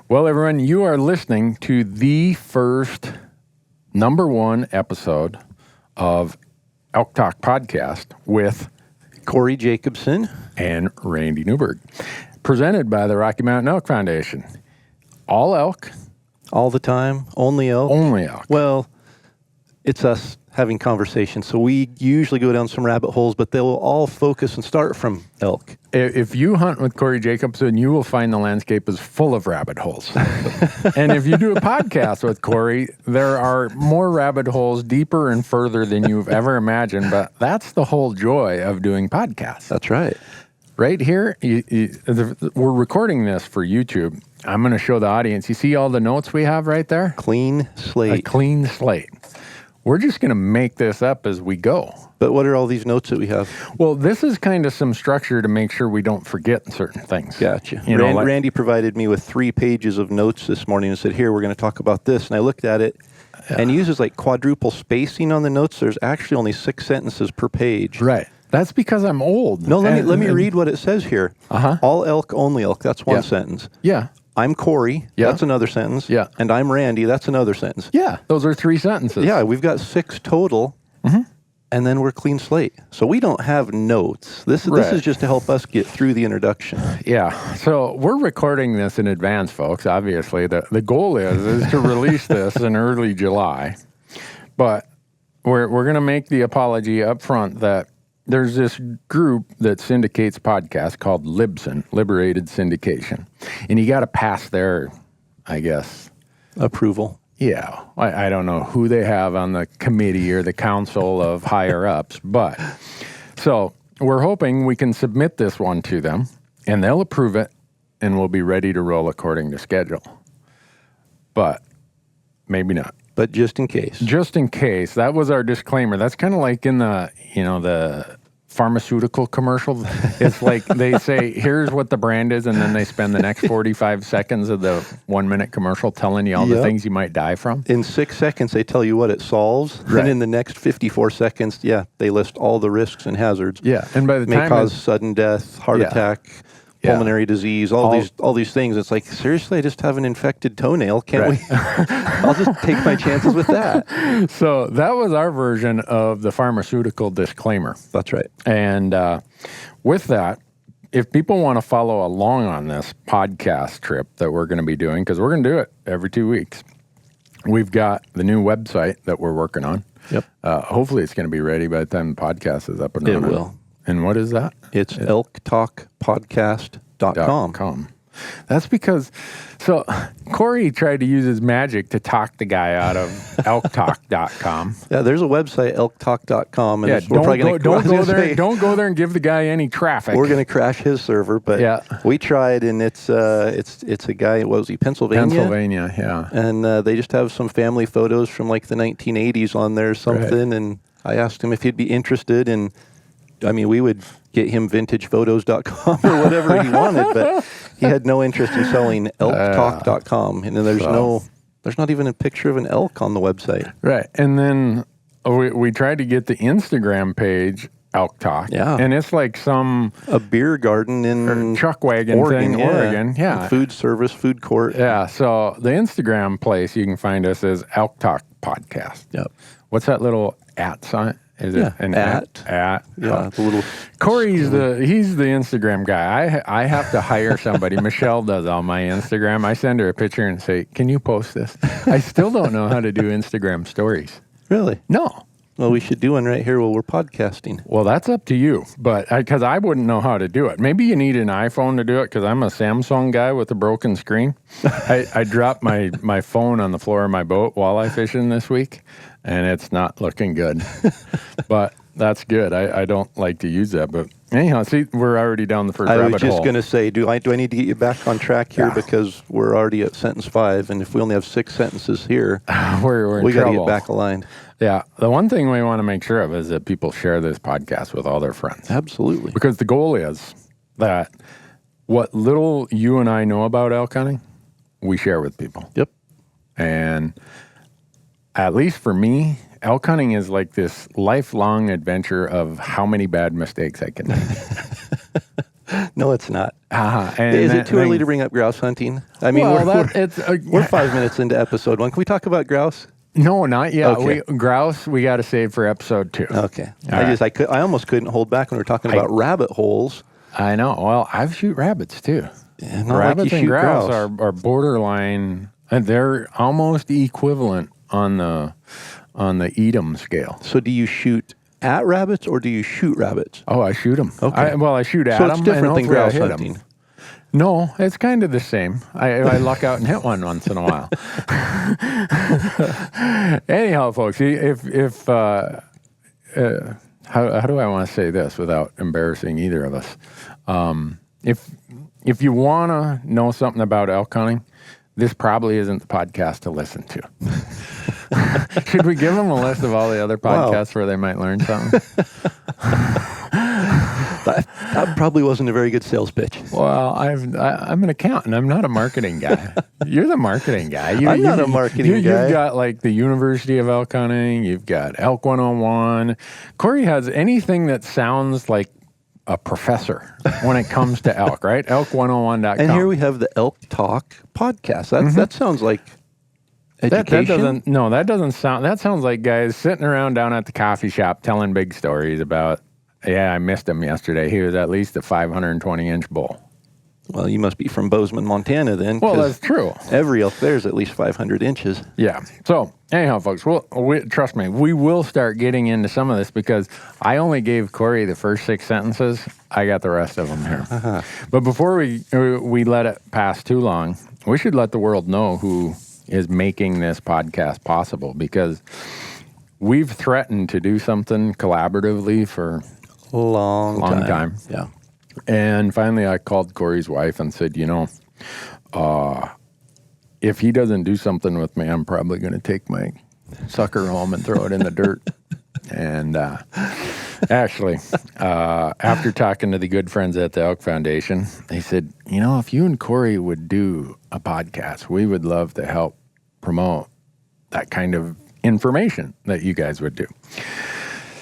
Well, everyone, you are listening to the first #1 episode of Elk Talk Podcast with Corey Jacobson and Randy Newberg, presented by the Rocky Mountain Elk Foundation. All elk. all the time, only elk. Only elk. Well, it's us having conversations, so we usually go down some rabbit holes, but they'll all focus and start from elk. If you hunt with Corey Jacobson, you will find the landscape is full of rabbit holes. And if you do a podcast with Corey, there are more rabbit holes deeper and further than you've ever imagined. But that's the whole joy of doing podcasts. That's right. Right here, we're recording this for YouTube. I'm going to show the audience. You see all the notes we have right there? Clean slate. A clean slate. We're just going to make this up as we go. But what are all these notes that we have? Well, this is kind of some structure to make sure we don't forget certain things. Gotcha. You know, Randy provided me with 3 pages of notes this morning and said, here, we're going to talk about this. And I looked at it and he uses like quadruple spacing on the notes. There's actually only 6 sentences per page. Right. That's because I'm old. No, let me read what it says here. All elk, only elk. That's one sentence. Yeah. I'm Corey. Yeah. That's another sentence. Yeah. And I'm Randy. That's another sentence. Yeah. Those are 3 sentences. Yeah, we've got 6 total. And then we're clean slate. So we don't have notes. This is just to help us get through the introduction. Yeah. So we're recording this in advance, folks. Obviously, the goal is to release this in early July. But we're going to make the apology up front that there's this group that syndicates podcasts called Libsyn, Liberated Syndication. And you got to pass their, I guess, Approval. Yeah, I don't know who they have on the committee or the council of higher ups, but so we're hoping we can submit this one to them and they'll approve it and we'll be ready to roll according to schedule. But maybe not. But just in case. Just in case. That was our disclaimer. That's kind of like in the pharmaceutical commercial. It's like they say, here's what the brand is, and then they spend the next 45 seconds of the 1-minute commercial telling you all the things you might die from. In 6 seconds, they tell you what it solves. Right. And in the next 54 seconds, they list all the risks and hazards. Yeah, and by the May time cause sudden death, heart attack, pulmonary disease, all these things. It's like, seriously, I just have an infected toenail. Can't we? I'll just take my chances with that. So that was our version of the pharmaceutical disclaimer. That's right. And with that, if people want to follow along on this podcast trip that we're going to be doing, because we're going to do it every 2 weeks, we've got the new website that we're working on. Yep. Hopefully it's going to be ready by the time the podcast is up and running. It will. And what is that? It's elktalkpodcast.com. That's because, so Corey tried to use his magic to talk the guy out of elktalk.com. Yeah, there's a website, elktalk.com. And don't go there and give the guy any traffic. We're going to crash his server, but we tried, and it's a guy, what was he, Pennsylvania? Pennsylvania, yeah. And they just have some family photos from like the 1980s on there or something, and I asked him if he'd be interested in, we would get him vintagephotos.com or whatever he wanted, but he had no interest in selling elktalk.com. And then there's not even a picture of an elk on the website. Right. And then we tried to get the Instagram page, Elk Talk. Yeah. And it's like a beer garden in chuck wagon Oregon, thing, Oregon. Yeah. Food service, food court. Yeah. So the Instagram place you can find us is Elk Talk Podcast. Yep. What's that little @ sign? Is it an at? Yeah, the little. Corey's he's the Instagram guy. I have to hire somebody. Michelle does all my Instagram. I send her a picture and say, "Can you post this?" I still don't know how to do Instagram stories. Really? No. Well, we should do one right here while we're podcasting. Well, that's up to you, but because I wouldn't know how to do it. Maybe you need an iPhone to do it because I'm a Samsung guy with a broken screen. I dropped my phone on the floor of my boat walleye fishing this week, and it's not looking good. But that's good. I don't like to use that, but anyhow, see, we're already down the first rabbit hole. I was just going to say, do I need to get you back on track here because we're already at sentence 5, and if we only have 6 sentences here, we got to get back aligned. Yeah, the one thing we want to make sure of is that people share this podcast with all their friends. Absolutely. Because the goal is that what little you and I know about elk hunting, we share with people. Yep. And at least for me, elk hunting is like this lifelong adventure of how many bad mistakes I can make. No, it's not. And Is it too early to bring up grouse hunting? I mean, we're 5 minutes into episode 1. Can we talk about grouse? No, not yet. Okay. Grouse, we got to save for episode 2. Okay. All right. I almost couldn't hold back when we were talking about rabbit holes. I know. Well, I've shoot rabbits too. Yeah, not Rabbits like you and shoot grouse grouse. are borderline, and they're almost equivalent on the Edam scale. So do you shoot at rabbits or do you shoot rabbits? Oh, I shoot them. Okay. I shoot at So them. it's different than grouse hunting. No, it's kind of the same. I luck out and hit one once in a while. Anyhow, folks, how do I want to say this without embarrassing either of us? If you want to know something about elk hunting, this probably isn't the podcast to listen to. Should we give them a list of all the other podcasts where they might learn something? That probably wasn't a very good sales pitch. Well, I'm an accountant. I'm not a marketing guy. You're the marketing guy. I'm not a marketing guy. You've got like the University of Elk Hunting. You've got Elk 101. Corey has anything that sounds like a professor when it comes to elk, right? Elk101.com. And here we have the Elk Talk podcast. That sounds like education. That sounds like guys sitting around down at the coffee shop telling big stories about, I missed him yesterday. He was at least a 520-inch bull. Well, you must be from Bozeman, Montana then. Well, that's true. Every elk there is at least 500 inches. Yeah. So anyhow, folks, trust me, we will start getting into some of this because I only gave Corey the first 6 sentences. I got the rest of them here. But before we let it pass too long, we should let the world know who is making this podcast possible, because we've threatened to do something collaboratively for long time. Yeah. And finally, I called Corey's wife and said, if he doesn't do something with me, I'm probably going to take my sucker home and throw it in the dirt. And actually, after talking to the good friends at the Elk Foundation, they said, if you and Corey would do a podcast, we would love to help promote that kind of information that you guys would do.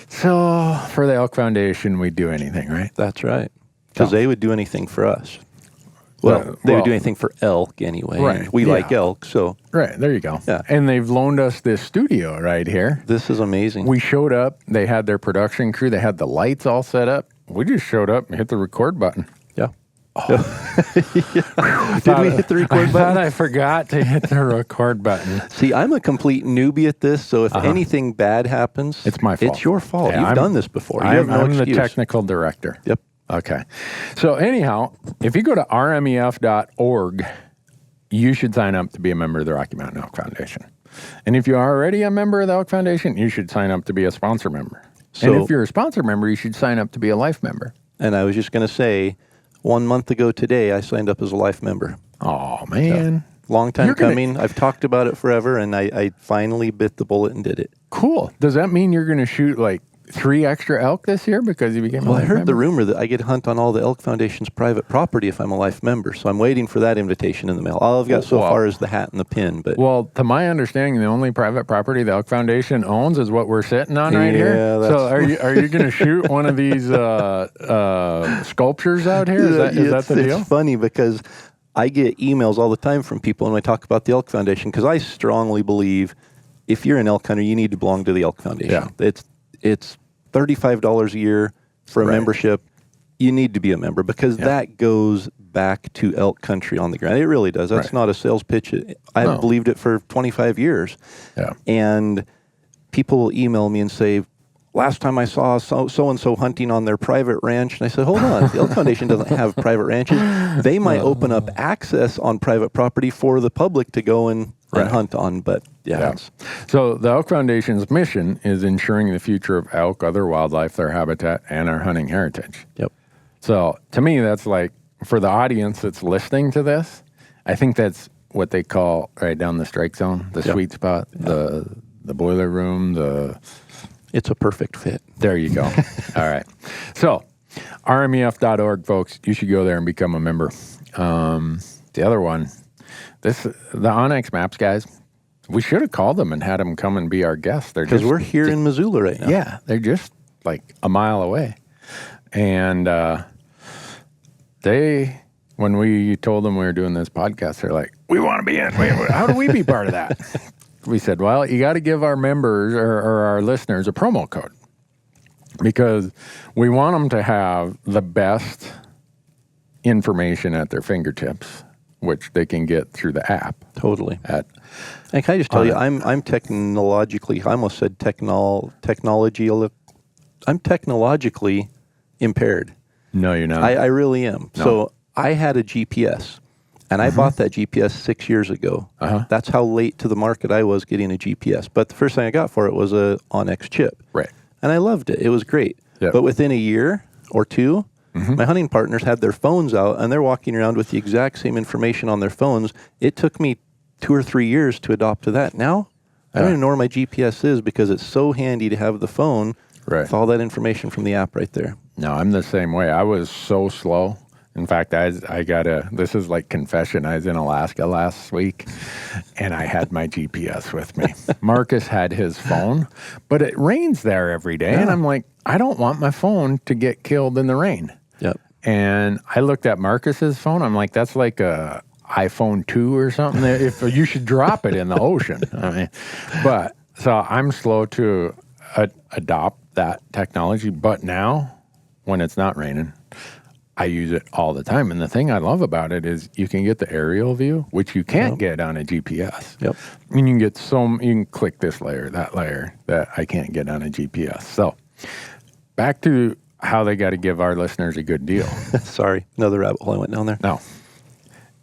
So for the Elk Foundation, we'd do anything, right? That's right. Because they would do anything for us. Well, they would do anything for elk anyway. Right. We like elk, so. Right, there you go. Yeah. And they've loaned us this studio right here. This is amazing. We showed up. They had their production crew. They had the lights all set up. We just showed up and hit the record button. Yeah. Oh. Did we hit the record button? I thought I forgot to hit the record button. See, I'm a complete newbie at this, so if anything bad happens, it's my fault. It's your fault. Yeah, You've done this before. You have no I'm excuse. the technical director. Yep. Okay. So anyhow, if you go to rmef.org, you should sign up to be a member of the Rocky Mountain Elk Foundation. And if you're already a member of the Elk Foundation, you should sign up to be a sponsor member. And if you're a sponsor member, you should sign up to be a life member. And I was just going to say, 1 month ago today, I signed up as a life member. Oh, man. Long time coming. I've talked about it forever, and I finally bit the bullet and did it. Cool. Does that mean you're going to shoot like 3 extra elk this year because you became a life member? I heard the rumor that I get hunt on all the Elk Foundation's private property if I'm a life member, so I'm waiting for that invitation in the mail. All I've got so far is the hat and the pin. But to my understanding, the only private property the Elk Foundation owns is what we're sitting on right here. So are you going to shoot one of these sculptures out here? Is that the deal? It's funny because I get emails all the time from people when I talk about the Elk Foundation, because I strongly believe if you're an elk hunter, you need to belong to the Elk Foundation. Yeah. It's $35 a year for a membership. You need to be a member because that goes back to elk country on the ground. It really does. That's not a sales pitch. I've believed it for 25 years. Yeah. And people will email me and say, last time I saw so-and-so hunting on their private ranch. And I said, hold on, the Elk Foundation doesn't have private ranches. They might open up access on private property for the public to go and hunt on, but So the Elk Foundation's mission is ensuring the future of elk, other wildlife, their habitat, and our hunting heritage. Yep. So to me, that's like, for the audience that's listening to this, I think that's what they call right down the strike zone, the sweet spot, the boiler room, It's a perfect fit. There you go. All right. So rmef.org, folks, you should go there and become a member. The other one, the Onyx Maps guys, we should have called them and had them come and be our guests. Because we're here in Missoula right now. Yeah, they're just like a mile away. And when we told them we were doing this podcast, they're like, we want to be in. How do we be part of that? We said, well, you got to give our members or our listeners a promo code because we want them to have the best information at their fingertips, which they can get through the app. Totally. And can I just tell you, I'm technologically, I almost said technology. I'm technologically impaired. No, you're not. I really am. No. So I had a GPS, and I bought that GPS 6 years ago. That's how late to the market I was getting a GPS. But the first thing I got for it was a Onyx chip. Right. And I loved it. It was great. Yep. But within a year or two, my hunting partners had their phones out, and they're walking around with the exact same information on their phones. It took me 2 or 3 years to adopt to that. Now, I don't even know where my GPS is because it's so handy to have the phone with all that information from the app right there. No, I'm the same way. I was so slow. In fact, this is like confession. I was in Alaska last week and I had my GPS with me. Marcus had his phone, but it rains there every day. And I'm like, I don't want my phone to get killed in the rain. Yep. And I looked at Marcus's phone. I'm like, that's like a iPhone 2 or something. If you should drop it in the ocean. I mean, but so I'm slow to adopt that technology. But now when it's not raining, I use it all the time. And the thing I love about it is you can get the aerial view, which you can't get on a GPS. Yep. And you can you can click this layer, that layer that I can't get on a GPS. So back to how they got to give our listeners a good deal. Sorry, another rabbit hole I went down there. No.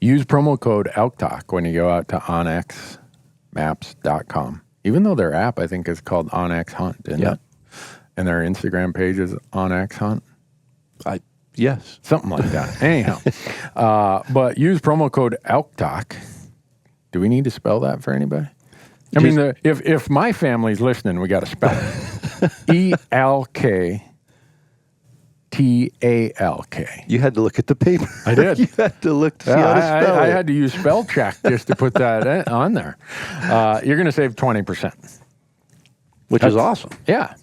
Use promo code ElkTalk when you go out to onxmaps.com. Even though their app, I think, is called OnX Hunt, isn't it? And their Instagram page is OnX Hunt. Yes. Something like that. Anyhow, but use promo code ElkTalk. Do we need to spell that for anybody? I mean, if my family's listening, we got to spell it. ELKTALK. You had to look at the paper. I did. You had to look to see how to spell it. I had to use spell check just to put that on there. You're going to save 20%. Which is awesome. Yeah.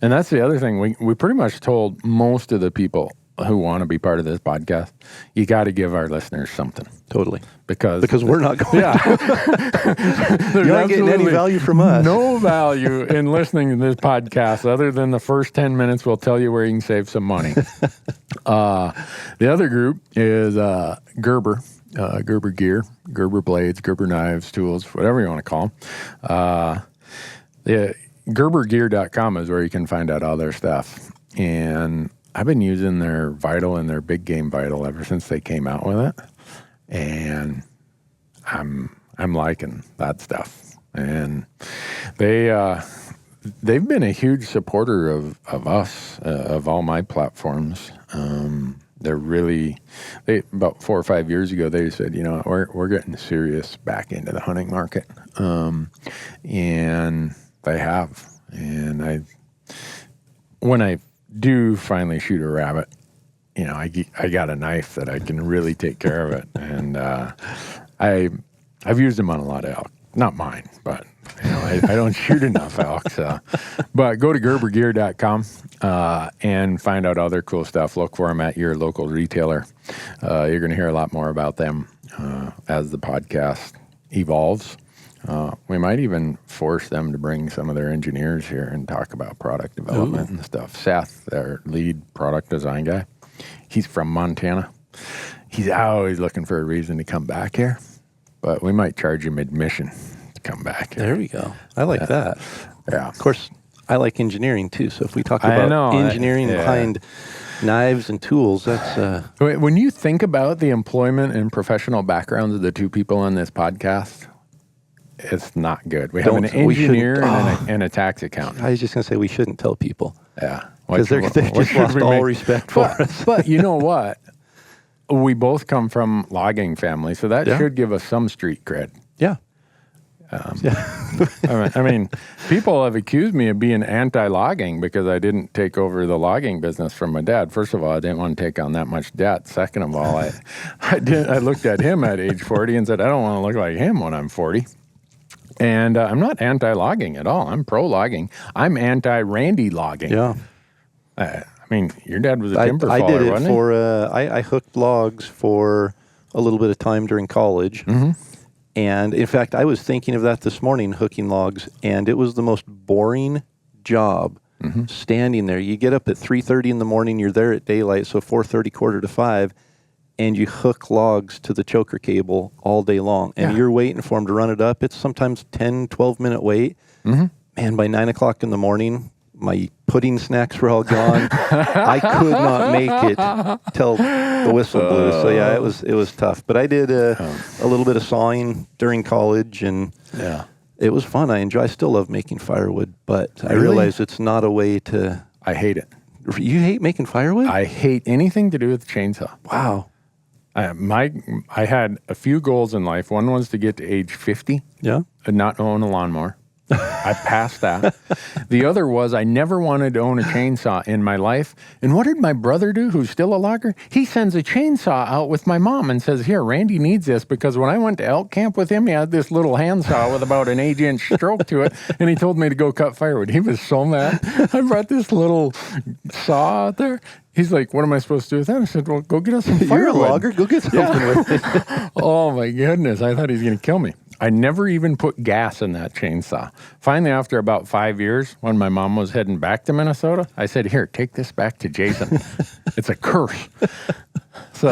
And that's the other thing. We pretty much told most of the people who want to be part of this podcast, you got to give our listeners something. Totally. Because we're not going to. You're not getting any value from us. No value in listening to this podcast other than the first 10 minutes we'll tell you where you can save some money. The other group is Gerber. Gerber gear, Gerber blades, Gerber knives, tools, whatever you want to call them. GerberGear.com is where you can find out all their stuff. And I've been using their Vital and their Big Game Vital ever since they came out with it. And I'm liking that stuff. And they've been a huge supporter of us, of all my platforms. They're really, about 4 or 5 years ago, they said, you know, we're getting serious back into the hunting market. And they have. And when I do finally shoot a rabbit, you know, I got a knife that I can really take care of it. And I've used them on a lot of elk. Not mine, but you know, I don't shoot enough elk. So. But go to GerberGear.com and find out all their cool stuff. Look for them at your local retailer. You're going to hear a lot more about them as the podcast evolves. We might even force them to bring some of their engineers here and talk about product development and stuff. Seth, their lead product design guy, he's from Montana. He's always looking for a reason to come back here, but we might charge him admission to come back here. There we go. I like that. Yeah. Of course, I like engineering too. So if we talk about engineering behind knives and tools, that's... When you think about the employment and professional backgrounds of the two people on this podcast... It's not good. We have an engineer and a tax accountant. I was just going to say we shouldn't tell people. Yeah. Because they just lost all respect for us. But you know what? We both come from logging families, so that should give us some street cred. Yeah. I mean, people have accused me of being anti-logging because I didn't take over the logging business from my dad. First of all, I didn't want to take on that much debt. Second of all, I looked at him at age 40 and said, I don't want to look like him when I'm 40. And I'm not anti-logging at all. I'm pro-logging. I'm anti-Randy logging. Yeah. I I mean, your dad was a I timber did faller, it wasn't for, I hooked logs for a little bit of time during college. Mm-hmm. And in fact, I was thinking of that this morning, hooking logs, and it was the most boring job. Standing there. You get up at 3:30 in the morning, you're there at daylight, so 4:30, 4:45, and you hook logs to the choker cable all day long. And Yeah. you're waiting for them to run it up. It's sometimes 10, 12-minute wait. Man, by 9 o'clock in the morning, my pudding snacks were all gone. I could not make it till the whistle blew. So yeah, it was tough. But I did a little bit of sawing during college, and Yeah. it was fun. I still love making firewood, but I Really? realize it's not a way to. I hate it. You hate making firewood? I hate anything to do with chainsaw. Wow. I had a few goals in life. One was to get to age 50 Yeah. and not own a lawnmower. I passed that. The other was I never wanted to own a chainsaw in my life. And what did my brother do, who's still a logger? He sends a chainsaw out with my mom and says, here, Randy needs this, because when I went to elk camp with him, he had this little handsaw with about an 8-inch stroke to it, and he told me to go cut firewood. He was so mad. I brought this little saw out there. He's like, what am I supposed to do with that? I said, well, go get us some firewood. You're a logger. Go get something with it. Oh my goodness. I thought he was going to kill me. I never even put gas in that chainsaw. Finally, after about 5 years, when my mom was heading back to Minnesota, I said, here, take this back to Jason. It's a curse. So,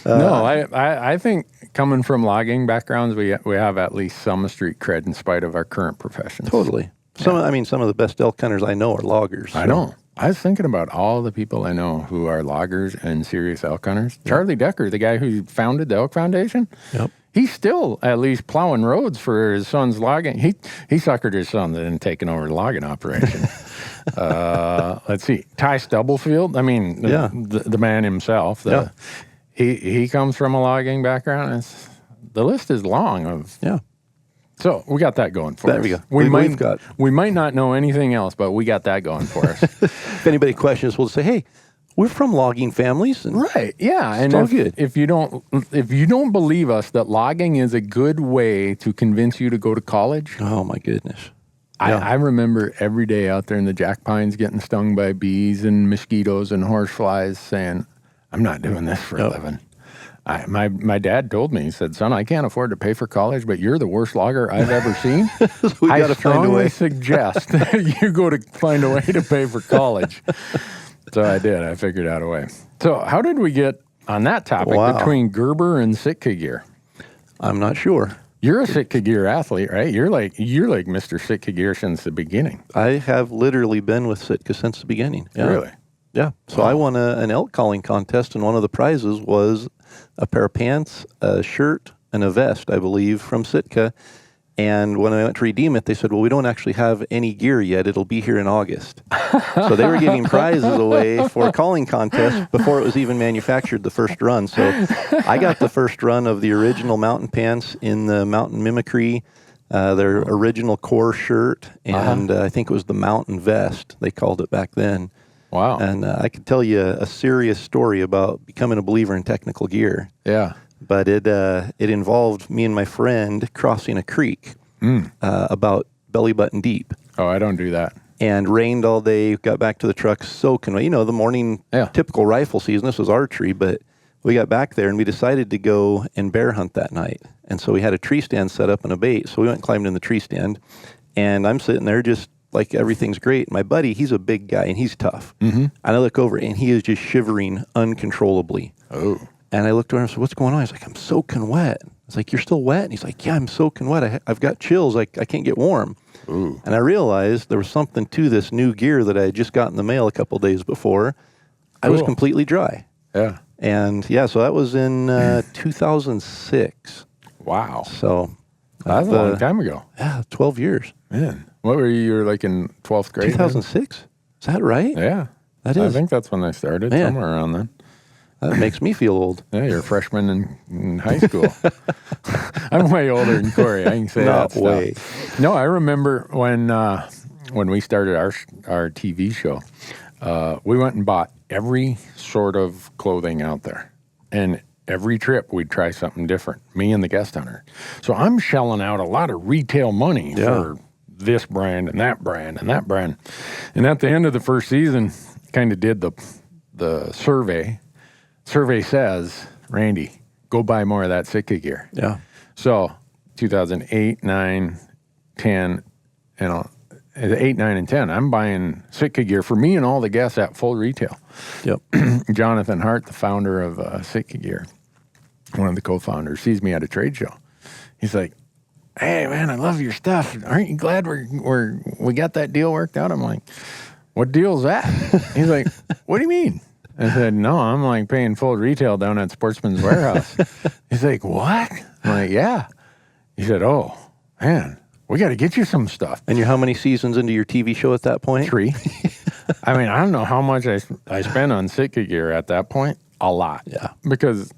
no, I think coming from logging backgrounds, we have at least some street cred in spite of our current professions. Totally. Some of the best elk hunters I know are loggers. I know. I was thinking about all the people I know who are loggers and serious elk hunters. Charlie Decker, the guy who founded the Elk Foundation. Yep. He's still at least plowing roads for his son's logging. He suckered his son into taking over the logging operation. Let's see. Ty Stubblefield. I mean, the man himself. He comes from a logging background. The list is long of. Yeah. So we got that going for us. There we go. We might not know anything else, but we got that going for us. If anybody questions, we'll say, hey, we're from logging families. And Right. Yeah. And all good. if you don't believe us that logging is a good way to convince you to go to college, oh, my goodness. I remember every day out there in the jack pines getting stung by bees and mosquitoes and horseflies, saying, I'm not doing this for a living. My dad told me, he said, son, I can't afford to pay for college, but you're the worst logger I've ever seen. We I got to find a way. suggest that you go to find a way to pay for college. So I did. I figured out a way. So how did we get on that topic between Gerber and Sitka gear? I'm not sure. You're a Sitka gear athlete, right? You're like Mr. Sitka gear since the beginning. I have literally been with Sitka since the beginning. Yeah. Really? Yeah. So I won an elk calling contest, and one of the prizes was a pair of pants, a shirt, and a vest, I believe, from Sitka. And when I went to redeem it, they said, well, we don't actually have any gear yet. It'll be here in August. So they were giving prizes away for a calling contest before it was even manufactured the first run. So I got the first run of the original mountain pants in the Mountain Mimicry, their original core shirt, and I think it was the mountain vest, they called it back then. Wow. And I could tell you a serious story about becoming a believer in technical gear. Yeah. But it involved me and my friend crossing a creek about belly button deep. Oh, I don't do that. And rained all day, got back to the truck soaking wet. You know, the morning typical rifle season, this was archery, but we got back there and we decided to go and bear hunt that night. And so we had a tree stand set up and a bait. So we went and climbed in the tree stand. And I'm sitting there just like everything's great. My buddy, he's a big guy and he's tough. Mm-hmm. And I look over and he is just shivering uncontrollably. Oh. And I looked over and I said, what's going on? He's like, I'm soaking wet. I was like, you're still wet? And he's like, yeah, I'm soaking wet. I've got chills. I can't get warm. Ooh. And I realized there was something to this new gear that I had just got in the mail a couple days before. I was completely dry. Yeah. And so that was in 2006. Wow. So that's a long time ago. Yeah, 12 years. Man. What were you? You were like in 12th grade? 2006? Is that right? Yeah. That is. I think that's when I started, somewhere around then. That makes me feel old. Yeah, you're a freshman in high school. I'm way older than Corey. I can say that stuff. Way. No, I remember when we started our TV show, we went and bought every sort of clothing out there. And every trip we'd try something different, me and the guest hunter. So I'm shelling out a lot of retail money for this brand and that brand and that brand. And at the end of the first season, kind of did the survey. Survey says, Randy, go buy more of that Sitka gear. Yeah. So 2008, 9, 10, 8, 9, and 10, I'm buying Sitka gear for me and all the guests at full retail. Yep. Jonathan Hart, the founder of Sitka Gear, one of the co-founders, sees me at a trade show. He's like, "Hey man, I love your stuff. Aren't you glad we got that deal worked out?" I'm like, "What deal's that?" He's like, "What do you mean?" I said, "No, I'm like paying full retail down at Sportsman's Warehouse." He's like, "What?" I'm like, "Yeah." He said, "Oh man, we got to get you some stuff." And you're how many seasons into your TV show at that point? 3. I mean, I don't know how much I spent on Sitka gear at that point. A lot. Yeah. Because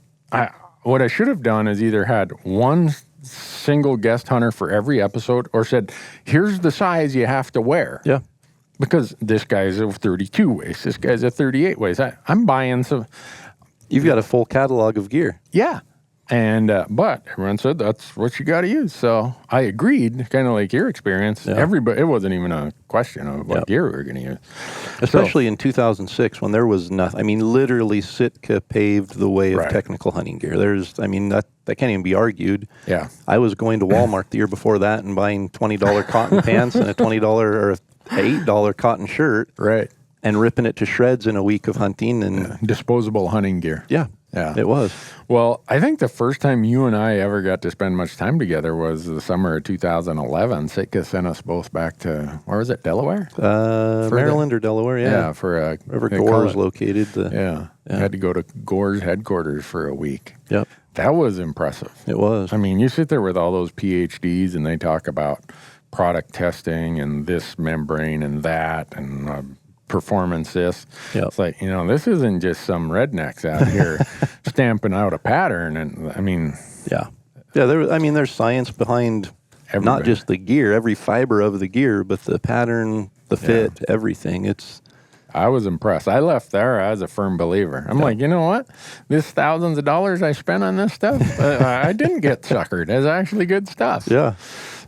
what I should have done is either had one single guest hunter for every episode or said, here's the size you have to wear. Yeah. Because this guy's a 32 waist, this guy's a 38 waist. I'm buying some. You've got a full catalog of gear. Yeah. And, but everyone said that's what you got to use. So I agreed, kind of like your experience. Yeah. Everybody, it wasn't even a question of what gear we were going to use. Especially in 2006 when there was nothing. I mean, literally Sitka paved the way of Right. technical hunting gear. That can't even be argued. Yeah. I was going to Walmart the year before that and buying $20 cotton pants and a $20 or $8 cotton shirt Right. and ripping it to shreds in a week of hunting. And Disposable hunting gear. yeah, it was. Well, I think the first time you and I ever got to spend much time together was the summer of 2011. Sitka sent us both back to, where was it, Delaware? Maryland or Delaware, yeah. For a... Wherever they call Gore is it- located. Yeah. Had to go to Gore's headquarters for a week. Yep, That was impressive. it was. I mean, you sit there with all those PhDs and they talk about product testing and this membrane and that and performance this. Yep. It's like, this isn't just some rednecks out here stamping out a pattern. And I mean, Yeah. There's science behind not Everybody. just the gear, every fiber of the gear, but the pattern, the fit, everything. I was impressed. I left there as a firm believer. I'm like, you know what? This thousands of dollars I spent on this stuff, I didn't get suckered. It's actually good stuff. Yeah.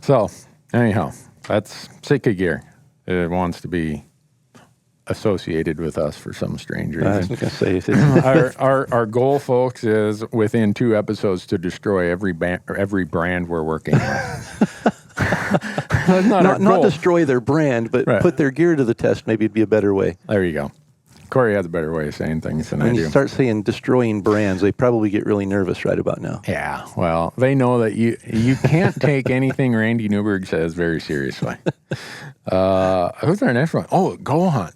So, anyhow, that's Sitka Gear. It wants to be associated with us for some strange I was reason. going to say, if it's- Our goal, folks, is within 2 episodes to destroy every brand we're working with. That's not our not goal. destroy their brand, but Right. put their gear to the test. Maybe it'd be a better way. There you go. Corey has a better way of saying things than I When you do. start saying destroying brands, they probably get really nervous right about now. Yeah, well, they know that you can't take anything Randy Newberg says very seriously. Who's our next one? Oh, Go Hunt.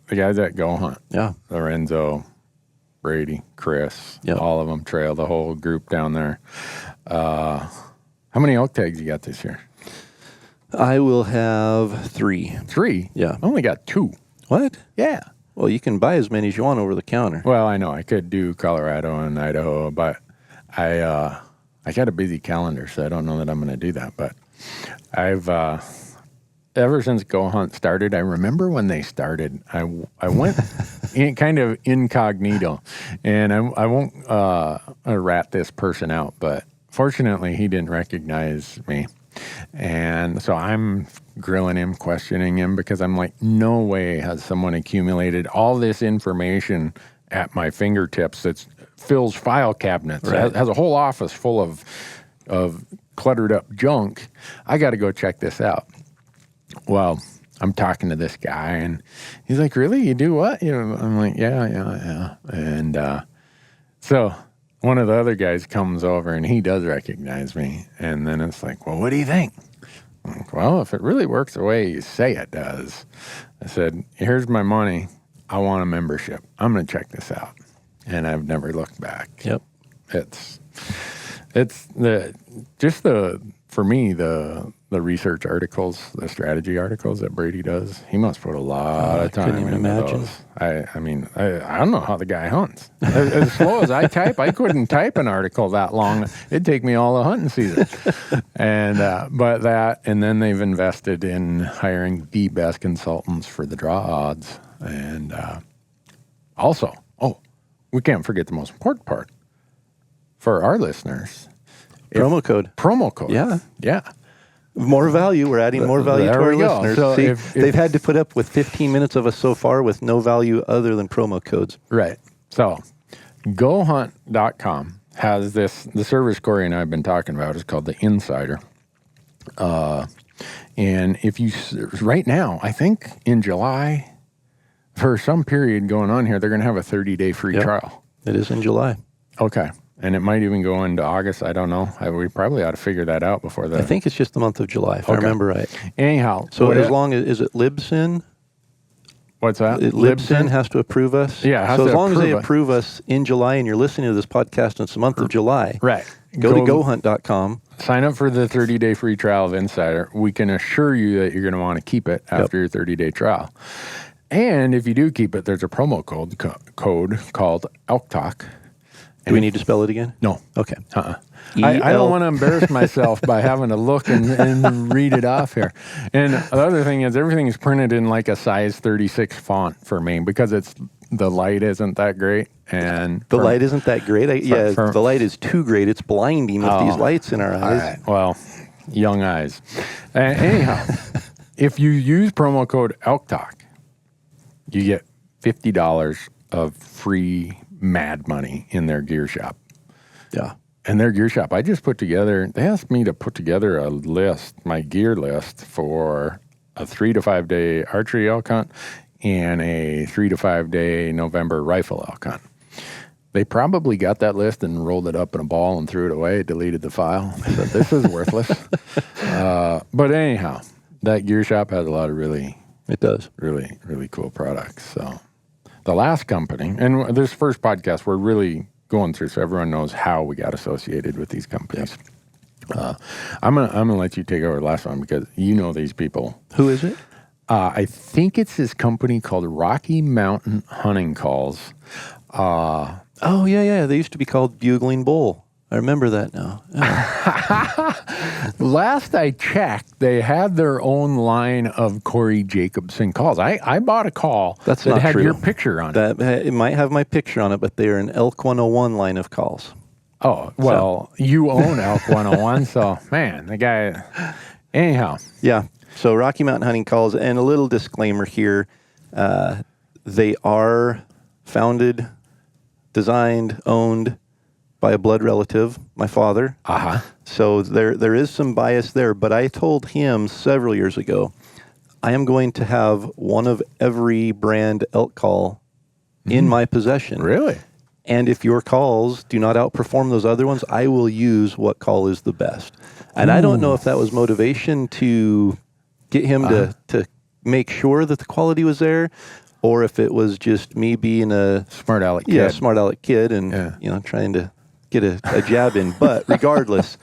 The guys at Go Hunt. Yeah. Lorenzo, Brady, Chris, Yep. all of them, Trail, the whole group down there. How many elk tags you got this year? I will have 3. 3? Yeah. I only got 2. What? Yeah. Well, you can buy as many as you want over the counter. Well, I know I could do Colorado and Idaho, but I got a busy calendar, so I don't know that I'm going to do that. But I've ever since Go Hunt started, I remember when they started, I went kind of incognito, and I won't rat this person out, but fortunately he didn't recognize me. And so I'm grilling him, questioning him, because I'm like, no way has someone accumulated all this information at my fingertips that fills file cabinets, Right. has a whole office full of cluttered up junk. I got to go check this out. Well, I'm talking to this guy, and he's like, really? You do what? I'm like, yeah. And so one of the other guys comes over, and he does recognize me. And then it's like, well, what do you think? I'm like, well, if it really works the way you say it does. I said, here's my money. I want a membership. I'm going to check this out. And I've never looked back. Yep. It's for me, the research articles, the strategy articles that Brady does, he must put a lot of time couldn't even into imagine. those. I mean, I don't know how the guy hunts. As slow as I type, I couldn't type an article that long. It'd take me all the hunting season. And but that, and then they've invested in hiring the best consultants for the draw odds. And also, we can't forget the most important part for our listeners. Promo code. Promo code. Yeah. Yeah. More value. We're adding more value There to our we go. listeners. So See, if- they've had to put up with 15 minutes of us so far with no value other than promo codes. Right. So, GoHunt.com has this. The service Corey and I have been talking about is called the Insider. And if you right now, I think in July, for some period going on here, they're going to have a 30-day free Yep. trial. It is in July. Okay. And it might even go into August. I don't know. We probably ought to figure that out before the. I think it's just the month of July, if I Okay. remember right. Anyhow. So as long as, is it Libsyn? What's that? Libsyn has to approve us? Yeah, it has So to as long as they approve us. approve us in July and you're listening to this podcast and it's the month of July, Right. go to GoHunt.com. Sign up for the 30-day free trial of Insider. We can assure you that you're going to want to keep it after your 30-day trial. And if you do keep it, there's a promo code called Elk Talk. Do we need to spell it again? No. Okay. I don't want to embarrass myself by having to look and read it off here. And the other thing is everything is printed in like a size 36 font for me because the light isn't that great. And The light isn't that great. for- The light is too great. It's blinding with these Oh. lights in our All eyes. right. Well, young eyes. Anyhow, if you use promo code Elk Talk, you get $50 of free Mad Money in their gear shop. Yeah. And their gear shop, I just put together, they asked me to put together a list, my gear list for a 3 to 5 day archery elk hunt and a 3 to 5 day November rifle elk hunt. They probably got that list and rolled it up in a ball and threw it away, deleted the file. Said, this is worthless. But anyhow, that gear shop has a lot of really cool products. So the last company, and this first podcast, we're really going through so everyone knows how we got associated with these companies. I'm gonna let you take over the last one because you know these people. Who is it? I think it's this company called Rocky Mountain Hunting Calls. Oh, yeah. They used to be called Bugling Bull. I remember that now. Last I checked, they had their own line of Corey Jacobson calls. I bought a call That's that not had true. your picture on it. It might have my picture on it, but they are an Elk 101 line of calls. Oh, well, you own Elk 101, so, man, the guy... Anyhow. Yeah. So Rocky Mountain Hunting Calls, and a little disclaimer here. They are founded, designed, owned by a blood relative, my father. Uh-huh. So there is some bias there, but I told him several years ago, I am going to have one of every brand elk call in my possession. Really? And if your calls do not outperform those other ones, I will use what call is the best. And I don't know if that was motivation to get him to make sure that the quality was there, or if it was just me being a Smart aleck kid. smart aleck kid and trying to get a jab in. But regardless,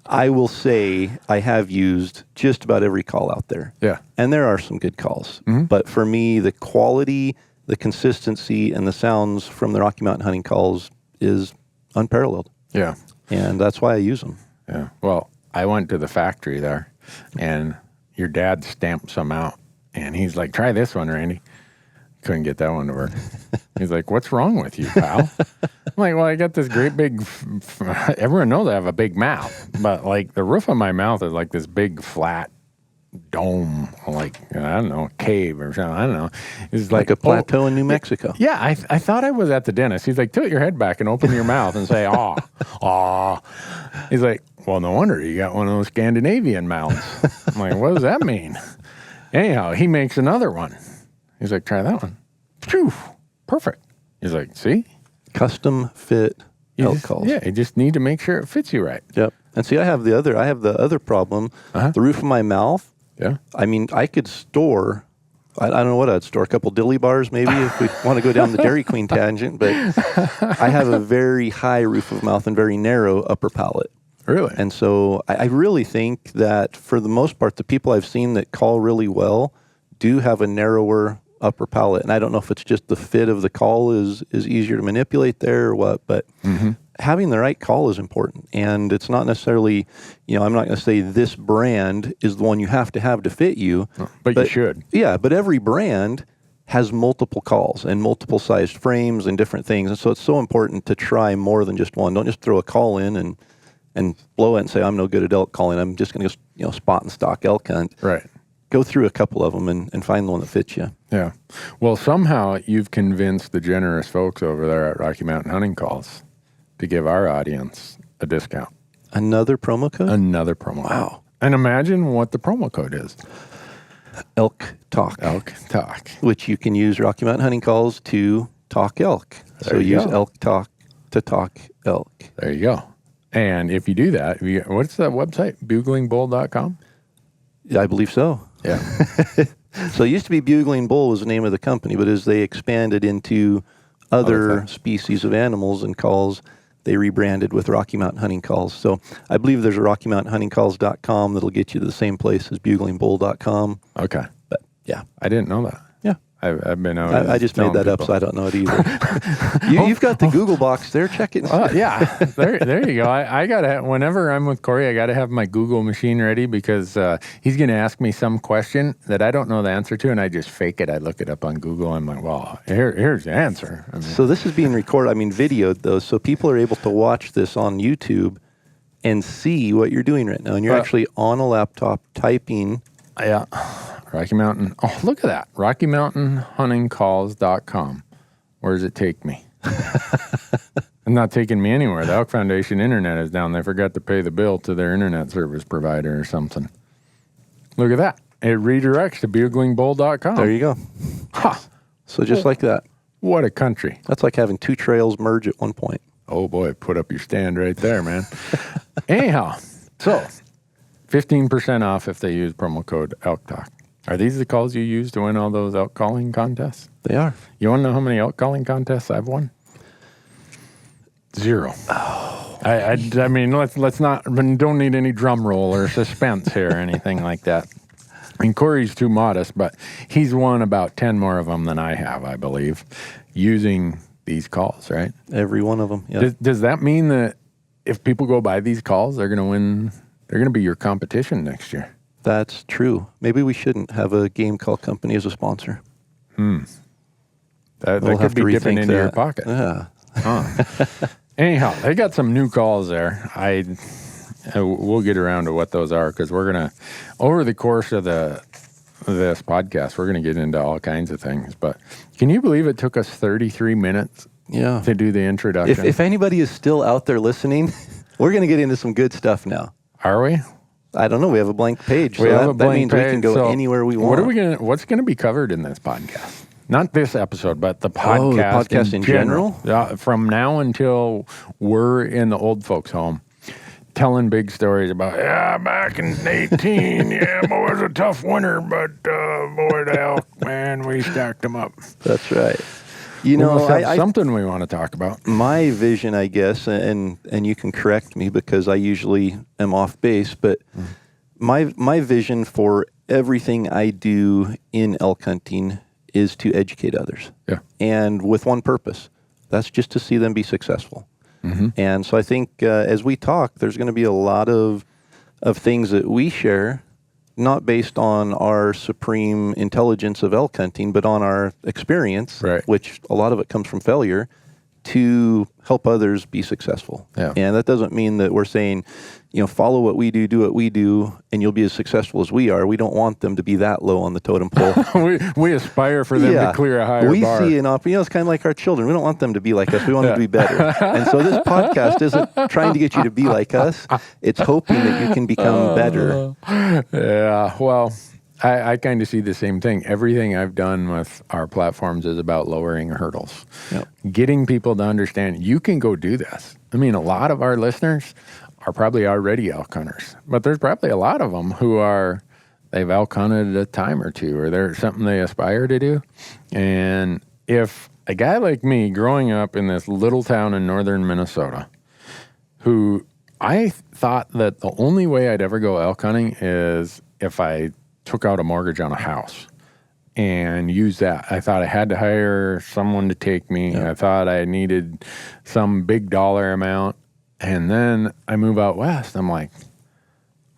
I will say I have used just about every call out there. Yeah. And there are some good calls. But for me, the quality, the consistency, and the sounds from the Rocky Mountain Hunting Calls is unparalleled. Yeah. And that's why I use them. Yeah. Well, I went to the factory there, and your dad stamped some out, and he's like, try this one, Randy. Couldn't get that one to work. He's like, what's wrong with you, pal? I'm like, well, I got this great big, everyone knows I have a big mouth, but like the roof of my mouth is like this big flat dome, like, I don't know, cave or something. I don't know. It's Like a plateau in New Mexico. Yeah, I thought I was at the dentist. He's like, tilt your head back and open your mouth and say, aw, aw. He's like, well, no wonder you got one of those Scandinavian mouths. I'm like, what does that mean? Anyhow, he makes another one. He's like, try that one. Phew, perfect. He's like, see? Custom fit elk calls. Yeah, you just need to make sure it fits you right. Yep. And see, I have the other problem. The roof of my mouth. Yeah. I mean, I could store, I don't know what I'd store, a couple dilly bars maybe if we want to go down the Dairy Queen tangent, but I have a very high roof of mouth and very narrow upper palate. Really? And so I really think that for the most part, the people I've seen that call really well do have a narrower upper palate. And I don't know if it's just the fit of the call is easier to manipulate there or what, but having the right call is important. And it's not necessarily, I'm not going to say this brand is the one you have to fit you. But you should. Yeah, but every brand has multiple calls and multiple sized frames and different things. And so it's so important to try more than just one. Don't just throw a call in and and blow it and say, I'm no good at elk calling. I'm just going to go, spot and stock elk hunt. Right. Go through a couple of them and find the one that fits you. Yeah. Well, somehow you've convinced the generous folks over there at Rocky Mountain Hunting Calls to give our audience a discount. Another promo code? Another promo code. Wow. And imagine what the promo code is. Elk Talk. Elk Talk. Which you can use Rocky Mountain Hunting Calls to talk elk. There So you use go. Elk Talk to talk elk. There you go. And if you do that, what's that website? Buglingbull.com? I believe so. Yeah. So it used to be Bugling Bull was the name of the company, but as they expanded into other Okay. species of animals and calls, they rebranded with Rocky Mountain Hunting Calls. So I believe there's a RockyMountainHuntingCalls.com that'll get you to the same place as BuglingBull.com. Okay. But yeah, I didn't know that. yeah. I've been out. I just made that up, so I don't know it either. You've got the Google box there. Check it. Yeah, there you go. I gotta, whenever I'm with Corey, I gotta have my Google machine ready because he's gonna ask me some question that I don't know the answer to, and I just fake it. I look it up on Google. I'm like, well, here's the answer. I mean, So this is being recorded, videoed though, so people are able to watch this on YouTube and see what you're doing right now. And you're actually on a laptop typing. yeah, Rocky Mountain. Oh, look at that. RockyMountainHuntingCalls.com. Where does it take me? It's not taking me anywhere. The Elk Foundation internet is down. They forgot to pay the bill to their internet service provider or something. Look at that. It redirects to buglingbull.com. There you go. Ha! So just like that. What a country. That's like having two trails merge at one point. Oh boy, put up your stand right there, man. Anyhow, so 15% off if they use promo code Elk Talk. Are these the calls you use to win all those elk calling contests? They are. You want to know how many elk calling contests I've won? 0. Oh. I mean, let's not, don't need any drum roll or suspense here or anything like that. I mean, Corey's too modest, but he's won about 10 more of them than I have, I believe, using these calls, right? Every one of them. Yeah. Does that mean that if people go buy these calls, they're going to win? They're going to be your competition next year. That's true. Maybe we shouldn't have a game call company as a sponsor. That We'll have could be to dipping rethink into your that. pocket. Yeah. Anyhow, they got some new calls there. We'll get around to what those are because we're gonna, over the course of this podcast, we're gonna get into all kinds of things. But can you believe it took us 33 minutes Yeah. to do the introduction? If anybody is still out there listening, we're going to get into some good stuff now. Are we? I don't know. We have a blank page. So We have that, a blank that means page, we can go so anywhere we want. What's gonna be covered in this podcast? Not this episode, but the podcast, Oh, the podcast in general? From now until we're in the old folks' home, telling big stories about, back in 18, boy, it was a tough winter, but boy, the elk, man, we stacked them up. That's right. We must have something we want to talk about. My vision, I guess, and you can correct me because I usually am off base, but my vision for everything I do in elk hunting is to educate others. Yeah. And with one purpose. That's just to see them be successful. And so I think as we talk, there's going to be a lot of things that we share, not based on our supreme intelligence of elk hunting, but on our experience, Right. which a lot of it comes from failure, to help others be successful. Yeah. And that doesn't mean that we're saying, follow what we do what we do, and you'll be as successful as we are. We don't want them to be that low on the totem pole. we aspire for them to clear a higher we bar. see an it's kind of like our children. We don't want them to be like us. We want them to be better. And so this podcast isn't trying to get you to be like us. It's hoping that you can become better. Yeah, well, I kind of see the same thing. Everything I've done with our platforms is about lowering hurdles, Yep. getting people to understand you can go do this. I mean, a lot of our listeners are probably already elk hunters, but there's probably a lot of them who they've elk hunted a time or two, or there's something they aspire to do. And if a guy like me growing up in this little town in northern Minnesota, who I thought that the only way I'd ever go elk hunting is if I took out a mortgage on a house and used that. I thought I had to hire someone to take me. I thought I needed some big dollar amount. And then I move out west. I'm like,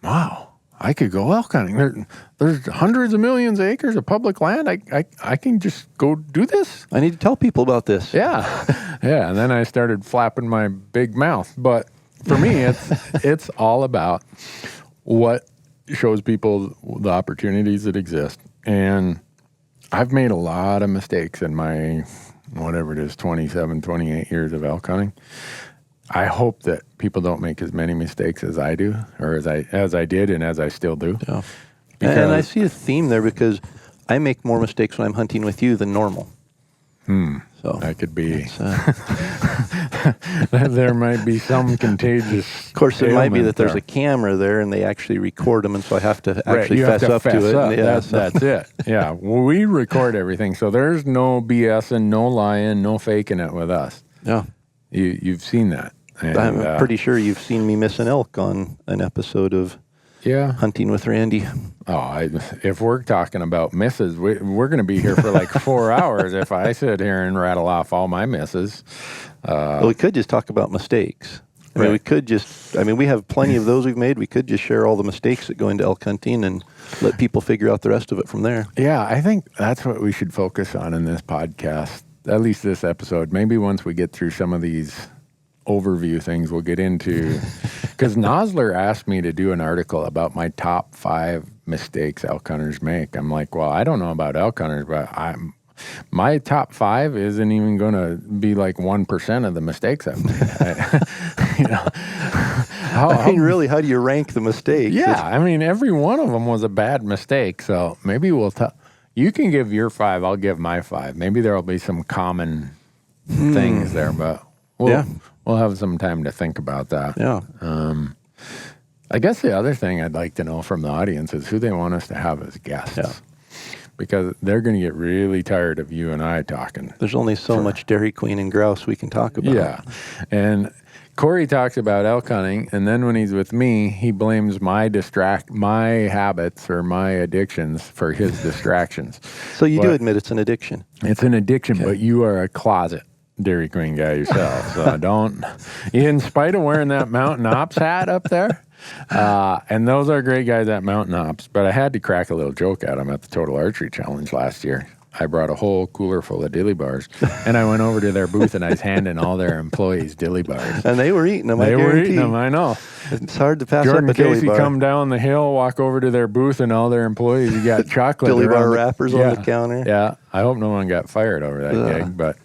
wow, I could go elk hunting. There's hundreds of millions of acres of public land. I can just go do this. I need to tell people about this. Yeah. Yeah. And then I started flapping my big mouth. But for me, it's all about what shows people the opportunities that exist. And I've made a lot of mistakes in my, whatever it is, 27, 28 years of elk hunting. I hope that people don't make as many mistakes as I do, or as I did and as I still do. Yeah. And I see a theme there because I make more mistakes when I'm hunting with you than normal. So that could be. There might be some contagious. Of course, it might be that there's there. a camera there and they actually record them, and so I have to Right, actually you fess have to up fess to it. up. Yeah, That's it. Yeah, well, we record everything, so there's no BS and no lying, no faking it with us. yeah. You've seen that. And, I'm pretty sure you've seen me miss an elk on an episode of Yeah. Hunting with Randy. Oh, if we're talking about misses, we're going to be here for like 4 hours if I sit here and rattle off all my misses. Well, we could just talk about mistakes. I mean, Right. we could just, I mean, we have plenty of those we've made. We could just share all the mistakes that go into elk hunting and let people figure out the rest of it from there. Yeah, I think that's what we should focus on in this podcast, at least this episode. Maybe once we get through some of these overview things, we'll get into, because Nosler asked me to do an article about my top 5 mistakes elk hunters make. I'm like, well, I don't know about elk hunters, but my top 5 isn't even going to be like 1% of the mistakes I've made. You know, I mean, really, how do you rank the mistakes? yeah, I mean, every one of them was a bad mistake. So maybe you can give your 5, I'll give my 5. Maybe there'll be some common things there, but we'll have some time to think about that. Yeah. I guess the other thing I'd like to know from the audience is who they want us to have as guests. Yeah. Because they're going to get really tired of you and I talking. There's only so much Dairy Queen and grouse we can talk about. Yeah. And Corey talks about elk hunting, and then when he's with me, he blames my habits or my addictions for his distractions. So you do admit it's an addiction. It's an addiction, but you are a closet Dairy Queen guy yourself. So don't, in spite of wearing that Mountain Ops hat up there, and those are great guys at Mountain Ops, but I had to crack a little joke at them at the Total Archery Challenge last year. I brought a whole cooler full of dilly bars, and I went over to their booth and I was handing all their employees dilly bars. And they were eating them, They I were guarantee. eating them, I know. It's hard to pass Jordan up a dilly Casey bar. come down the hill, walk over to their booth, and all their employees, you got chocolate. Dilly bar around wrappers on the counter. Yeah, I hope no one got fired over that gig, but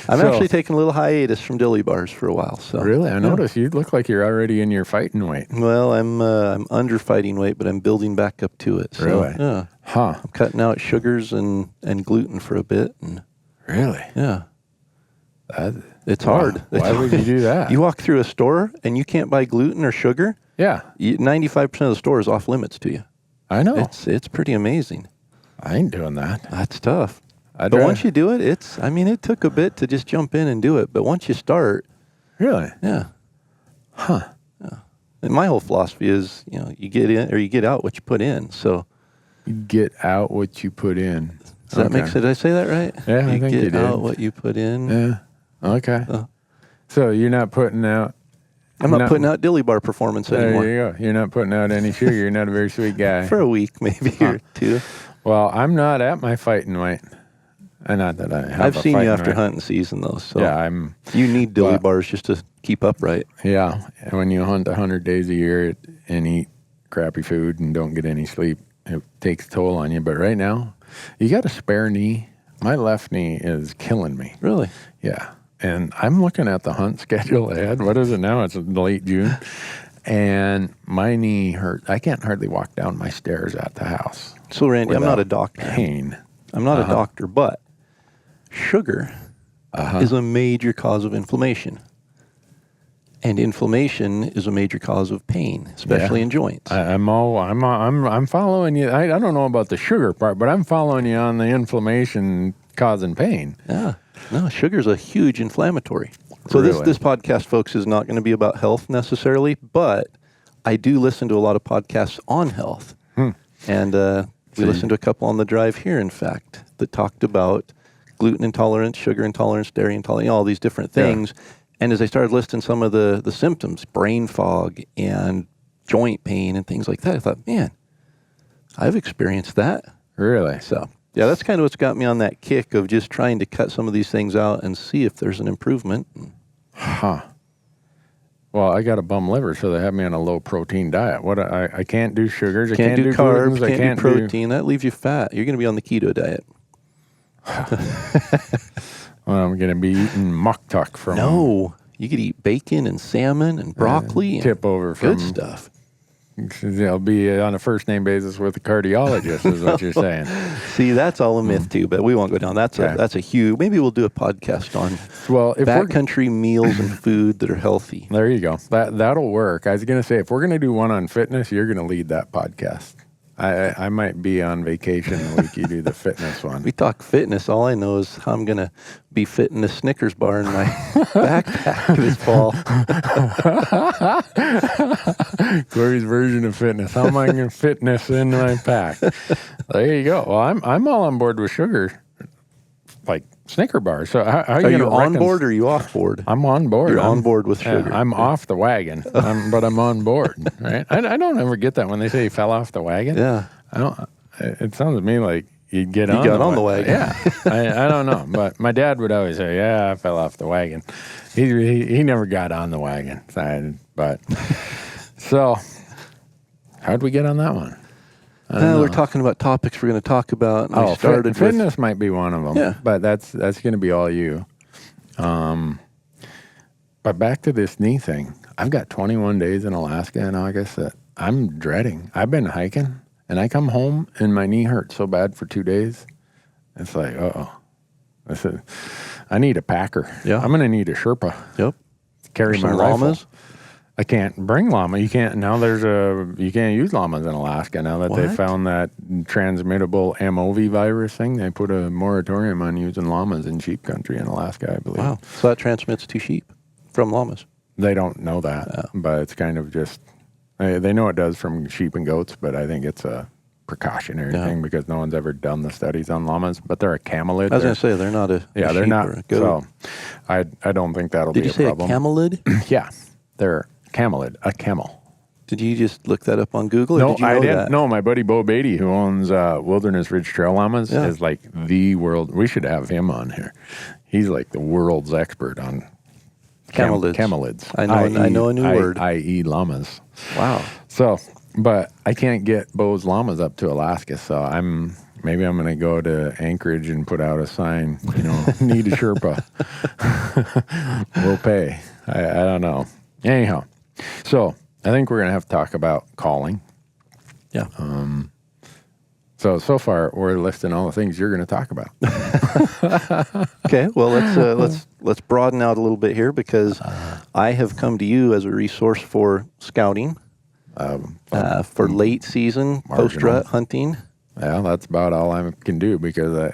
I'm actually taking a little hiatus from dilly bars for a while. So really, I noticed you look like you're already in your fighting weight. Well, I'm under fighting weight, but I'm building back up to it. So, Really? Yeah. Huh? I'm cutting out sugars and gluten for a bit. And Really? yeah. That, It's hard. Why would you do that? You walk through a store and you can't buy gluten or sugar. Yeah, 95% of the store is off limits to you. I know. It's pretty amazing. I ain't doing that. That's tough. I'd But rather- once you do it, it took a bit to just jump in and do it. But once you start, Really? yeah. Huh? And my whole philosophy is, you get in or you get out what you put in. So You get out what you put in. does that make sense? Did I say that right? Yeah, I you think get you did. out what you put in. Yeah. Okay. So you're not putting out. I'm not putting out dilly bar performance There anymore. you go. You're not putting out any sugar. You're not a very sweet guy. For a week, maybe, or two. Well, I'm not at my fighting weight. Not that I have I've a seen you fighting after weight. hunting season, though. So Yeah, you need dilly Well- bars just to keep upright. Yeah, and when you hunt 100 days a year and eat crappy food and don't get any sleep, it takes a toll on you. But right now, you got a spare knee. My left knee is killing me. Really? Yeah, and I'm looking at the hunt schedule ahead. What is it now? It's late June. And my knee hurts. I can't hardly walk down my stairs at the house. So, Randy, I'm not a without doctor. Pain. I'm not a doctor, but sugar is a major cause of inflammation. And inflammation is a major cause of pain, especially Yeah. in joints. I'm following you. I don't know about the sugar part, but I'm following you on the inflammation causing pain. Yeah. No, sugar's a huge inflammatory. So Really? this podcast, folks, is not going to be about health necessarily, but I do listen to a lot of podcasts on health. And we listened to a couple on the drive here, in fact, that talked about gluten intolerance, sugar intolerance, dairy intolerance, all these different things. And as I started listing some of the symptoms, brain fog and joint pain and things like that, I thought, man, I've experienced that. Really? So, yeah, that's kind of what's got me on that kick of just trying to cut some of these things out and see if there's an improvement. Huh. Well, I got a bum liver, so they have me on a low protein diet. What I can't do sugars, I Can't do carbs, glutens, I can't do protein. That leaves you fat. You're going to be on the keto diet. Well, I'm going to be eating muktuk from No, you could eat bacon and salmon and broccoli. And tip over from good stuff. I'll be on a first name basis with a cardiologist, is what you're saying. See, that's all a myth too, but we won't go down. That's a huge. Maybe we'll do a podcast on Well, if we're backcountry meals and food that are healthy. there, you go. That'll work. I was going to say, if we're going to do one on fitness, you're going to lead that podcast. I might be on vacation the week you do the fitness one. We talk fitness. All I know is how I'm going to be fitting a Snickers bar in my backpack this fall. Corey's version of fitness. How am I going to fitness in my pack? There you go. Well, I'm all on board with sugar, like Snicker bars. So how Are you on board or are you off board? I'm on board. You're on board with sugar. I'm off the wagon, but I'm on board. Right? I don't ever get that when they say you fell off the wagon. Yeah. I don't. It sounds to me like you got on the wagon. Yeah. I don't know, but my dad would always say, "Yeah, I fell off the wagon." He never got on the wagon. But so how'd we get on that one? We're talking about topics we're going to talk about. And we started fitness might be one of them. Yeah. But that's going to be all you. But back to this knee thing. I've got 21 days in Alaska in August that I'm dreading. I've been hiking, and I come home, and my knee hurts so bad for 2 days. It's like, I need a packer. Yeah. I'm going to need a Sherpa. Yep. Carry my Some rifle. llamas. I can't bring llama. You can't now. You can't use llamas in Alaska now that they What? found that transmittable MOV virus thing. They put a moratorium on using llamas in sheep country in Alaska, I believe. Wow. So that transmits to sheep from llamas. They don't know that, but it's kind of just they know it does from sheep and goats, but I think it's a precautionary thing because no one's ever done the studies on llamas. But they're a camelid. I was going to say they're not a yeah, they're sheep not. or a goat. So I don't think that'll Did be you a say problem. a camelid? Yeah, they're camelid, a camel. Did you just look that up on Google? Or No, did you know I didn't. That? No, my buddy Bo Beatty, who owns Wilderness Ridge Trail Llamas, is like the world. We should have him on here. He's like the world's expert on Camelids. Camelids. I know a new word. I.e. llamas. Wow. So, but I can't get Bo's llamas up to Alaska, so maybe I'm going to go to Anchorage and put out a sign, need a Sherpa. We'll pay. I don't know. Anyhow, so I think we're going to have to talk about calling. Yeah. So far we're listing all the things you're going to talk about. Okay. Well, let's broaden out a little bit here because I have come to you as a resource for scouting, for late season post rut hunting. Yeah, that's about all I can do because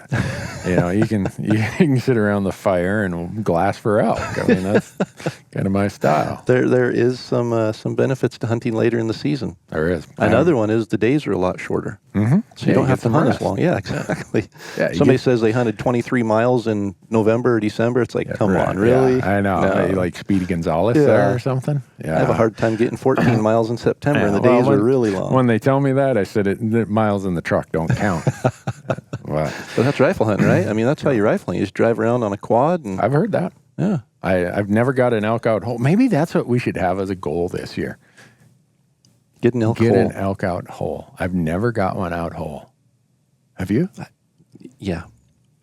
you can sit around the fire and glass for elk. I mean, that's kind of my style. There is some benefits to hunting later in the season. There is. Another one is the days are a lot shorter, so you don't have to hunt as long. Yeah, exactly. Yeah, Somebody says they hunted 23 miles in November or December. It's like, come on, really? Yeah, I know. No. Like Speedy Gonzalez there or something. Yeah. I have a hard time getting 14 miles in September, and the days are really long. When they tell me that, I said the miles in the truck don't count. But that's rifle hunting, right? I mean, that's how you rifle hunt. You just drive around on a quad. And I've heard that. yeah. I've never got an elk out whole. Maybe that's what we should have as a goal this year. Get an elk Get hole. an elk out whole. I've never got one out whole. Have you? Yeah.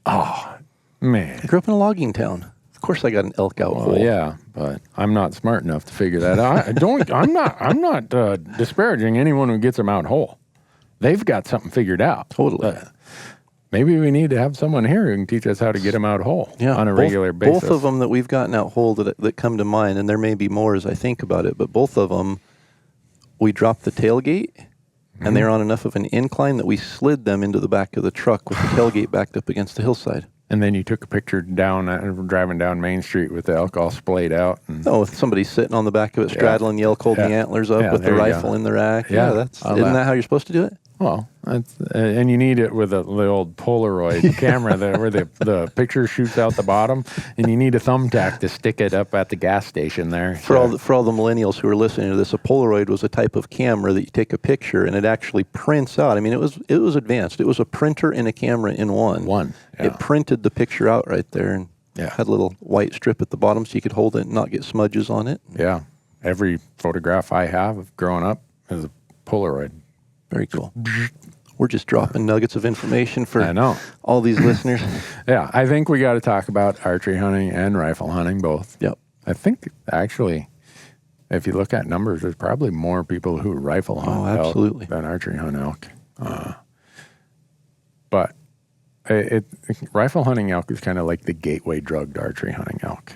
Oh, man. I grew up in a logging town. Of course I got an elk out hole. Yeah, but I'm not smart enough to figure that out. I'm not disparaging anyone who gets them out whole. They've got something figured out. Totally. Maybe we need to have someone here who can teach us how to get them out whole on a regular basis. Both of them that we've gotten out whole that come to mind, and there may be more as I think about it, but both of them, we dropped the tailgate, and they're on enough of an incline that we slid them into the back of the truck with the tailgate backed up against the hillside. And then you took a picture driving down Main Street with the elk all splayed out. And No, with somebody sitting on the back of it, straddling the elk, holding the antlers up with the there you rifle go. in the rack. Yeah, Isn't that how you're supposed to do it? Well, and you need it with the old Polaroid camera where the picture shoots out the bottom, and you need a thumbtack to stick it up at the gas station there. For all the millennials who are listening to this, a Polaroid was a type of camera that you take a picture and it actually prints out. I mean, it was advanced. It was a printer and a camera in one. Yeah. It printed the picture out right there and had a little white strip at the bottom so you could hold it and not get smudges on it. Yeah. every photograph I have growing up is a Polaroid. Very cool. We're just dropping nuggets of information for I know. all these listeners. Yeah, I think we got to talk about archery hunting and rifle hunting both. Yep. I think actually, if you look at numbers, there's probably more people who rifle hunt absolutely. elk than archery hunt elk. But rifle hunting elk is kind of like the gateway drug to archery hunting elk.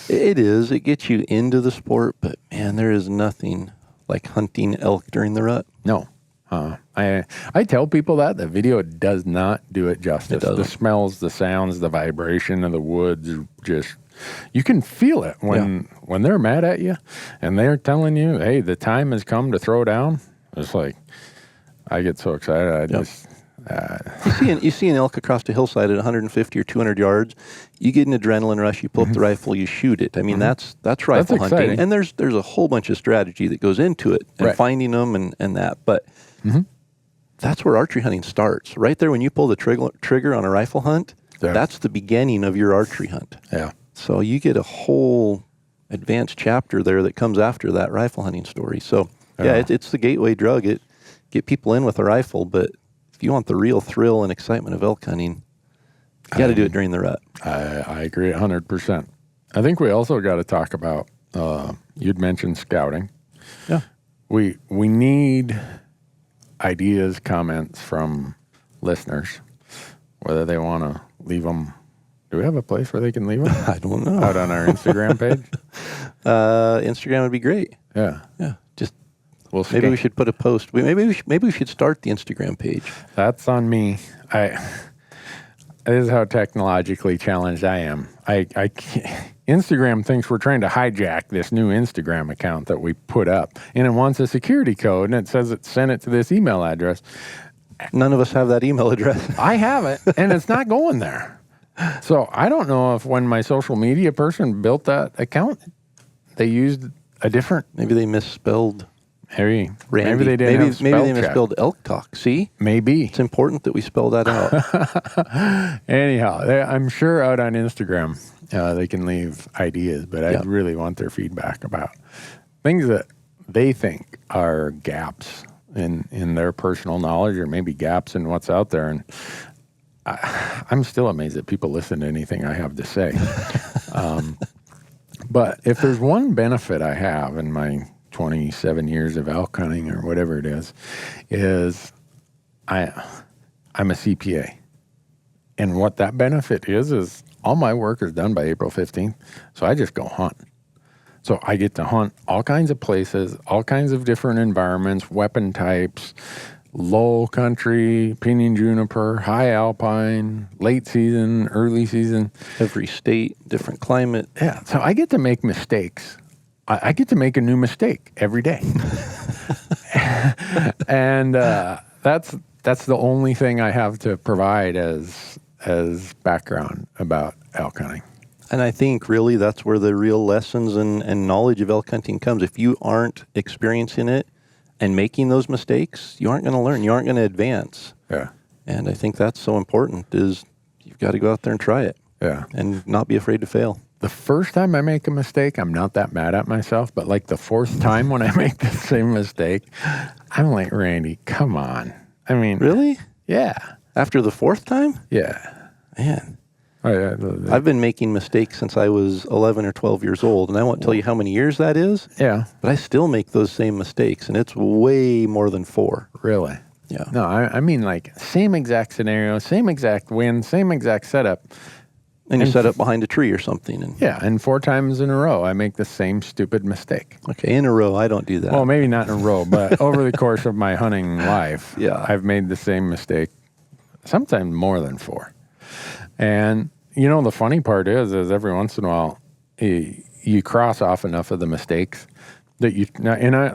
It is. It gets you into the sport, but man, there is nothing like hunting elk during the rut. No. I tell people that the video does not do it justice. The smells, the sounds, the vibration of the woods, just you can feel it when they're mad at you and they're telling you, "Hey, the time has come to throw down." It's like I get so excited. You see an elk across the hillside at 150 or 200 yards. You get an adrenaline rush. You pull up the rifle. You shoot it. I mean, that's rifle hunting. Exciting. And there's a whole bunch of strategy that goes into it and finding them and that. But that's where archery hunting starts. Right there when you pull the trigger on a rifle hunt, that's the beginning of your archery hunt. Yeah. So you get a whole advanced chapter there that comes after that rifle hunting story. So it's the gateway drug. Get people in with a rifle, but if you want the real thrill and excitement of elk hunting, you got to do it during the rut. I agree 100%. I think we also got to talk about, you'd mentioned scouting. Yeah. We need ideas, comments from listeners, whether they want to leave them. Do we have a place where they can leave them? I don't know. Out on our Instagram page? Instagram would be great. Yeah. Yeah. Just Maybe we should put a post. Maybe we should start the Instagram page. That's on me. This is how technologically challenged I am. I can't, Instagram thinks we're trying to hijack this new Instagram account that we put up, and it wants a security code, and it says send it to this email address. None of us have that email address. I have it, and it's not going there. So I don't know if when my social media person built that account, they used a different. Maybe they misspelled. Maybe Randy. they didn't. Maybe they misspelled elk talk. See, maybe it's important that we spell that out. Anyhow, I'm sure out on Instagram they can leave ideas, but I really want their feedback about things that they think are gaps in their personal knowledge, or maybe gaps in what's out there. And I'm still amazed that people listen to anything I have to say. But if there's one benefit I have in my 27 years of elk hunting or whatever it is I'm a CPA. And what that benefit is all my work is done by April 15th. So I just go hunt. So I get to hunt all kinds of places, all kinds of different environments, weapon types, low country, pinyon juniper, high alpine, late season, early season. Every state, different climate. Yeah. So I get to make mistakes. I get to make a new mistake every day. And that's the only thing I have to provide as background about elk hunting. And I think really that's where the real lessons and knowledge of elk hunting comes. If you aren't experiencing it and making those mistakes, you aren't going to learn. You aren't going to advance. Yeah. And I think that's so important is you've got to go out there and try it. Yeah. And not be afraid to fail. The first time I make a mistake, I'm not that mad at myself. But like the fourth time when I make the same mistake, I'm like, Randy, come on. I mean. Really? Yeah. After the fourth time? Yeah. Man. Oh, yeah. I've been making mistakes since I was 11 or 12 years old, and I won't tell you how many years that is. Yeah. But I still make those same mistakes, and it's way more than 4. Really? Yeah. No, I mean like same exact scenario, same exact wind, same exact setup. And you set up behind a tree or something. And yeah, and 4 times in a row, I make the same stupid mistake. Okay, in a row, I don't do that. Well, maybe not in a row, but over the course of my hunting life, I've made the same mistake, sometimes more than 4. And, you know, the funny part is every once in a while, you cross off enough of the mistakes that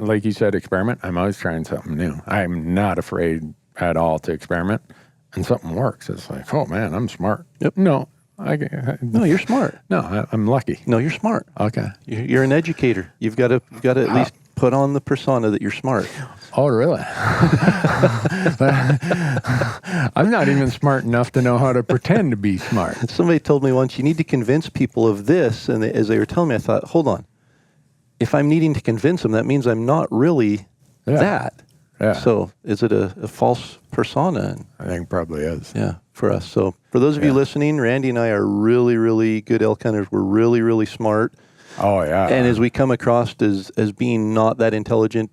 like you said, experiment. I'm always trying something new. I'm not afraid at all to experiment, and something works. It's like, oh, man, I'm smart. Yep. No, no, you're smart. No, I'm lucky. No, you're smart. Okay. You're an educator. You've got to at least put on the persona that you're smart. Oh, really? I'm not even smart enough to know how to pretend to be smart. Somebody told me once, you need to convince people of this. And as they were telling me, I thought, hold on. if I'm needing to convince them, that means I'm not really that. Yeah. So is it a false persona? I think probably is. Yeah, for us. So for those of you listening, Randy and I are really, really good elk hunters. We're really, really smart. Oh, yeah. And as we come across as being not that intelligent,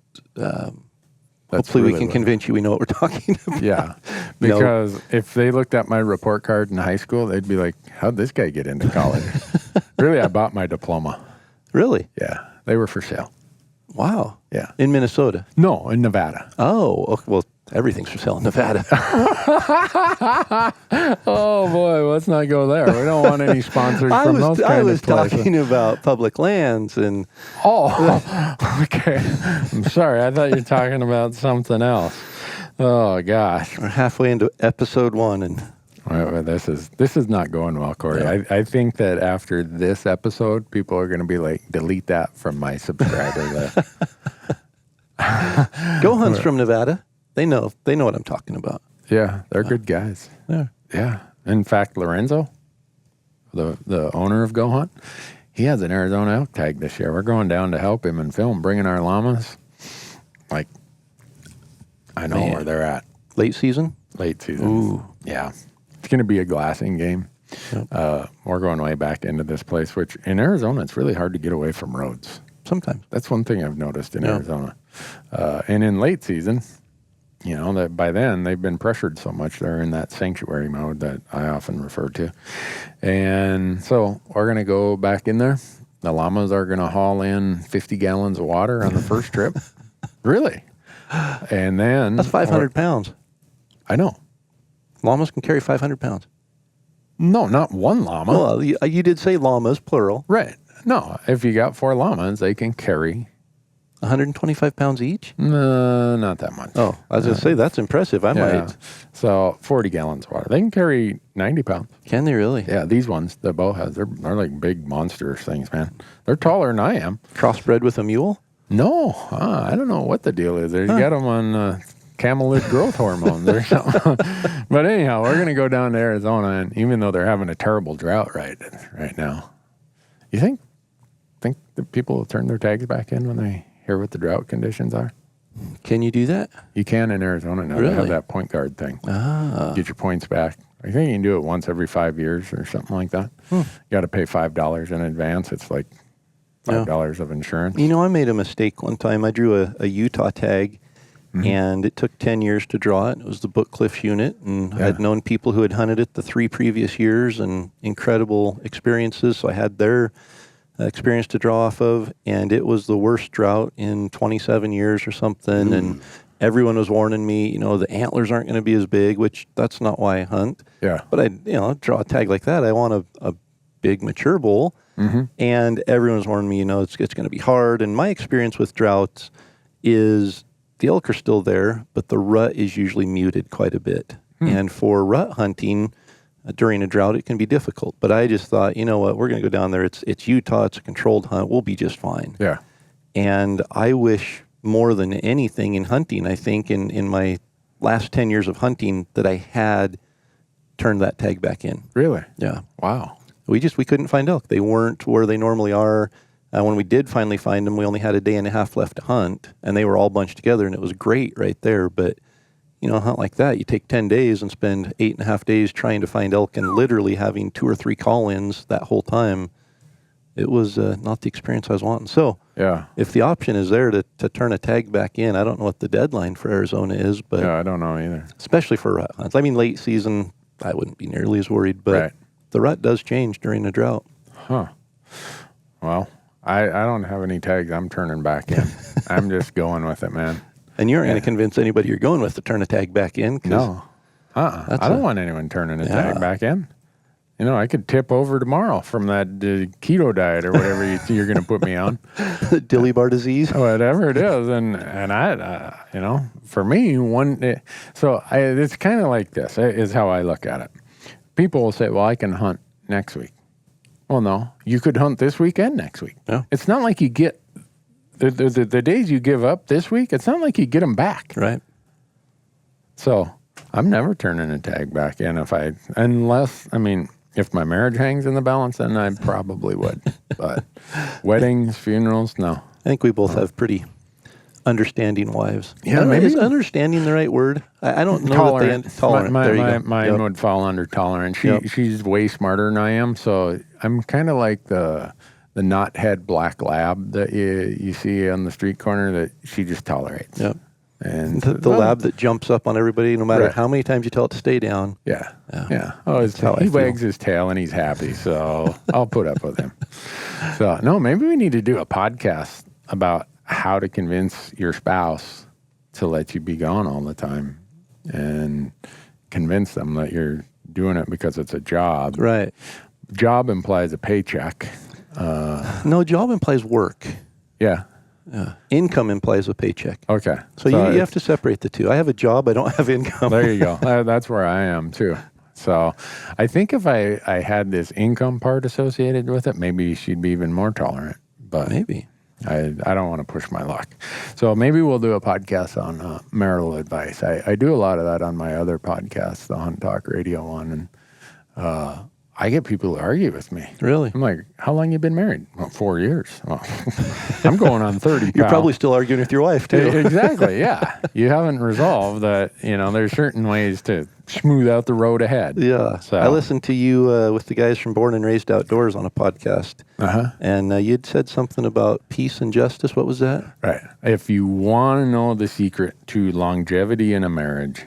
hopefully we can convince you we know what we're talking about. Yeah, because if they looked at my report card in high school, they'd be like, how'd this guy get into college? Really, I bought my diploma. Really? Yeah, they were for sale. Wow. Yeah. In Minnesota? No, in Nevada. Oh, okay, well, everything's for sale in Nevada. Oh, boy, let's not go there. We don't want any sponsors from those kind I was of places. talking about public lands and... Oh, okay. I'm sorry. I thought you were talking about something else. Oh, gosh. We're halfway into episode 1 and... Well, this is not going well, Corey. Yeah. I think that after this episode, people are going to be like, delete that from my subscriber list. Go Hunts from Nevada. They know what I'm talking about. Yeah, they're good guys. Yeah. Yeah. In fact, Lorenzo, the owner of Go Hunt, he has an Arizona elk tag this year. We're going down to help him and film, bringing our llamas. Like, I know where they're at. Late season? Late season. Ooh. Yeah. It's going to be a glassing game. Yep. We're going way back into this place, which in Arizona, it's really hard to get away from roads. Sometimes. That's one thing I've noticed in Arizona. And in late season, you know, that by then they've been pressured so much, they're in that sanctuary mode that I often refer to. And so we're going to go back in there. The llamas are going to haul in 50 gallons of water on the first trip. Really? And then... That's 500 pounds. I know. Llamas can carry 500 pounds. No, not one llama. Well, you did say llamas, plural. Right. No, if you got 4 llamas, they can carry... 125 pounds each? Not that much. Oh, I was going to say, that's impressive. I might. So 40 gallons of water. They can carry 90 pounds. Can they really? Yeah, these ones that Bo has, they're like big monster things, man. They're taller than I am. Crossbred with a mule? No, I don't know what the deal is. They got them on camelid growth hormones or something. But anyhow, we're going to go down to Arizona, and even though they're having a terrible drought right now, you think that people will turn their tags back in when they hear what the drought conditions are? Can you do that? You can in Arizona now. Really? They have that point guard thing. Get your points back. I think you can do it once every 5 years or something like that. You got to pay $5 in advance. It's like $5 of insurance. You know, I made a mistake one time. I drew a Utah tag, and it took 10 years to draw it. It was the Book Cliffs unit, and I had known people who had hunted it the 3 previous years and incredible experiences. So I had their experience to draw off of, and it was the worst drought in 27 years or something. And everyone was warning me, you know, the antlers aren't going to be as big, which that's not why I hunt. Yeah. But I, draw a tag like that. I want a big mature bull. And everyone's warning me, you know, it's going to be hard. And my experience with droughts is the elk are still there, but the rut is usually muted quite a bit. And for rut hunting during a drought, it can be difficult. But I just thought, you know what, we're going to go down there. It's Utah. It's a controlled hunt. We'll be just fine. Yeah. And I wish more than anything in hunting, I think in my last 10 years of hunting, that I had turned that tag back in. Really? Yeah. Wow. We couldn't find elk. They weren't where they normally are. When we did finally find them, we only had a day and a half left to hunt, and they were all bunched together, and it was great right there. But, you know, a hunt like that, you take 10 days and spend 8.5 days trying to find elk and literally having 2 or 3 call-ins that whole time. It was not the experience I was wanting. So if the option is there to turn a tag back in, I don't know what the deadline for Arizona is, but I don't know either. especially for rut hunts. I mean, late season, I wouldn't be nearly as worried, but the rut does change during a drought. Huh. Well, I don't have any tags I'm turning back in. I'm just going with it, man. And you aren't going to convince anybody you're going with to turn a tag back in? No. I don't want anyone turning a tag back in. You know, I could tip over tomorrow from that keto diet or whatever you're going to put me on. Dilly bar disease? Whatever it is. And I, you know, for me, it's kind of like this is how I look at it. People will say, well, I can hunt next week. Well, no, you could hunt this week and next week. Yeah. It's not like you get the days you give up this week. It's not like you get them back. Right. So I'm never turning a tag back in unless if my marriage hangs in the balance, then I probably would. But weddings, funerals, no. I think we both have pretty understanding wives. Yeah, I don't know, maybe- is understanding the right word? I don't know. Tolerant. That tolerant. There you go. Mine Yep. would fall under tolerant. Yep. She's way smarter than I am, so I'm kind of like the knothead black lab that you see on the street corner that she just tolerates. Yep. And The lab that jumps up on everybody, no matter Right. how many times you tell it to stay down. Yeah. Yeah. Yeah. Oh, how I he feel. wags his tail and he's happy, so I'll put up with him. So, no, maybe we need to do a podcast about how to convince your spouse to let you be gone all the time and convince them that you're doing it because it's a job. Right. Job implies a paycheck. No, job implies work. Yeah. Income implies a paycheck. Okay. So you have to separate the two. I have a job. I don't have income. There you go. That's where I am too. So I think if I had this income part associated with it, maybe she'd be even more tolerant. But Maybe. I don't want to push my luck. So maybe we'll do a podcast on marital advice. I do a lot of that on my other podcast, the Hunt Talk Radio one. And I get people who argue with me. Really? I'm like, how long you been married? Well, 4 years. Well, I'm going on 30, You're pal. probably still arguing with your wife, too. Exactly, yeah. You haven't resolved that, there's certain ways to smooth out the road ahead. Yeah. So- I listened to you with the guys from Born and Raised Outdoors on a podcast. Uh-huh. And you'd said something about peace and justice. What was that? Right. If you want to know the secret to longevity in a marriage,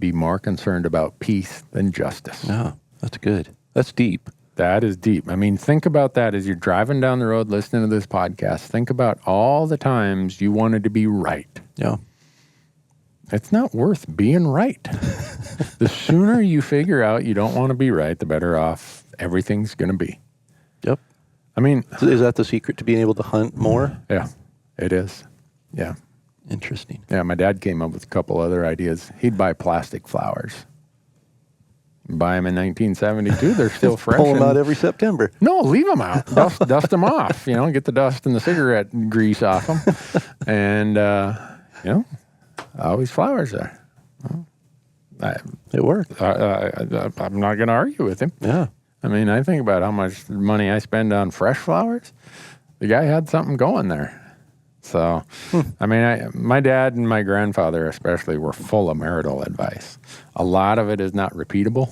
be more concerned about peace than justice. No, that's good. That's deep. That is deep. I mean, think about that as you're driving down the road listening to this podcast. Think about all the times you wanted to be right. Yeah. It's not worth being right. The sooner you figure out you don't want to be right, the better off everything's going to be. Yep. I mean, Is that the secret to being able to hunt more? yeah, it is. Yeah. Interesting. Yeah, my dad came up with a couple other ideas. He'd buy plastic flowers. Buy them in 1972. They're still fresh. Pull them and- out every September. No, leave them out. Dust them off. Get the dust and the cigarette grease off them. And, always flowers there. It worked. I'm not going to argue with him. Yeah. I mean, I think about how much money I spend on fresh flowers. The guy had something going there. So, I mean, my dad and my grandfather especially were full of marital advice. A lot of it is not repeatable.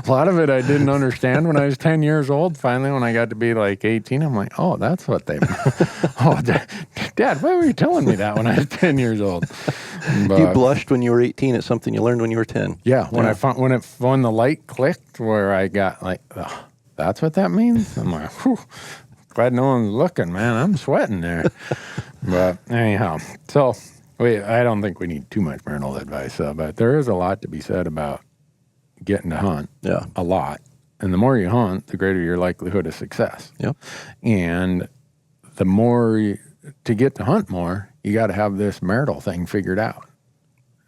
A lot of it I didn't understand when I was 10 years old. Finally, when I got to be like 18, I'm like, oh, that's what they... oh, Dad, why were you telling me that when I was 10 years old? But, You blushed when you were 18 at something you learned when you were 10. yeah, when the light clicked where I got like, oh, that's what that means? I'm like, whew. Glad no one's looking, man. I'm sweating there. But anyhow, so I don't think we need too much marital advice, but there is a lot to be said about getting to hunt. Yeah. A lot. And the more you hunt, the greater your likelihood of success. Yep. And the more to get to hunt more, you got to have this marital thing figured out.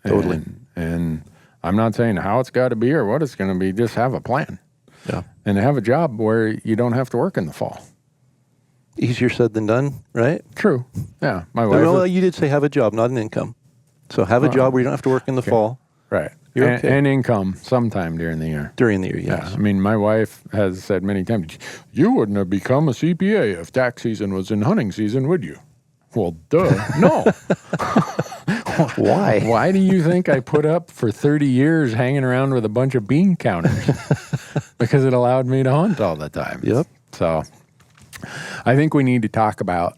Totally. And I'm not saying how it's got to be or what it's going to be. Just have a plan Yeah. and have a job where you don't have to work in the fall. Easier said than done, right? True. Yeah. My wife. Well, you did say have a job, not an income. So have a job where you don't have to work in the fall right. You're and, okay. and income sometime during the year. during the year. Yeah. Yes. I mean, my wife has said many times, you wouldn't have become a CPA if tax season was in hunting season, would you? Well, duh. No. Why? Why do you think I put up for 30 years hanging around with a bunch of bean counters? Because it allowed me to hunt all the time. Yep. So I think we need to talk about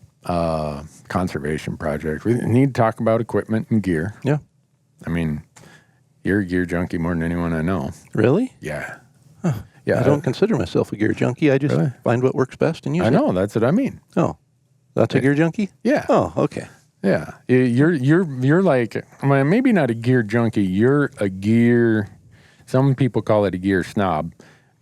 conservation projects. We need to talk about equipment and gear. Yeah. I mean, you're a gear junkie more than anyone I know. Really? Yeah. Yeah. I don't consider myself a gear junkie. I just Really? find what works best and use I it. know. That's what I mean. Oh, that's a gear junkie? Yeah. Oh, okay. Yeah. You're like, well, maybe not a gear junkie. You're a gear, some people call it a gear snob.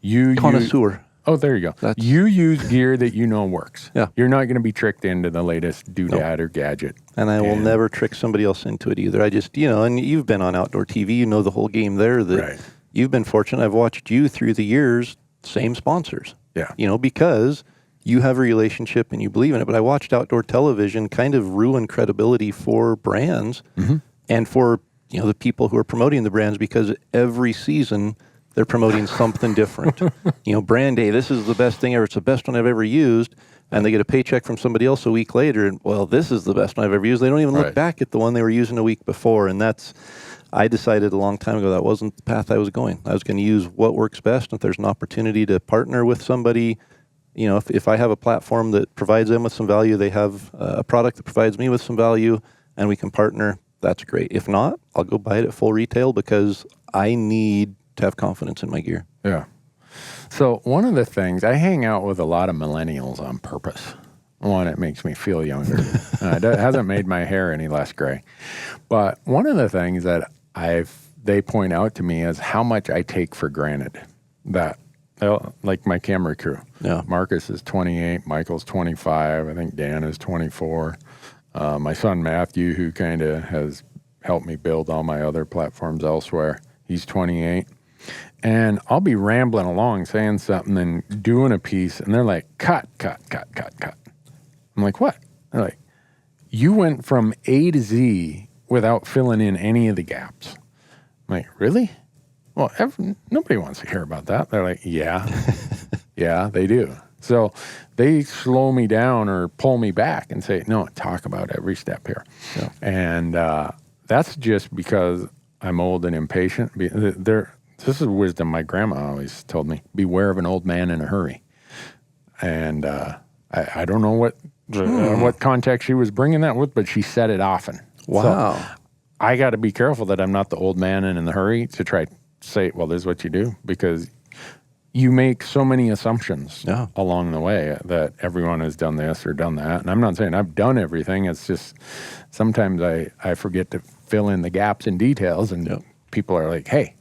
Connoisseur. Oh, there you go. That's- You use gear that you know works. Yeah. You're not going to be tricked into the latest doodad or gadget. And I will And- never trick somebody else into it either. I just, and you've been on outdoor TV, you know the whole game there. That Right. You've been fortunate. I've watched you through the years, same sponsors. Yeah. Because you have a relationship and you believe in it. But I watched outdoor television kind of ruin credibility for brands and for, the people who are promoting the brands because every season they're promoting something different. Brand A, this is the best thing ever. It's the best one I've ever used. and they get a paycheck from somebody else a week later, and well, this is the best one I've ever used. They don't even look Right. back at the one they were using a week before, and I decided a long time ago that wasn't the path I was going. I was going to use what works best. If there's an opportunity to partner with somebody, if I have a platform that provides them with some value, they have a product that provides me with some value, and we can partner, that's great. If not, I'll go buy it at full retail because I need to have confidence in my gear. Yeah. So one of the things, I hang out with a lot of millennials on purpose. One, it makes me feel younger. It hasn't made my hair any less gray. But one of the things that they point out to me is how much I take for granted. That, like my camera crew. Yeah. Marcus is 28, Michael's 25, I think Dan is 24. My son Matthew, who kind of has helped me build all my other platforms elsewhere, he's 28. And I'll be rambling along saying something and doing a piece, and they're like, cut. I'm like, what? They're like, you went from A to Z without filling in any of the gaps. I'm like, really? Well, nobody wants to hear about that. They're like, yeah, yeah, they do. So they slow me down or pull me back and say, no, talk about every step here. Yeah. And that's just because I'm old and impatient. This is wisdom my grandma always told me. Beware of an old man in a hurry. And I don't know what context she was bringing that with, but she said it often. Wow. So I got to be careful that I'm not the old man in the hurry to try to say, well, this is what you do, because you make so many assumptions along the way that everyone has done this or done that. And I'm not saying I've done everything. It's just sometimes I forget to fill in the gaps and details, and people are like, hey,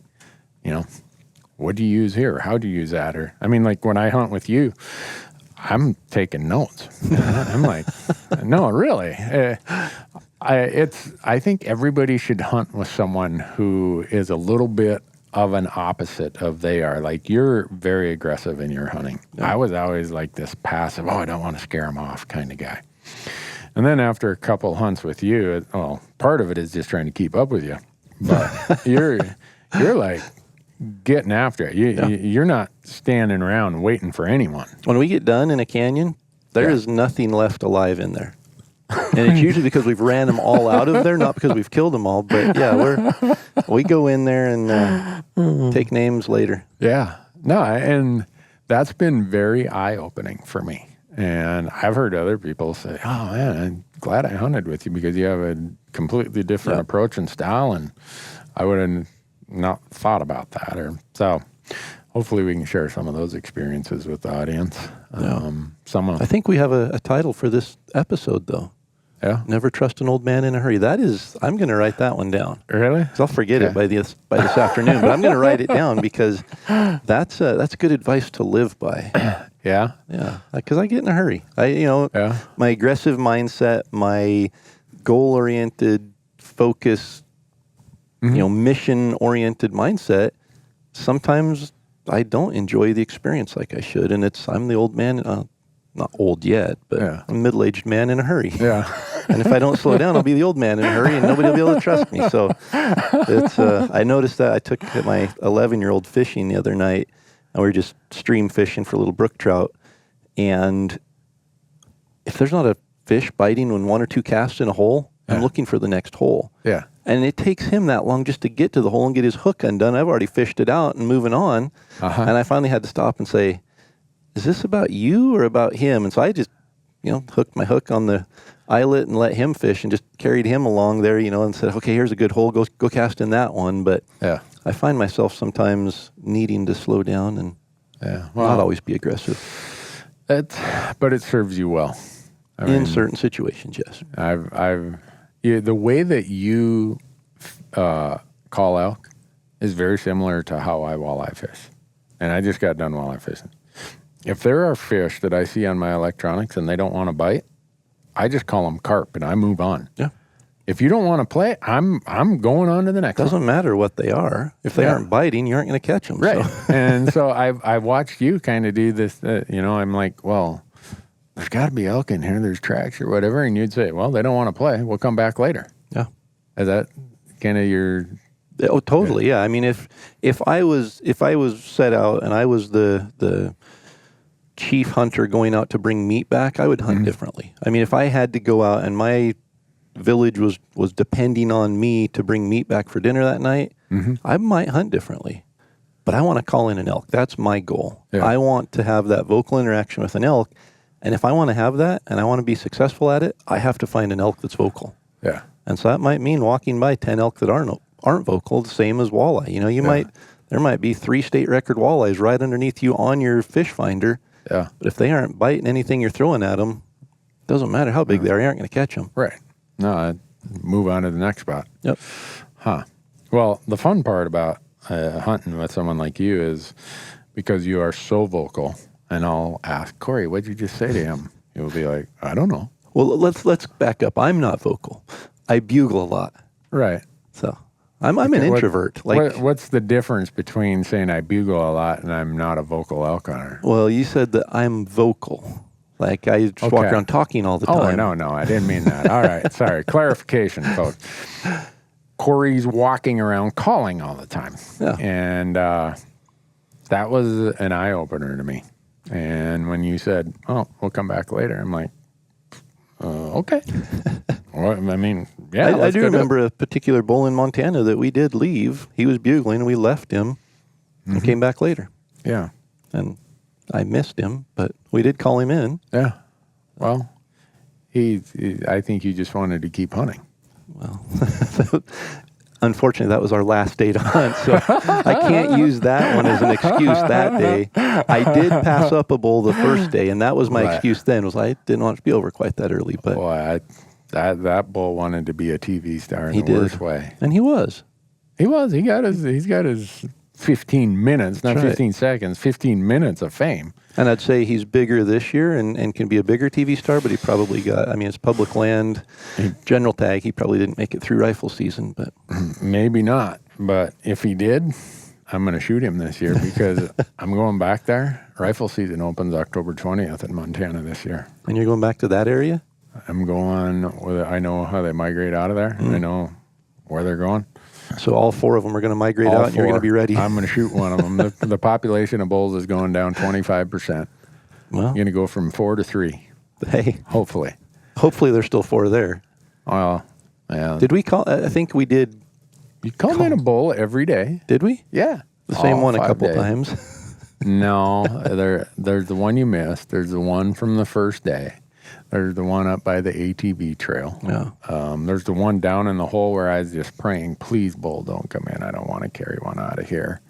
what do you use here? How do you use that? Or, I mean, like when I hunt with you, I'm taking notes. I'm like, no, really. I think everybody should hunt with someone who is a little bit of an opposite of they are. Like, you're very aggressive in your hunting. I was always like this passive, I don't want to scare them off kind of guy. And then after a couple hunts with you, part of it is just trying to keep up with you. But you're like getting after it. You're not standing around waiting for anyone. When we get done in a canyon, there is nothing left alive in there. And it's usually because we've ran them all out of there, not because we've killed them all. But we go in there and take names later. Yeah. No, and that's been very eye-opening for me. And I've heard other people say, oh, man, I'm glad I hunted with you because you have a completely different approach and style, and I would have not thought about that. So hopefully we can share some of those experiences with the audience. I think we have a title for this episode, though. Yeah. Never trust an old man in a hurry. I'm going to write that one down. Really? 'Cause I'll forget it by this afternoon, but I'm going to write it down because that's good advice to live by. Yeah. Yeah. Because I get in a hurry. My aggressive mindset, my goal-oriented focus, mission-oriented mindset, sometimes I don't enjoy the experience like I should. And I'm the old man, not old yet, but I'm a middle-aged man in a hurry. Yeah. And if I don't slow down, I'll be the old man in a hurry and nobody will be able to trust me. So I noticed that. I took my 11-year-old fishing the other night, and we were just stream fishing for little brook trout. And if there's not a fish biting when one or two casts in a hole, I'm looking for the next hole. Yeah. And it takes him that long just to get to the hole and get his hook undone. I've already fished it out and moving on. And I finally had to stop and say, is this about you or about him? And so I just, hooked my hook on the eyelet and let him fish and just carried him along there, and said, okay, here's a good hole. Go cast in that one. But I find myself sometimes needing to slow down and not always be aggressive. But it serves you well. In certain situations, yes. The way that you call elk is very similar to how I walleye fish. And I just got done walleye fishing. If there are fish that I see on my electronics and they don't want to bite, I just call them carp and I move on. Yeah. If you don't want to play, I'm going on to the next one. Doesn't matter what they are. If they aren't biting, you aren't going to catch them. Right. So. And so I've watched you kind of do this, I'm like, well, there's got to be elk in here. There's tracks or whatever. And you'd say, well, they don't want to play. We'll come back later. Yeah. Is that kind of your... Oh, totally. Yeah. I mean, if I was set out and I was the chief hunter going out to bring meat back, I would hunt differently. I mean, if I had to go out and my village was depending on me to bring meat back for dinner that night, I might hunt differently. But I want to call in an elk. That's my goal. Yeah. I want to have that vocal interaction with an elk. And if I want to have that and I want to be successful at it, I have to find an elk that's vocal. Yeah. And so that might mean walking by 10 elk that aren't vocal, the same as walleye. You know, there might be 3 state record walleyes right underneath you on your fish finder. Yeah. But if they aren't biting anything you're throwing at them, doesn't matter how big they are, you aren't going to catch them. Right. No, I'd move on to the next spot. Yep. Huh. Well, the fun part about hunting with someone like you is because you are so vocal, and I'll ask, Corey, what'd you just say to him? He'll be like, I don't know. Well, let's back up. I'm not vocal. I bugle a lot. Right. So I'm an introvert. What's the difference between saying I bugle a lot and I'm not a vocal elk hunter? Well, you said that I'm vocal. Like I just walk around talking all the time. Oh, no, I didn't mean that. All right, sorry. Clarification, folks. Corey's walking around calling all the time. Yeah. And that was an eye-opener to me. And when you said, oh, we'll come back later, I'm like, okay. Well, I mean, yeah. I do remember a particular bull in Montana that we did leave. He was bugling, and we left him and came back later. Yeah. And I missed him, but we did call him in. Yeah. Well, I think you just wanted to keep hunting. Well, unfortunately, that was our last day to hunt, so I can't use that one as an excuse that day. I did pass up a bull the first day, and that was my excuse then, was I didn't want it to be over quite that early. But boy, that bull wanted to be a TV star in the worst way. And he was. He's got his 15 minutes, not 15 seconds, 15 minutes of fame. And I'd say he's bigger this year and can be a bigger TV star, but he probably it's public land, general tag. He probably didn't make it through rifle season, but maybe not. But if he did, I'm going to shoot him this year because I'm going back there. Rifle season opens October 20th in Montana this year. And you're going back to that area? I'm going, I know how they migrate out of there. I know where they're going. So all 4 of them are going to migrate out and you're going to be ready? I'm going to shoot one of them. The population of bulls is going down 25%. Well, You're going to go from 4 to 3. Hey. Hopefully There's still 4 there. Well, yeah. Did we call? I think we did. You call in a bull every day. Did we? Yeah. The same one a couple times. No, there's the one you missed. There's the one from the first day. There's the one up by the ATV trail. Yeah. There's the one down in the hole where I was just praying, please, bull, don't come in. I don't want to carry one out of here.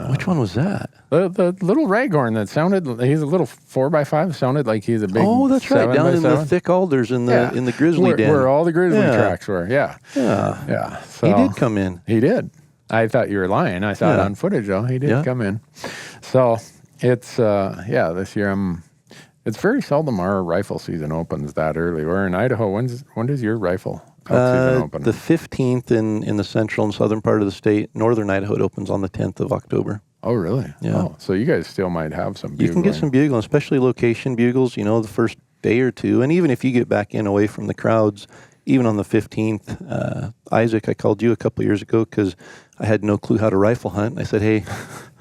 Which one was that? The little raghorn that sounded, he's a little 4x5, sounded like he's a big Oh, that's right. Down in the thick alders in the grizzly den. Where all the grizzly tracks were. Yeah. Yeah. Yeah. So, he did come in. He did. I thought you were lying. I saw it on footage, though. He did come in. So it's, this year it's very seldom our rifle season opens that early. We're in Idaho. When does your rifle season open? The 15th in the central and southern part of the state. Northern Idaho, it opens on the 10th of October. Oh, really? Yeah. Oh, so you guys still might have some bugling. You can get some bugling, especially location bugles, the first day or two. And even if you get back in away from the crowds, even on the 15th, Isaac, I called you a couple years ago because I had no clue how to rifle hunt. And I said, hey,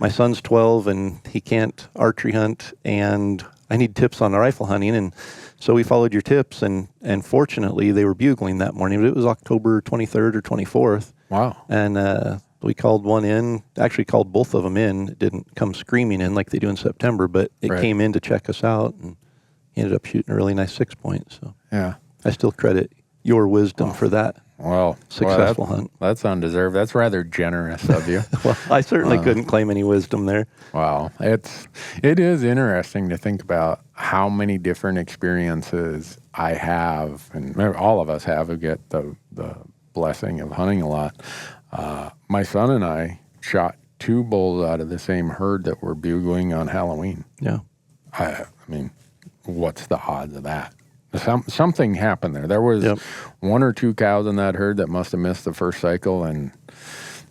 my son's 12 and he can't archery hunt and I need tips on the rifle hunting. And so we followed your tips and fortunately they were bugling that morning, but it was October 23rd or 24th. Wow. And we called one in, actually called both of them in. It didn't come screaming in like they do in September, but it came in to check us out and he ended up shooting a really nice 6-point. So yeah, I still credit your wisdom for that. Well, successful hunt. That's undeserved. That's rather generous of you. Well, I certainly couldn't claim any wisdom there. Wow. It is interesting to think about how many different experiences I have, and all of us have who get the blessing of hunting a lot. My son and I shot 2 bulls out of the same herd that were bugling on Halloween. Yeah. I mean, what's the odds of that? Something happened there. There was 1 or 2 cows in that herd that must have missed the first cycle and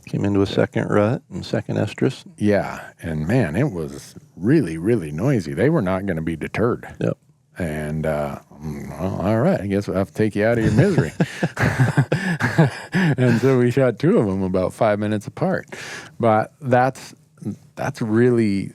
came into a second rut and second estrus. Yeah, and man, it was really, really noisy. They were not going to be deterred. Yep. And well, all right, I guess we'll have to take you out of your misery. And so we shot 2 of them about 5 minutes apart. But that's really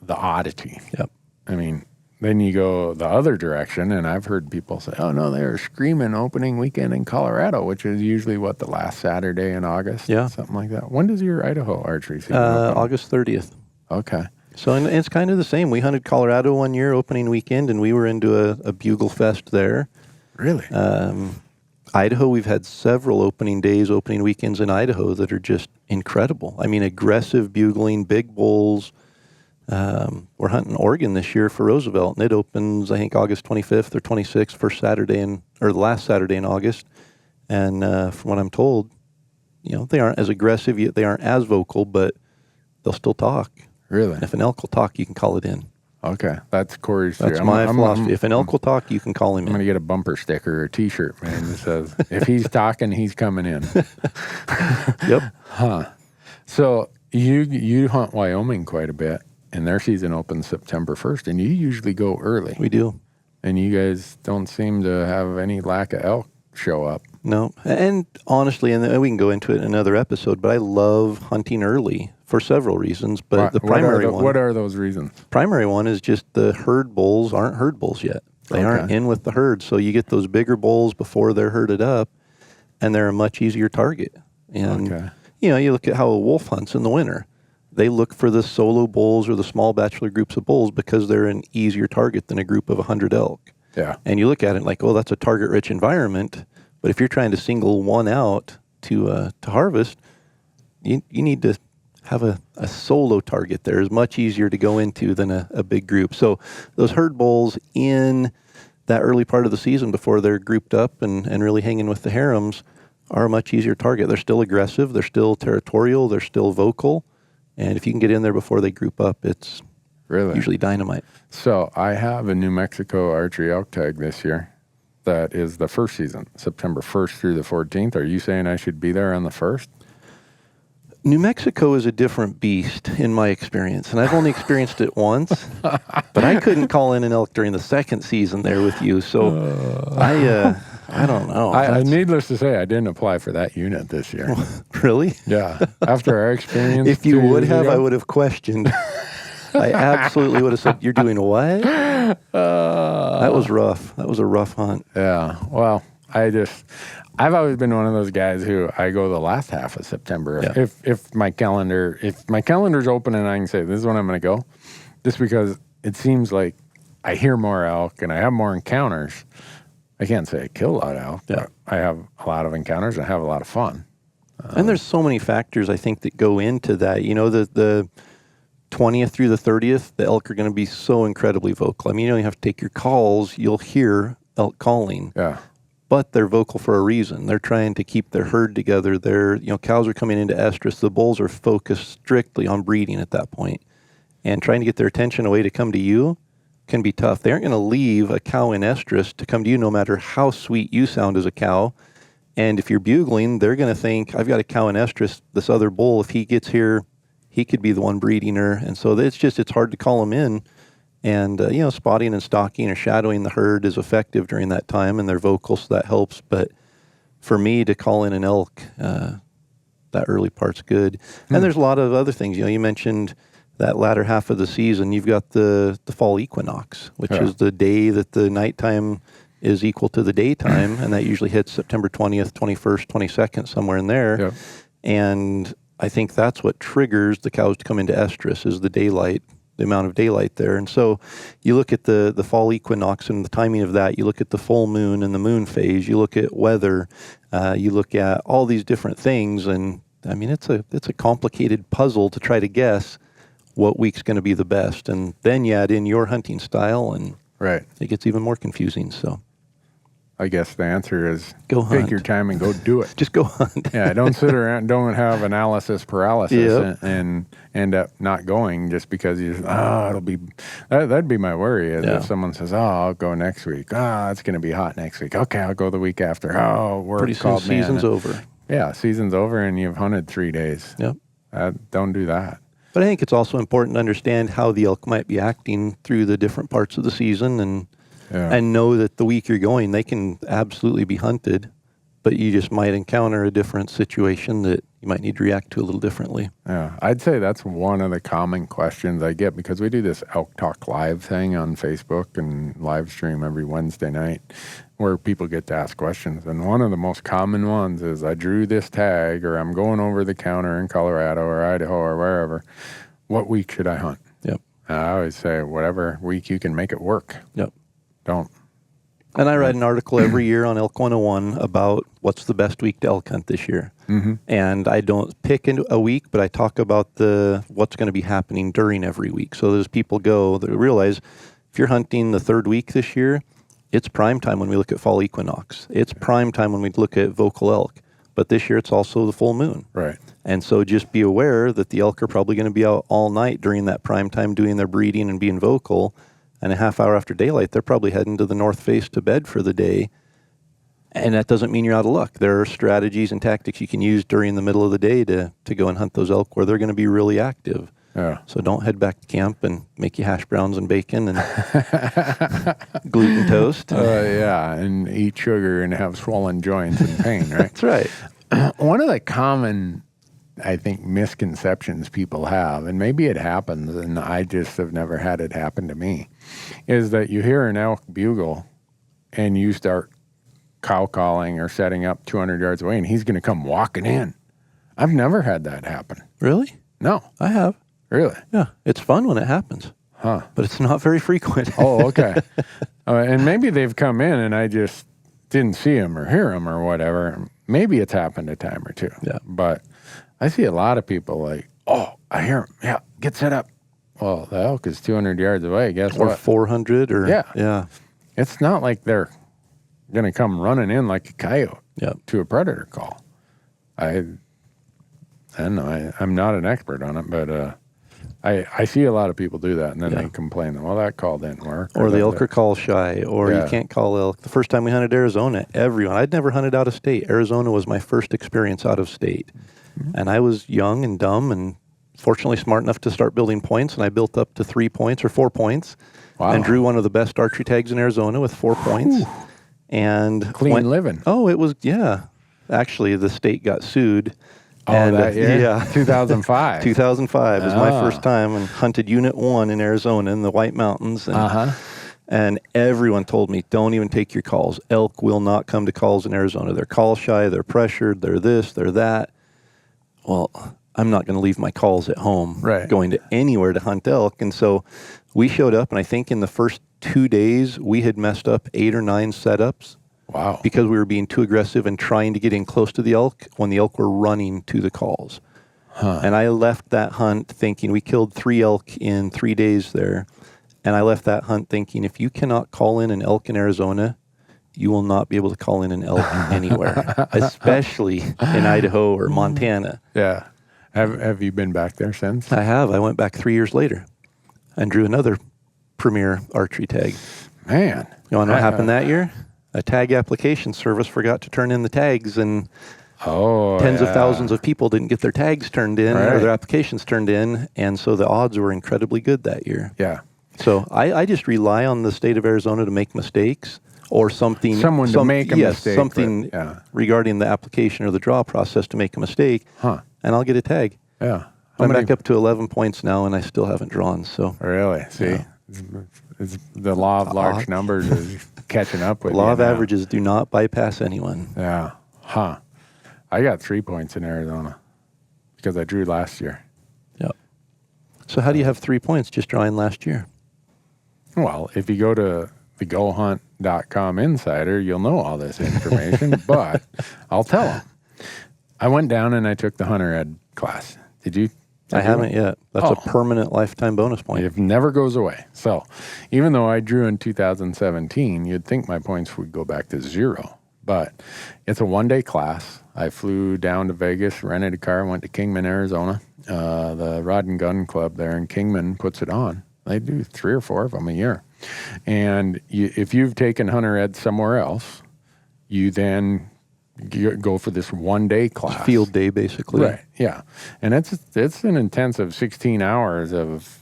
the oddity. Yep. I mean, then you go the other direction, and I've heard people say, "Oh no, they were screaming opening weekend in Colorado," which is usually what, the last Saturday in August, Yeah. something like that. When does your Idaho archery season open? August 30th. Okay, So and it's kind of the same. We hunted Colorado one year opening weekend, and we were into a bugle fest there. really? Idaho, we've had several opening weekends in Idaho that are just incredible. I mean, aggressive bugling, big bulls. We're hunting Oregon this year for Roosevelt, and it opens, I think, August 25th or 26th, the last Saturday in August. And from what I'm told, they aren't as aggressive, yet they aren't as vocal, but they'll still talk. Really? And if an elk will talk, you can call it in. Okay, that's Corey's theory. That's my philosophy. If an elk will talk, you can call him I'm going to in. get a bumper sticker or a T-shirt, man, that says, "If he's talking, he's coming in." Yep. So you hunt Wyoming quite a bit, and their season opens September 1st, and you usually go early. We do. And you guys don't seem to have any lack of elk show up. No. And honestly, and we can go into it in another episode, but I love hunting early for several reasons. But the primary one. What are those reasons? Primary one is just the herd bulls aren't herd bulls yet. They aren't in with the herd. So you get those bigger bulls before they're herded up, and they're a much easier target. And, you look at how a wolf hunts in the winter. They look for the solo bulls or the small bachelor groups of bulls because they're an easier target than a group of 100 elk. Yeah. And you look at it like, oh, that's a target-rich environment. But if you're trying to single one out to harvest, you need to have a solo target there. Is much easier to go into than a big group. So those herd bulls in that early part of the season before they're grouped up and really hanging with the harems are a much easier target. They're still aggressive. They're still territorial. They're still vocal. And if you can get in there before they group up, it's usually dynamite. So I have a New Mexico archery elk tag this year. That is the first season, September 1st through the 14th. Are you saying I should be there on the 1st? New Mexico is a different beast in my experience, and I've only experienced it once, but I couldn't call in an elk during the second season there with you, so I don't know. Needless to say, I didn't apply for that unit this year. Really? Yeah. After our experience. If you 2 would years have, ago. I would have questioned. I absolutely would have said, "You're doing what?" That was rough. That was a rough hunt. Yeah. Well, I've always been one of those guys who I go the last half of September. Yeah. If my calendar's open and I can say, this is when I'm going to go, just because it seems like I hear more elk and I have more encounters. I can't say I kill a lot of elk, but I have a lot of encounters and I have a lot of fun. And there's so many factors, I think, that go into that. The 20th through the 30th, the elk are going to be so incredibly vocal. I mean, you don't have to take your calls. You'll hear elk calling. Yeah. But they're vocal for a reason. They're trying to keep their herd together. Cows are coming into estrus. The bulls are focused strictly on breeding at that point. And trying to get their attention away to come to you can be tough. They aren't going to leave a cow in estrus to come to you no matter how sweet you sound as a cow. And if you're bugling, they're going to think, I've got a cow in estrus. This other bull, if he gets here, he could be the one breeding her. And so it's hard to call them in. And, spotting and stalking or shadowing the herd is effective during that time, and they're vocal, so that helps. But for me to call in an elk, that early part's good. And there's a lot of other things. You mentioned that latter half of the season. You've got the fall equinox, which is the day that the nighttime is equal to the daytime, and that usually hits September 20th, 21st, 22nd, somewhere in there. Yep. And I think that's what triggers the cows to come into estrus is the daylight, the amount of daylight there. And so you look at the fall equinox and the timing of that. You look at the full moon and the moon phase. You look at weather. You look at all these different things. And I mean, it's a complicated puzzle to try to guess what week's going to be the best. And then you add in your hunting style and it gets even more confusing. So I guess the answer is Go take hunt. your time and go do it. just go hunt. Yeah, don't sit around, don't have analysis paralysis Yep. and end up not going just because it'll be, that'd be my worry is if someone says, I'll go next week. It's going to be hot next week. Okay, I'll go the week after. Work Pretty soon called me. season's over. Yeah, season's over and you've hunted 3 days. Yep. Don't do that. But I think it's also important to understand how the elk might be acting through the different parts of the season and know that the week you're going, they can absolutely be hunted, but you just might encounter a different situation that you might need to react to a little differently. Yeah, I'd say that's one of the common questions I get because we do this Elk Talk Live thing on Facebook and live stream every Wednesday night where people get to ask questions. And one of the most common ones is I drew this tag or I'm going over the counter in Colorado or Idaho or wherever. What week should I hunt? Yep. And I always say whatever week you can make it work. Yep. Don't. And I write an article every year on Elk 101 about what's the best week to elk hunt this year. Mm-hmm. And I don't pick a week, but I talk about what's going to be happening during every week. So as people go, they realize if you're hunting the third week this year, it's prime time when we look at fall equinox. It's prime time when we look at vocal elk. But this year it's also the full moon. Right. And so just be aware that the elk are probably going to be out all night during that prime time doing their breeding and being vocal. And a half hour after daylight, they're probably heading to the north face to bed for the day. And that doesn't mean you're out of luck. There are strategies and tactics you can use during the middle of the day to go and hunt those elk where they're going to be really active. Yeah. So don't head back to camp and make you hash browns and bacon and gluten toast. Yeah, and eat sugar and have swollen joints and pain, right? That's right. One of the common, I think, misconceptions people have, and maybe it happens, and I just have never had it happen to me, is that you hear an elk bugle and you start cow calling or setting up 200 yards away and he's going to come walking in. I've never had that happen. Really? No. I have. Really? Yeah. It's fun when it happens. Huh. But it's not very frequent. Oh, okay. And maybe they've come in and I just didn't see him or hear him or whatever. Maybe it's happened a time or two. Yeah. But I see a lot of people like, oh, I hear him. Yeah, get set up. Well, the elk is 200 yards away. Guess Or what? 400 or... Yeah. Yeah. It's not like they're going to come running in like a coyote Yep. to a predator call. I don't know. I'm not an expert on it, but I see a lot of people do that, and then they complain, well, that call didn't work. Or the elk are call shy, or you can't call elk. The first time we hunted Arizona, I'd never hunted out of state. Arizona was my first experience out of state. Mm-hmm. And I was young and dumb and fortunately smart enough to start building points, and I built up to 3 points or 4 points. Wow. And drew one of the best archery tags in Arizona with 4 points. And clean living. Oh, it was, yeah. Actually, the state got sued. Oh, and, that year? Yeah. 2005. 2005 was my first time, and hunted Unit 1 in Arizona in the White Mountains. And, and everyone told me, don't even take your calls. Elk will not come to calls in Arizona. They're call shy, they're pressured, they're this, they're that. Well, I'm not going to leave my calls at home going to anywhere to hunt elk. And so we showed up, and I think in the first 2 days, we had messed up 8 or 9 setups. Wow. Because we were being too aggressive and trying to get in close to the elk when the elk were running to the calls. And I left that hunt thinking, we killed 3 elk in 3 days there. And I left that hunt thinking, if you cannot call in an elk in Arizona, you will not be able to call in an elk anywhere, especially in Idaho or Montana. Yeah. Have you been back there since? I have. I went back 3 years later and drew another premier archery tag. Man. You want to know what happened that year? A tag application service forgot to turn in the tags, and tens of thousands of people didn't get their tags turned in or their applications turned in, and so the odds were incredibly good that year. Yeah. So I just rely on the state of Arizona to make mistakes or something. To make a mistake. Something regarding the application or the draw process to make a mistake, and I'll get a tag. Yeah. I'm back up to 11 points now, and I still haven't drawn. So really? See? Yeah. It's the law of large numbers is catching up with you. The law of averages do not bypass anyone. Yeah. Huh. I got 3 points in Arizona because I drew last year. Yep. So how do you have 3 points just drawing last year? Well, if you go to the GoHunt.com Insider, you'll know all this information, but I'll tell them. I went down and I took the Hunter Ed class. Did you? I haven't yet. That's a permanent lifetime bonus point. It never goes away. So even though I drew in 2017, you'd think my points would go back to 0. But it's a one-day class. I flew down to Vegas, rented a car, went to Kingman, Arizona. The Rod and Gun Club there in Kingman puts it on. They do 3 or 4 of them a year. And if you've taken Hunter Ed somewhere else, you then go for this one-day class. Field day, basically. Right, yeah. And it's an intensive 16 hours of,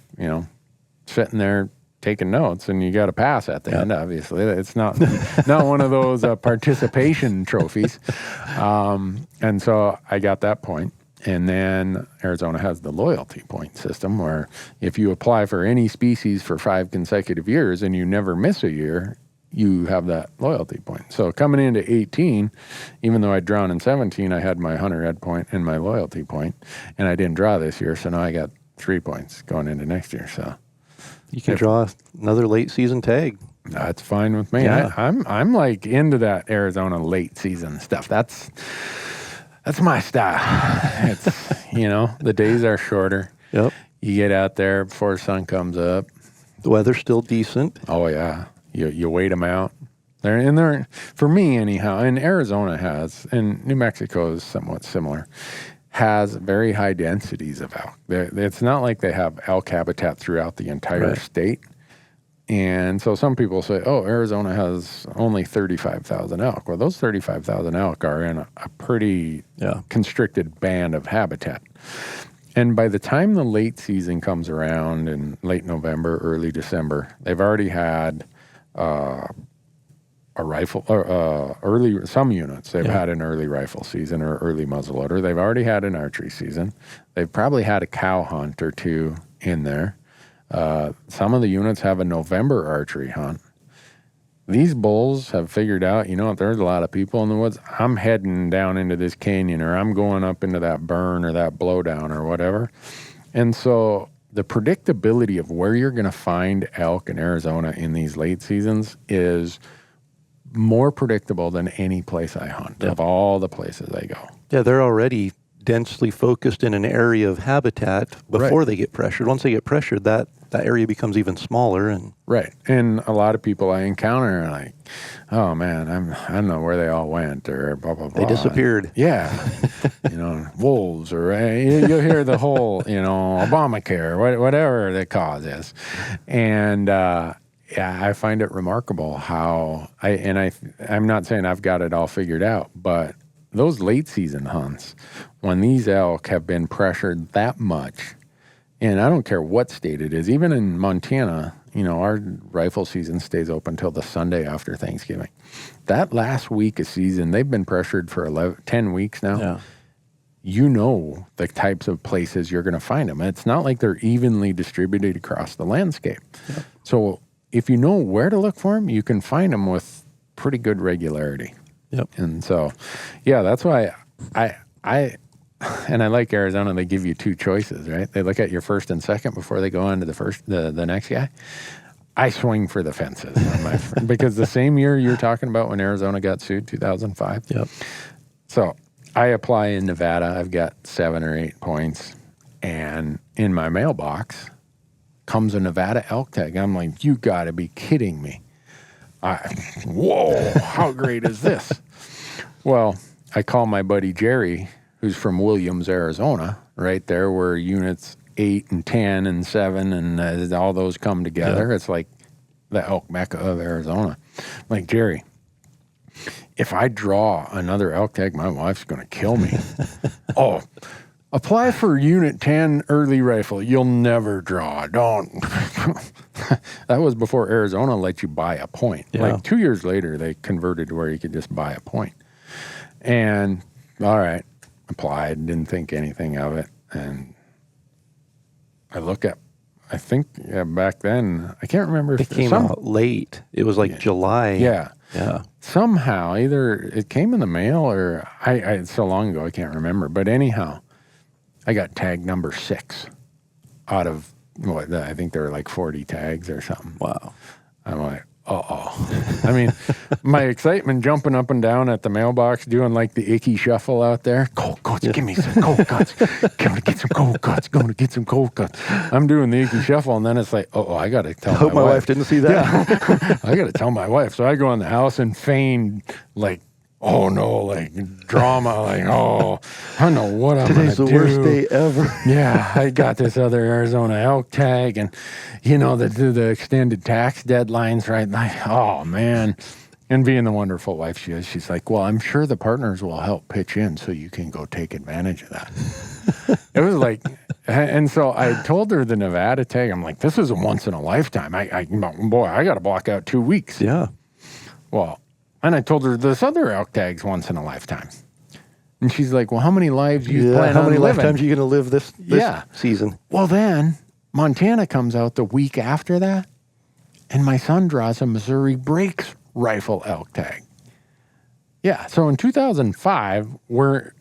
sitting there taking notes, and you got to pass at the end, obviously. It's not one of those participation trophies. And so I got that point. And then Arizona has the loyalty point system where if you apply for any species for 5 consecutive years and you never miss a year, you have that loyalty point. So coming into 18, even though I drawn in 17, I had my hunter ed point and my loyalty point, and I didn't draw this year, so now I got 3 points going into next year. So you can draw another late season tag. That's fine with me. Yeah. I'm like into that Arizona late season stuff. That's my style. It's the days are shorter. Yep. You get out there before the sun comes up. The weather's still decent. Oh yeah. You wait them out. They're for me anyhow. And Arizona has, and New Mexico is somewhat similar, has very high densities of elk. It's not like they have elk habitat throughout the entire state. And so some people say, oh, Arizona has only 35,000 elk. Well, those 35,000 elk are in a pretty constricted band of habitat. And by the time the late season comes around in late November, early December, they've already had a rifle, some units. They've had an early rifle season or early muzzleloader. They've already had an archery season. They've probably had a cow hunt or two in there. Some of the units have a November archery hunt. These bulls have figured out, there's a lot of people in the woods. I'm heading down into this canyon, or I'm going up into that burn or that blowdown or whatever. And so the predictability of where you're going to find elk in Arizona in these late seasons is more predictable than any place I hunt, of all the places I go. Yeah, they're already densely focused in an area of habitat before they get pressured. Once they get pressured, that area becomes even smaller. And and a lot of people I encounter are like, oh man, I don't know where they all went, or blah blah blah. They disappeared. Wolves, or you'll hear the whole Obamacare, whatever the cause is. And I find it remarkable how I'm not saying I've got it all figured out, but those late season hunts, when these elk have been pressured that much, and I don't care what state it is, even in Montana, our rifle season stays open until the Sunday after Thanksgiving. That last week of season, they've been pressured for 10 weeks now. Yeah. The types of places you're going to find them. It's not like they're evenly distributed across the landscape. Yep. So if you know where to look for them, you can find them with pretty good regularity. Yep. And so, that's why I like Arizona. They give you 2 choices, right? They look at your first and second before they go on to the next guy. I swing for the fences on my friend, because the same year you're talking about when Arizona got sued, 2005. Yep. So I apply in Nevada. I've got 7 or 8 points, and in my mailbox comes a Nevada elk tag. I'm like, you got to be kidding me. Whoa, how great is this? Well, I call my buddy Jerry, who's from Williams, Arizona, right there where units 8 and 10 and 7 and all those come together. It's like the elk mecca of Arizona. I'm like, Jerry, if I draw another elk tag, my wife's going to kill me. Oh, apply for Unit 10 early rifle. You'll never draw. Don't. That was before Arizona let you buy a point. Yeah. Like 2 years later, they converted to where you could just buy a point. And all right, applied, didn't think anything of it. And I look at, I think back then, I can't remember if it came out late. It was like July. Yeah. Yeah. Somehow, either it came in the mail or it's so long ago, I can't remember. But anyhow, I got tag number 6 out of I think there were like 40 tags or something. Wow. I'm like, uh-oh. I mean, my excitement jumping up and down at the mailbox, doing like the icky shuffle out there. Cold cuts, give me some cold cuts. Going to get some cold cuts. Going to get some cold cuts. I'm doing the icky shuffle, and then it's like, I got to tell I hope my wife didn't see that. Yeah. I got to tell my wife. So I go in the house and feign like, oh no, like drama, like, I don't know what I'm going to do. Today's the worst day ever. Yeah, I got this other Arizona elk tag, and the extended tax deadlines, right? Like, oh man. And being the wonderful wife she is, she's like, well, I'm sure the partners will help pitch in so you can go take advantage of that. It was like, and so I told her the Nevada tag, I'm like, this is a once in a lifetime. I got to block out 2 weeks. Yeah. Well, and I told her this other elk tag's once in a lifetime. And she's like, well, how many lives you plan how on many living? lifetimes are you going to live this Yeah. season? Well, then Montana comes out the week after that, and my son draws a Missouri Breaks rifle elk tag. Yeah, so in 2005,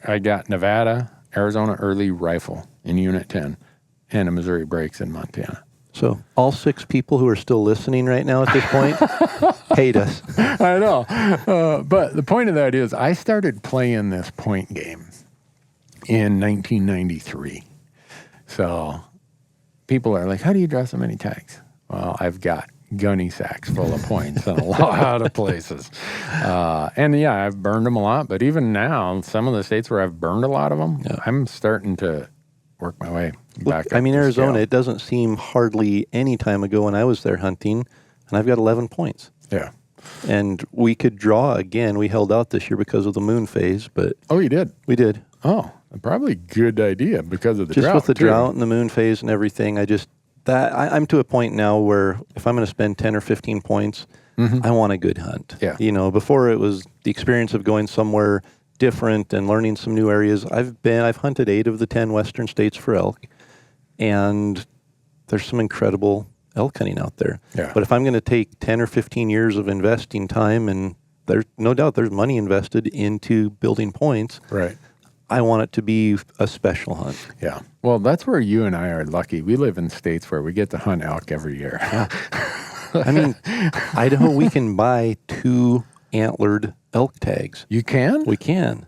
I got Nevada, Arizona early rifle in Unit 10, and a Missouri Breaks in Montana. So all 6 people who are still listening right now at this point hate us. I know. But the point of that is I started playing this point game in 1993. So people are like, how do you draw so many tags? Well, I've got gunny sacks full of points in a lot of places. And yeah, I've burned them a lot. But even now, some of the states where I've burned a lot of them, I'm starting to work my way back up. I mean, the Arizona, scale. it doesn't seem hardly any time ago when I was there hunting, and I've got 11 points. Yeah. And we could draw again. We held out this year because of the moon phase, but Oh, you did? we did. Oh, probably good idea because of the Just drought. with the too. drought and the moon phase and everything, I'm to a point now where if I'm going to spend 10 or 15 points, I want a good hunt. Yeah. You know, before it was the experience of going somewhere different and learning some new areas. I've hunted 8 of the 10 western states for elk, and there's some incredible elk hunting out there. Yeah. But if I'm going to take 10 or 15 years of investing time, and there's no doubt there's money invested into building points, Right. I want it to be a special hunt. Yeah. Well, that's where you and I are lucky. We live in states where we get to hunt elk every year. I mean, Idaho, we can buy 2 antlered elk tags. You can? We can.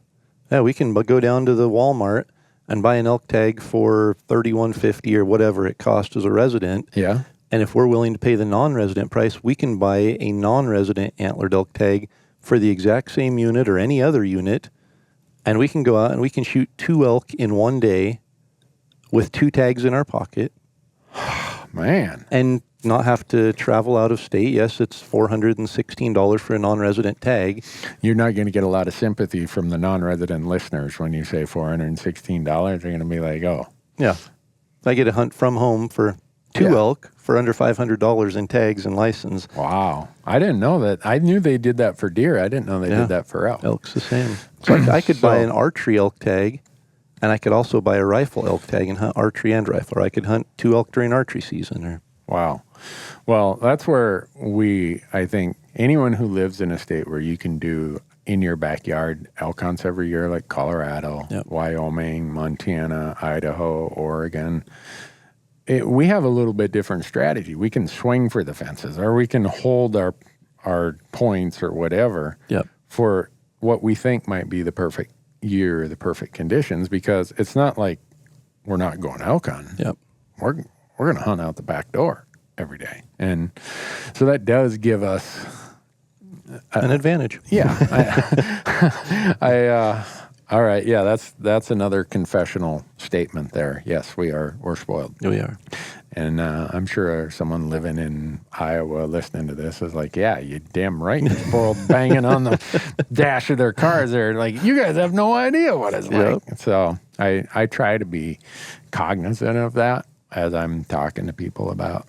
Yeah, we can go down to the Walmart and buy an elk tag for $31.50 or whatever it costs as a resident. Yeah. And if we're willing to pay the non-resident price, we can buy a non-resident antlered elk tag for the exact same unit or any other unit. And we can go out and we can shoot 2 elk in one day with 2 tags in our pocket Man. and not have to travel out of state. Yes, it's $416 for a non-resident tag. You're not going to get a lot of sympathy from the non-resident listeners when you say $416. They're going to be like, oh. Yeah. I get a hunt from home for 2 Yeah. elk for under $500 in tags and license. Wow. I didn't know that. I knew they did that for deer. I didn't know they Yeah. did that for elk. Elk's the same. So I could buy So- an archery elk tag, and I could also buy a rifle elk tag and hunt archery and rifle. Or I could hunt 2 elk during archery season. Or Wow. Well, that's where I think anyone who lives in a state where you can do in your backyard elk hunts every year, like Colorado, Yep. Wyoming, Montana, Idaho, Oregon, we have a little bit different strategy. We can swing for the fences, or we can hold our points or whatever Yep. for what we think might be the perfect year, the perfect conditions, because it's not like we're not going elk hunting. Yep. We're going to hunt out the back door every day. And so that does give us an advantage. yeah. All right. Yeah, that's another confessional statement there. Yes, we're spoiled. We are. And I'm sure someone living in Iowa listening to this is like, yeah, you damn right. You're spoiled, banging on the dash of their cars. They're like, you guys have no idea what it's like. So I try to be cognizant of that as I'm talking to people about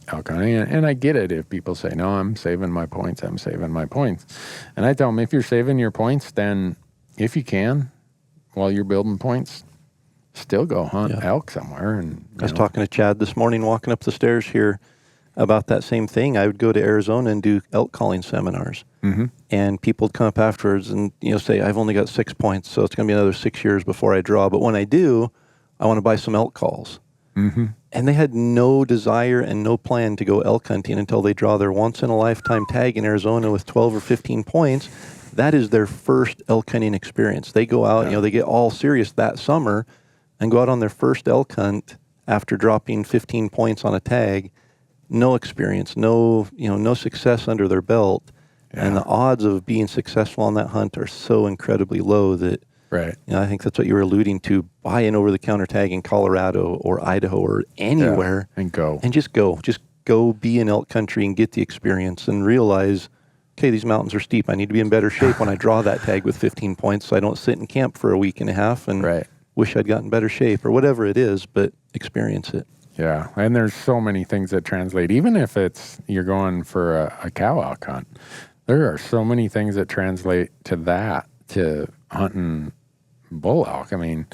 elk hunting. And I get it if people say, no, I'm saving my points. I'm saving my points. And I tell them, if you're saving your points, then if you can, while you're building points, still go hunt elk somewhere. And I was talking to Chad this morning walking up the stairs here about that same thing. I would go to Arizona and do elk calling seminars. Mm-hmm. And people would come up afterwards and say, I've only got 6 points, so it's going to be another 6 years before I draw. But when I do, I want to buy some elk calls. Mm-hmm. And they had no desire and no plan to go elk hunting until they draw their once-in-a-lifetime tag in Arizona with 12 or 15 points. That is their first elk hunting experience. They go out, they get all serious that summer and go out on their first elk hunt after dropping 15 points on a tag. No experience, no success under their belt. Yeah. And the odds of being successful on that hunt are so incredibly low that Right. I think that's what you were alluding to. Buy an over-the-counter tag in Colorado or Idaho or anywhere. And go. And just go. Just go be in elk country and get the experience and realize, okay, these mountains are steep. I need to be in better shape when I draw that tag with 15 points so I don't sit in camp for a week and a half and wish I'd gotten better shape or whatever it is, but experience it. Yeah. And there's so many things that translate. Even if you're going for a cow elk hunt, there are so many things that translate to that, to hunting bull elk. I mean,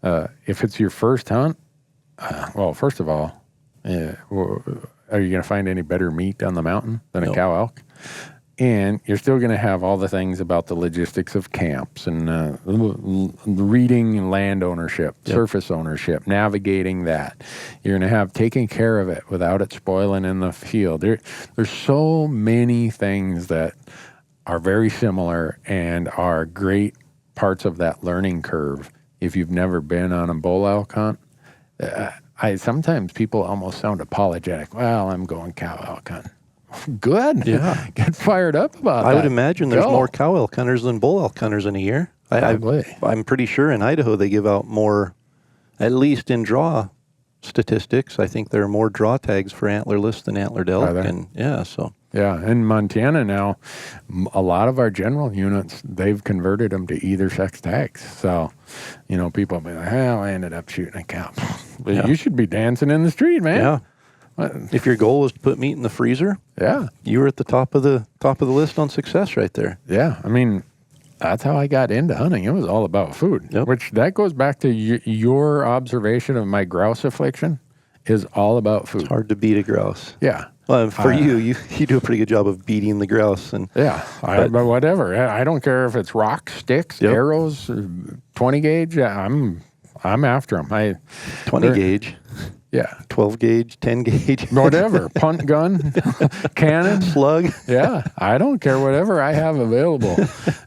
if it's your first hunt, well, first of all, are you going to find any better meat on the mountain than a cow elk? And you're still going to have all the things about the logistics of camps and reading land ownership, surface ownership, navigating that. You're going to have taking care of it without it spoiling in the field. There's so many things that are very similar and are great parts of that learning curve if you've never been on a bull elk hunt. Sometimes people almost sound apologetic. Well, I'm going cow elk hunting. Good. Yeah. Get fired up about that. I would imagine there's more cow elk hunters than bull elk hunters in a year. I'm pretty sure in Idaho they give out more, at least in draw statistics. I think there are more draw tags for antlerless than antlered elk. And yeah, in Montana now, a lot of our general units, they've converted them to either sex tags. So, people be like, I ended up shooting a cow. You should be dancing in the street, man. Yeah. If your goal was to put meat in the freezer, you were at the top of the list on success right there. Yeah, I mean, that's how I got into hunting. It was all about food, which that goes back to your observation of my grouse affliction is all about food. It's hard to beat a grouse. Yeah. Well, for you do a pretty good job of beating the grouse. And but whatever. I don't care if it's rocks, sticks, arrows, 20 gauge. I'm after them. 20 gauge. Yeah. 12 gauge, 10 gauge. Whatever. Punt gun, cannon. Slug. Yeah. I don't care. Whatever I have available.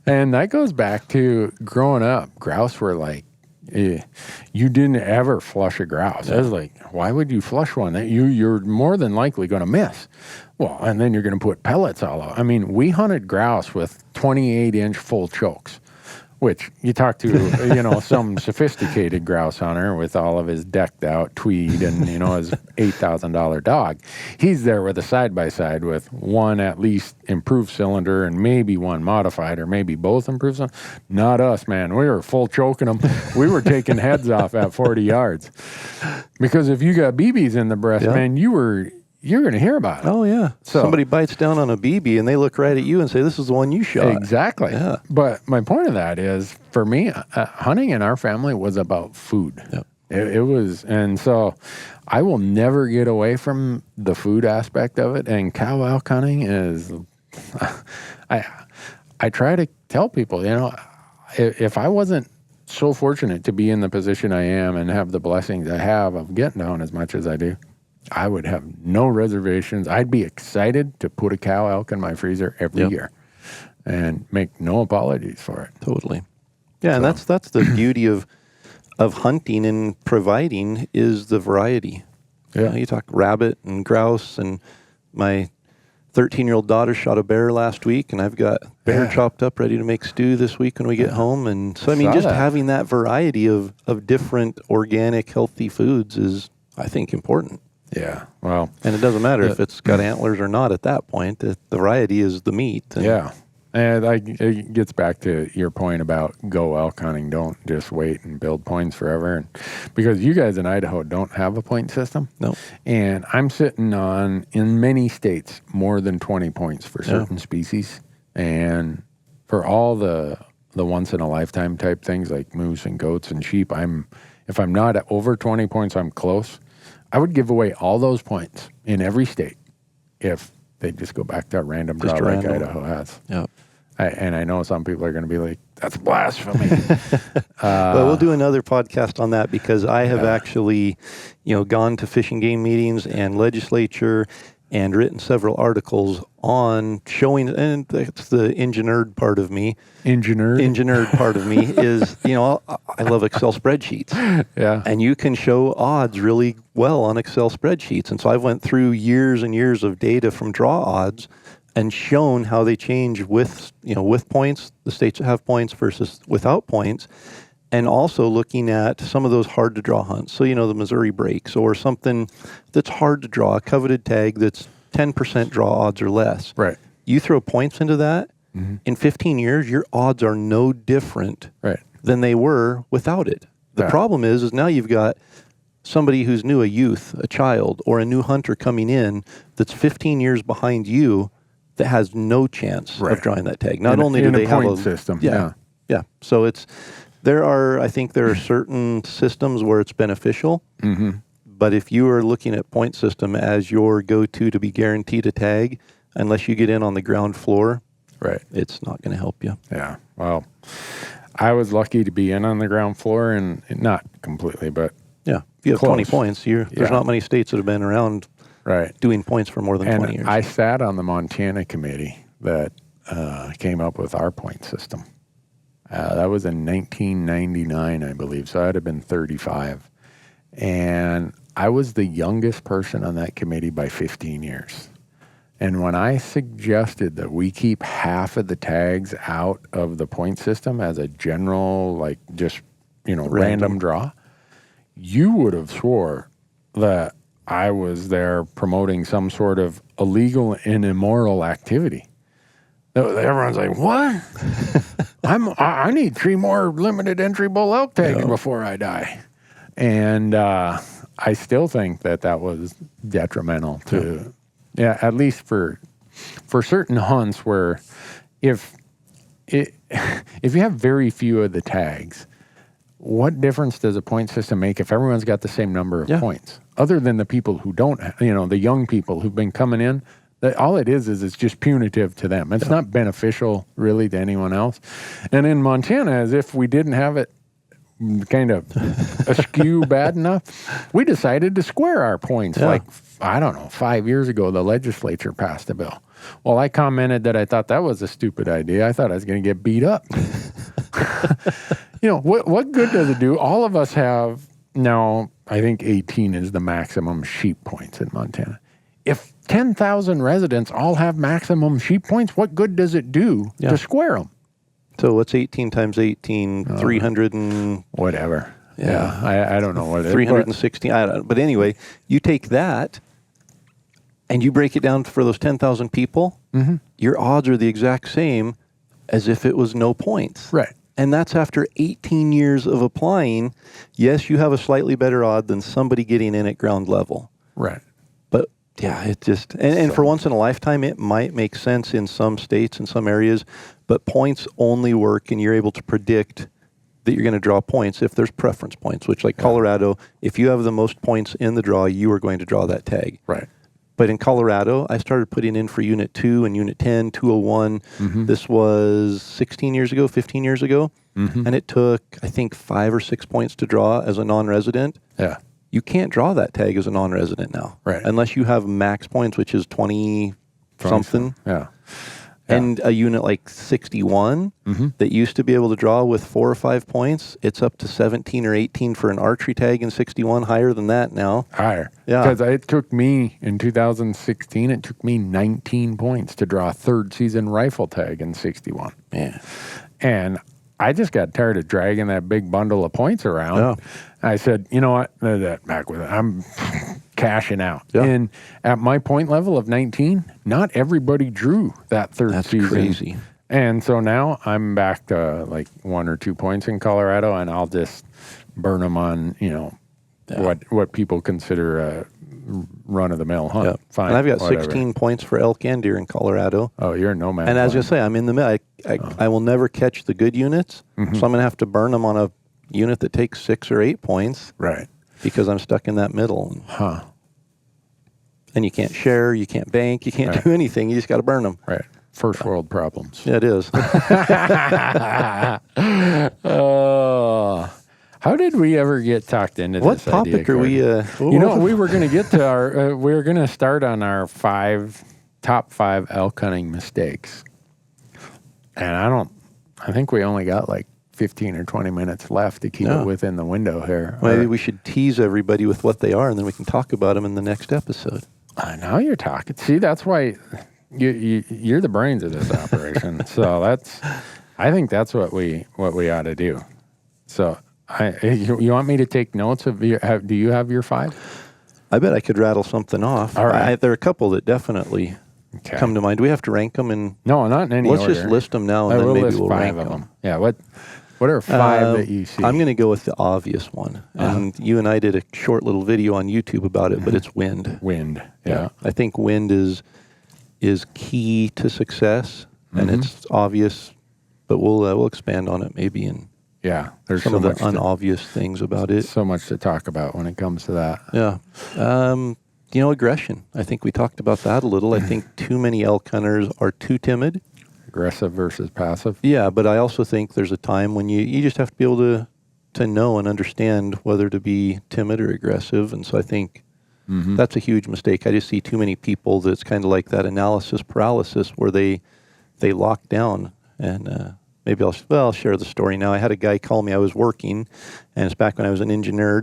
And that goes back to growing up. Grouse were like, you didn't ever flush a grouse. I was like, why would you flush one? You're more than likely going to miss. Well, and then you're going to put pellets all out. I mean, we hunted grouse with 28-inch full chokes. Which you talk to, some sophisticated grouse hunter with all of his decked out tweed and, his $8,000 dog. He's there with a side-by-side with one at least improved cylinder and maybe one modified or maybe both improved cylinder. Not us, man. We were full choking them. We were taking heads off at 40 yards. Because if you got BBs in the breast, man, you're going to hear about it. Oh, yeah. So, somebody bites down on a BB and they look right at you and say, this is the one you shot. Exactly. Yeah. But my point of that is, for me, hunting in our family was about food. Yep. It was, and so I will never get away from the food aspect of it. And cow elk hunting is, I try to tell people, if I wasn't so fortunate to be in the position I am and have the blessings I have of getting down as much as I do, I would have no reservations. I'd be excited to put a cow elk in my freezer every year and make no apologies for it. Totally. Yeah, and that's the beauty of hunting and providing is the variety. Yeah. You talk rabbit and grouse, and my 13-year-old daughter shot a bear last week, and I've got bear chopped up ready to make stew this week when we get home. And so, just having that variety of different organic, healthy foods is, I think, important. Yeah, well... And it doesn't matter if it's got antlers or not at that point. The variety is the meat. And it gets back to your point about go elk hunting. Don't just wait and build points forever. And because you guys in Idaho don't have a point system. No. And I'm sitting on, in many states, more than 20 points for certain species. And for all the once-in-a-lifetime type things like moose and goats and sheep, if I'm not at over 20 points, I'm close. I would give away all those points in every state if they just go back to a random draw like Idaho has. Yeah. And I know some people are going to be like, that's blasphemy. Well, we'll do another podcast on that because I have actually, gone to Fish and Game meetings and legislature and written several articles on showing, and that's the engineered part of me. Engineered part of me is, I love Excel spreadsheets. Yeah. And you can show odds really well on Excel spreadsheets. And so I went through years and years of data from draw odds and shown how they change with points, the states that have points versus without points. And also looking at some of those hard to draw hunts. So, the Missouri breaks or something that's hard to draw, a coveted tag that's 10% draw odds or less. Right. You throw points into that, in 15 years, your odds are no different than they were without it. The problem is now you've got somebody who's new, a youth, a child, or a new hunter coming in that's 15 years behind you that has no chance of drawing that tag. Not only do they have a point system. Yeah. So I think there are certain systems where it's beneficial. Mm-hmm. But if you are looking at point system as your go-to to be guaranteed a tag, unless you get in on the ground floor, Right. it's not going to help you. Yeah. Well, I was lucky to be in on the ground floor, and not completely, but Yeah. If you have 20 Close. points, there's Yeah. not many states that have been around right. doing points for more than 20 And years. I sat on the Montana committee that came up with our point system. That was in 1999, I believe. So I'd have been 35. And I was the youngest person on that committee by 15 years. And when I suggested that we keep half of the tags out of the point system as a general, like just, random draw, you would have swore that I was there promoting some sort of illegal and immoral activity. Everyone's like, what? I need 3 more limited entry bull elk tags before I die. And I still think that was detrimental to, at least for certain hunts where if you have very few of the tags, what difference does a point system make if everyone's got the same number of points? Other than the people who don't, the young people who've been coming in, all it is it's just punitive to them. It's not beneficial really to anyone else. And in Montana, as if we didn't have it kind of askew bad enough, we decided to square our points. Like, I don't know, 5 years ago, the legislature passed a bill. Well, I commented that I thought that was a stupid idea. I thought I was going to get beat up. What good does it do? All of us have now, I think 18 is the maximum sheep points in Montana. If 10,000 residents all have maximum sheep points, what good does it do to square them? So what's 18 times 18? 300 and... Whatever. Yeah. I don't know what it is. 316. I don't know. But anyway, you take that and you break it down for those 10,000 people, your odds are the exact same as if it was no points. Right. And that's after 18 years of applying. Yes, you have a slightly better odd than somebody getting in at ground level. Right. But yeah, it just, and for once in a lifetime, it might make sense in some states, in some areas, but points only work and you're able to predict that you're going to draw points if there's preference points, which like Colorado, if you have the most points in the draw, you are going to draw that tag. Right. But in Colorado, I started putting in for Unit 2 and Unit 10, 201. This was 16 years ago, 15 years ago. And it took, I think, 5 or 6 points to draw as a non-resident. Yeah. You can't draw that tag as a non-resident now. Right. Unless you have max points, which is 20-something. Yeah. And a unit like 61 that used to be able to draw with 4 or 5 points, it's up to 17 or 18 for an archery tag in 61, higher than that now. Higher. Yeah. Because it took me, in 2016, it took me 19 points to draw a third season rifle tag in 61. Yeah. And I just got tired of dragging that big bundle of points around. Yeah. I said, you know what? Back with it. I'm cashing out. Yeah. And at my point level of 19, not everybody drew that third season. That's crazy. And so now I'm back to like 1 or 2 points in Colorado, and I'll just burn them on, what people consider a run-of-the-mill hunt. Yep. Fine, And I've got whatever. 16 points for elk and deer in Colorado. Oh, you're a nomad. And as one. I say, I'm in the middle. I will never catch the good units, so I'm going to have to burn them on a unit that takes 6 or 8 points Right. because I'm stuck in that middle. Huh. And you can't share, you can't bank, you can't do anything. You just got to burn them. Right. First world problems. Yeah, it is. How did we ever get talked into What this idea, topic are we? Corey? We were going to get to our. We were going to start on our top 5 elk hunting mistakes, and I think we only got like 15 or 20 minutes left to keep it within the window here. Maybe we should tease everybody with what they are, and then we can talk about them in the next episode. Now you're talking. See, that's why you're the brains of this operation. So I think that's what we ought to do. So. You want me to take notes of do you have your 5? I bet I could rattle something off. All right. There are a couple that definitely come to mind. Do we have to rank them? No, not in any order. Let's just list them now, and then maybe we'll rank them. Yeah, what are 5 that you see? I'm going to go with the obvious one. And you and I did a short little video on YouTube about it, but it's wind. Wind, yeah. I think wind is key to success, and it's obvious, but we'll expand on it maybe in Yeah, there's some so of the much unobvious things about it. so much to talk about when it comes to that. Yeah. Aggression. I think we talked about that a little. I think too many elk hunters are too timid. Aggressive versus passive. Yeah, but I also think there's a time when you just have to be able to know and understand whether to be timid or aggressive. And so I think that's a huge mistake. I just see too many people that's kind of like that analysis paralysis where they lock down. And maybe I'll share the story now. I had a guy call me. I was working, and it's back when I was an engineer,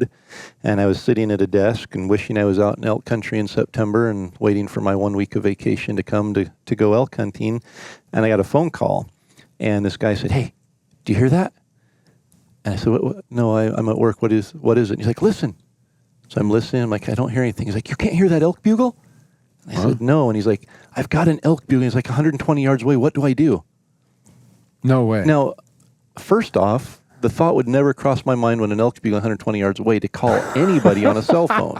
and I was sitting at a desk and wishing I was out in elk country in September and waiting for my 1 week of vacation to come to go elk hunting. And I got a phone call, and this guy said, "Hey, do you hear that?" And I said, what? "No, I'm at work. What is it?" And he's like, "Listen." So I'm listening. I'm like, "I don't hear anything." He's like, "You can't hear that elk bugle?" And I said, "No." And he's like, "I've got an elk bugle. He's like 120 yards away. What do I do?" No way. Now, first off, the thought would never cross my mind when an elk's being 120 yards away to call anybody on a cell phone.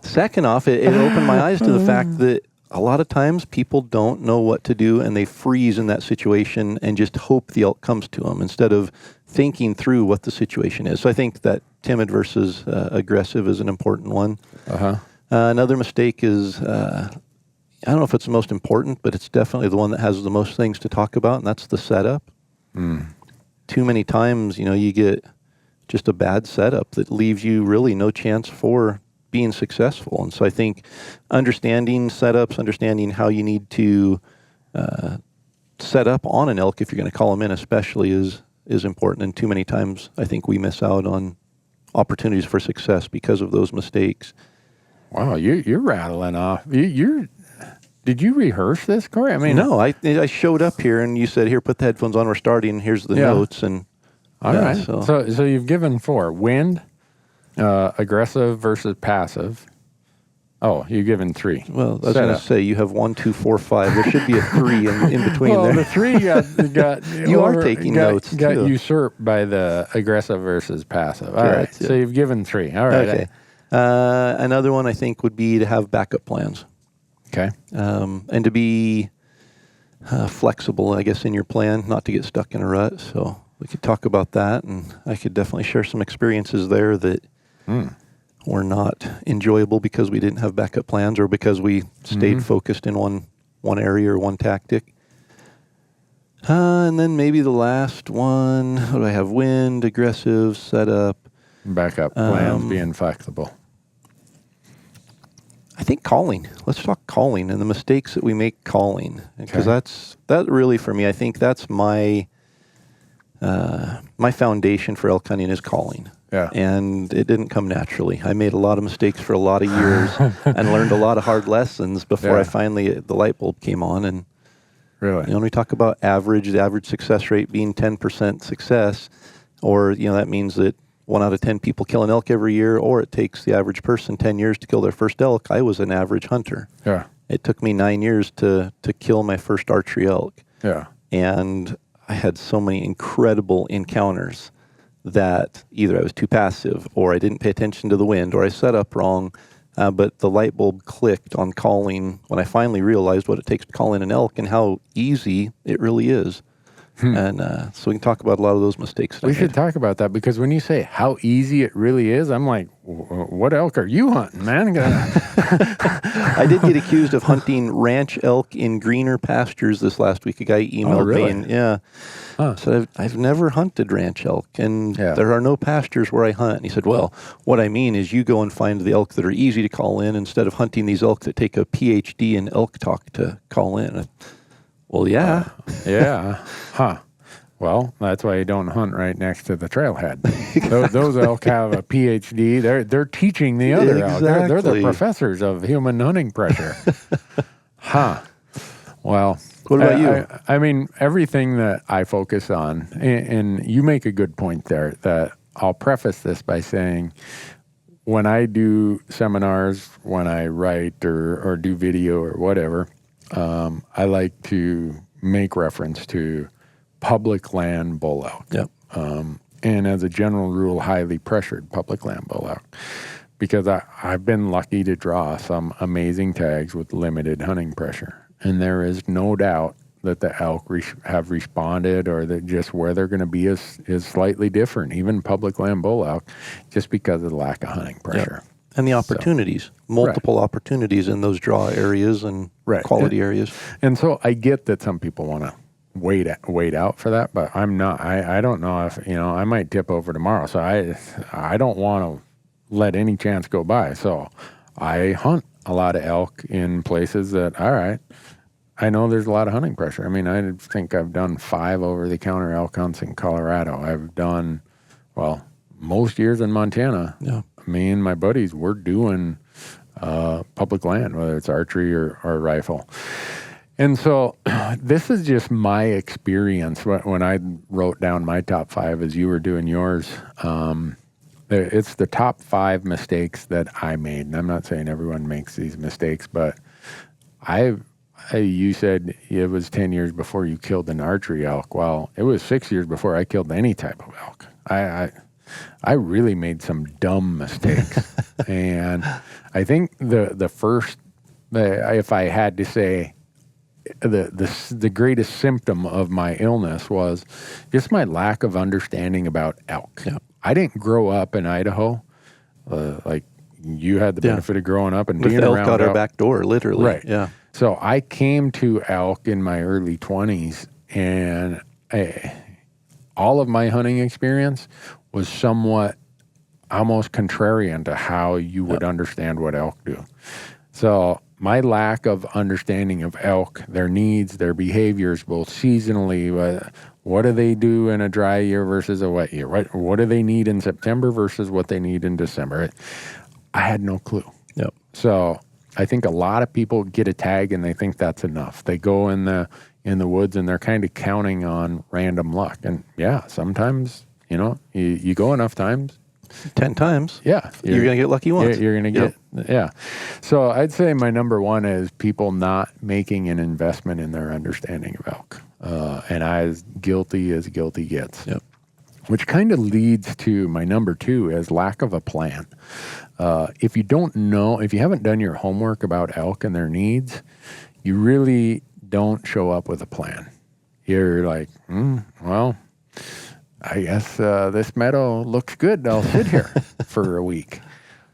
Second off, it opened my eyes to the fact that a lot of times people don't know what to do and they freeze in that situation and just hope the elk comes to them instead of thinking through what the situation is. So I think that timid versus aggressive is an important one. Another mistake is I don't know if it's the most important, but it's definitely the one that has the most things to talk about, and that's the setup. Too many times, you get just a bad setup that leaves you really no chance for being successful. And so I think understanding setups, understanding how you need to set up on an elk if you're going to call them in especially is important. And too many times I think we miss out on opportunities for success because of those mistakes. Wow, you're rattling off. Did you rehearse this, Corey? I mean, no, I showed up here and you said, "Here, put the headphones on. We're starting. Here's the notes." And all right. So you've given 4: wind, aggressive versus passive. Oh, you've given 3. Well, I was going to say you have 1, 2, 4, 5. There should be a 3 in between well, there. The 3 got you are taking notes. Got too. usurped by the aggressive versus passive. All right. So you've given 3. All right. Okay. Another one I think would be to have backup plans. Okay. And to be flexible, I guess, in your plan, not to get stuck in a rut. So we could talk about that, and I could definitely share some experiences there that were not enjoyable because we didn't have backup plans or because we stayed focused in one area or one tactic. And then maybe the last one, what do I have? Wind, aggressive, setup. Backup plans, being flexible. I think calling. Let's talk calling and the mistakes that we make calling, because that really for me. I think that's my foundation for elk hunting is calling. Yeah. And it didn't come naturally. I made a lot of mistakes for a lot of years and learned a lot of hard lessons before I finally the light bulb came on. And really, when we talk about the average success rate being 10% success, or that means that 1 out of 10 people kill an elk every year, or it takes the average person 10 years to kill their first elk. I was an average hunter. Yeah. It took me 9 years to kill my first archery elk. Yeah. And I had so many incredible encounters that either I was too passive or I didn't pay attention to the wind or I set up wrong. But the light bulb clicked on calling when I finally realized what it takes to call in an elk and how easy it really is. And so we can talk about a lot of those mistakes. We should talk about that, because when you say how easy it really is, I'm like, what elk are you hunting, man? I did get accused of hunting ranch elk in greener pastures this last week. A guy emailed me, and so I've never hunted ranch elk, and there are no pastures where I hunt. And he said, "Well, what I mean is you go and find the elk that are easy to call in instead of hunting these elk that take a PhD in elk talk to call in." Well, yeah. Well, that's why you don't hunt right next to the trailhead. Those elk have a PhD. They're teaching the other elk. They're the professors of human hunting pressure. Well, what about you? I mean, everything that I focus on, and you make a good point there, that I'll preface this by saying, when I do seminars, when I write or do video or whatever, I like to make reference to public land bull elk. Yep. And as a general rule, highly pressured public land bull elk. Because I've been lucky to draw some amazing tags with limited hunting pressure. And there is no doubt that the elk have responded, or that just where they're going to be is slightly different. Even public land bull elk, just because of the lack of hunting pressure. Yep. And the opportunities, multiple opportunities in those draw areas and quality areas. And so I get that some people want to wait out for that, but I'm not. I don't know if, I might tip over tomorrow. So I don't want to let any chance go by. So I hunt a lot of elk in places that, all right, I know there's a lot of hunting pressure. I mean, I think I've done 5 over-the-counter elk hunts in Colorado. I've done, most years in Montana. Yeah. Me and my buddies, we're doing public land, whether it's archery or rifle. And so this is just my experience when I wrote down my top 5 as you were doing yours. It's the top 5 mistakes that I made. And I'm not saying everyone makes these mistakes, but you said it was 10 years before you killed an archery elk. Well, it was 6 years before I killed any type of elk. I really made some dumb mistakes. And I think the first, if I had to say, the greatest symptom of my illness was just my lack of understanding about elk. Yeah. I didn't grow up in Idaho, like you had the benefit of growing up and with being elk around out our back door, literally. Right. Yeah. So I came to elk in my early 20s, and all of my hunting experience was somewhat almost contrarian to how you would understand what elk do. So my lack of understanding of elk, their needs, their behaviors, both seasonally, what do they do in a dry year versus a wet year? What do they need in September versus what they need in December? I had no clue. Yep. So I think a lot of people get a tag and they think that's enough. They go in the woods and they're kind of counting on random luck. And yeah, sometimes, you go enough times. 10 times. Yeah. You're going to get lucky once. You're going to get, yeah. So I'd say my number 1 is people not making an investment in their understanding of elk. And I as guilty gets. Yep. Which kind of leads to my number 2 as lack of a plan. If you haven't done your homework about elk and their needs, you really don't show up with a plan. You're like, I guess this meadow looks good. I'll sit here for a week.